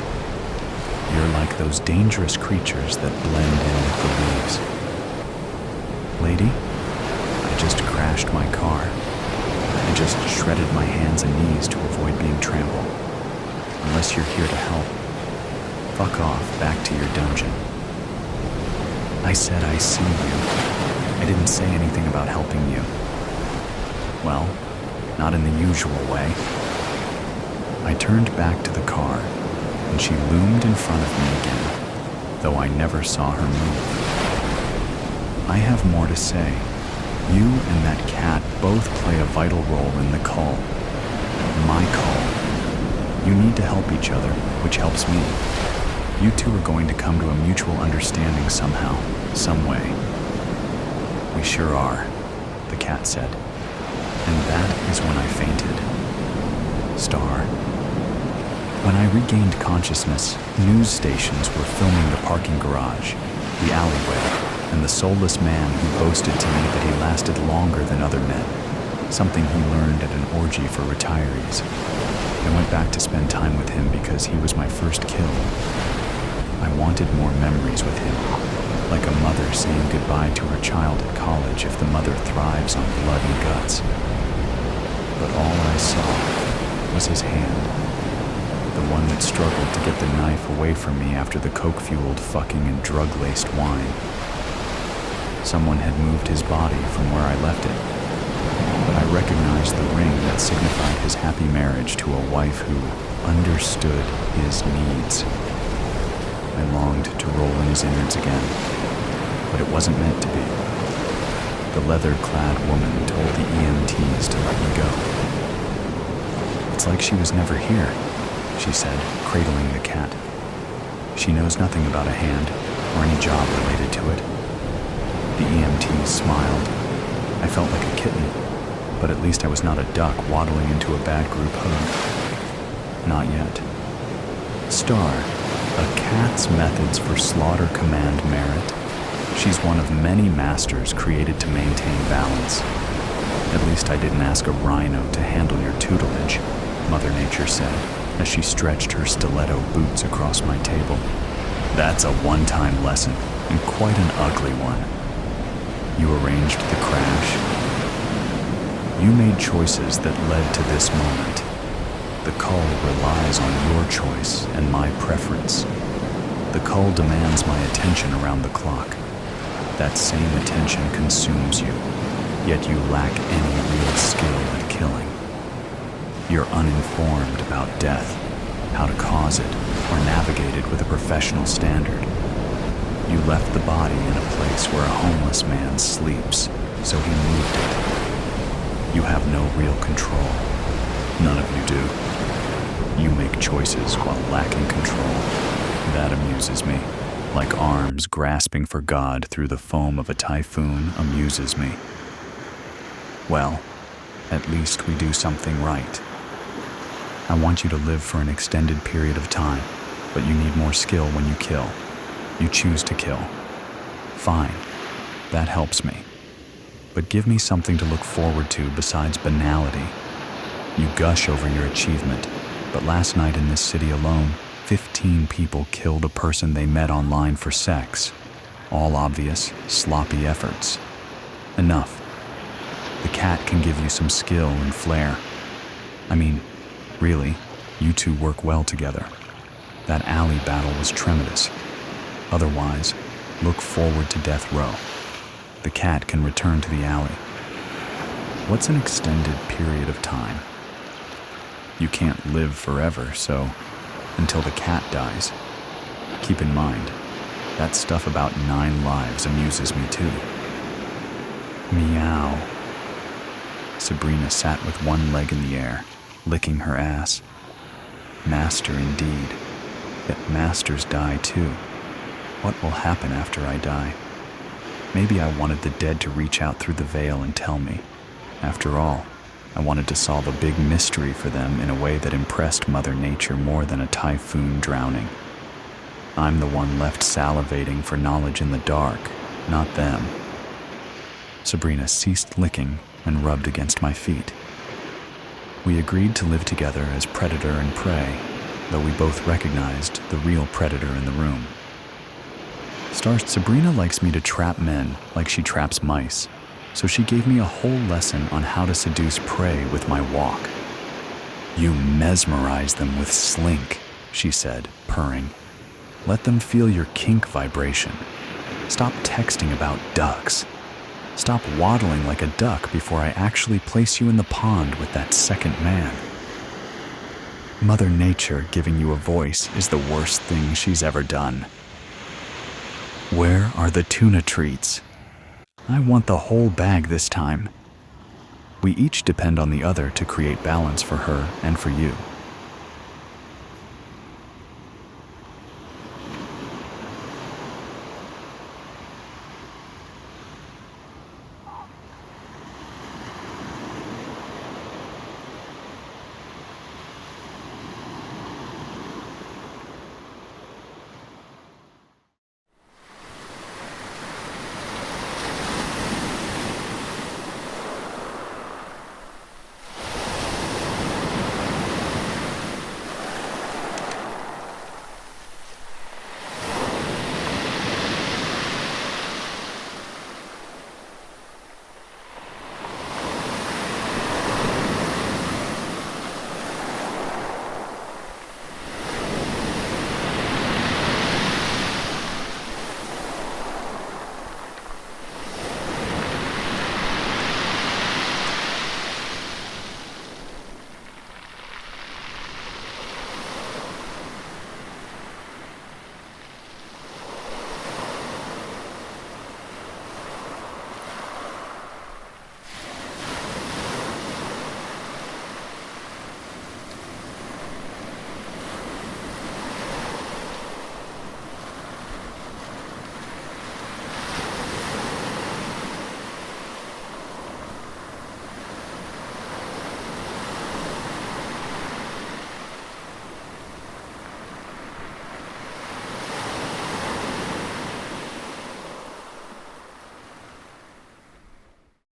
You're like those dangerous creatures that blend in with the leaves. Lady, I just crashed my car. I just shredded my hands and knees to avoid being trampled. Unless you're here to help, fuck off back to your dungeon. I said I see you. I didn't say anything about helping you. Well, not in the usual way. I turned back to the car, and she loomed in front of me again, though I never saw her move. I have more to say. You and that cat both play a vital role in the call. My call. You need to help each other, which helps me. You two are going to come to a mutual understanding somehow, some way. We sure are, the cat said. And that is when I fainted. Star. When I regained consciousness, news stations were filming the parking garage, the alleyway, and the soulless man who boasted to me that he lasted longer than other men, something he learned at an orgy for retirees. I went back to spend time with him because he was my first kill. I wanted more memories with him, like a mother saying goodbye to her child at college if the mother thrives on blood and guts. But all I saw was his hand, the one that struggled to get the knife away from me after the coke-fueled fucking and drug-laced wine. Someone had moved his body from where I left it, but I recognized the ring that signified his happy marriage to a wife who understood his needs. I longed to roll in his innards again, but it wasn't meant to be. The leather-clad woman told the EMTs to let me go. It's like she was never here, she said, cradling the cat. She knows nothing about a hand or any job related to it. The EMTs smiled. I felt like a kitten, but at least I was not a duck waddling into a bad group hug. Not yet. Star, a cat's methods for slaughter command merit. She's one of many masters created to maintain balance. At least I didn't ask a rhino to handle your tutelage, Mother Nature said, as she stretched her stiletto boots across my table. That's a one-time lesson, and quite an ugly one. You arranged the crash. You made choices that led to this moment. The cull relies on your choice and my preference. The cull demands my attention around the clock. That same attention consumes you, yet you lack any real skill at killing. You're uninformed about death, how to cause it, or navigate it with a professional standard. You left the body in a place where a homeless man sleeps, so he moved it. You have no real control. None of you do. You make choices while lacking control. That amuses me. Like arms grasping for God through the foam of a typhoon amuses me. Well, at least we do something right. I want you to live for an extended period of time, but you need more skill when you kill. You choose to kill. Fine, that helps me. But give me something to look forward to besides banality. You gush over your achievement, but last night in this city alone, 15 people killed a person they met online for sex. All obvious, sloppy efforts. Enough. The cat can give you some skill and flair. I mean, really, you two work well together. That alley battle was tremendous. Otherwise, look forward to death row. The cat can return to the alley. What's an extended period of time? You can't live forever, so until the cat dies. Keep in mind, that stuff about 9 lives amuses me too. Meow. Sabrina sat with one leg in the air, licking her ass. Master indeed. Yet masters die too. What will happen after I die? Maybe I wanted the dead to reach out through the veil and tell me. After all, I wanted to solve a big mystery for them in a way that impressed Mother Nature more than a typhoon drowning. I'm the one left salivating for knowledge in the dark, not them. Sabrina ceased licking and rubbed against my feet. We agreed to live together as predator and prey, though we both recognized the real predator in the room. Sabrina likes me to trap men like she traps mice, so she gave me a whole lesson on how to seduce prey with my walk. You mesmerize them with slink, she said, purring. Let them feel your kink vibration. Stop texting about ducks. Stop waddling like a duck before I actually place you in the pond with that second man. Mother Nature giving you a voice is the worst thing she's ever done. Where are the tuna treats? I want the whole bag this time. We each depend on the other to create balance for her and for you.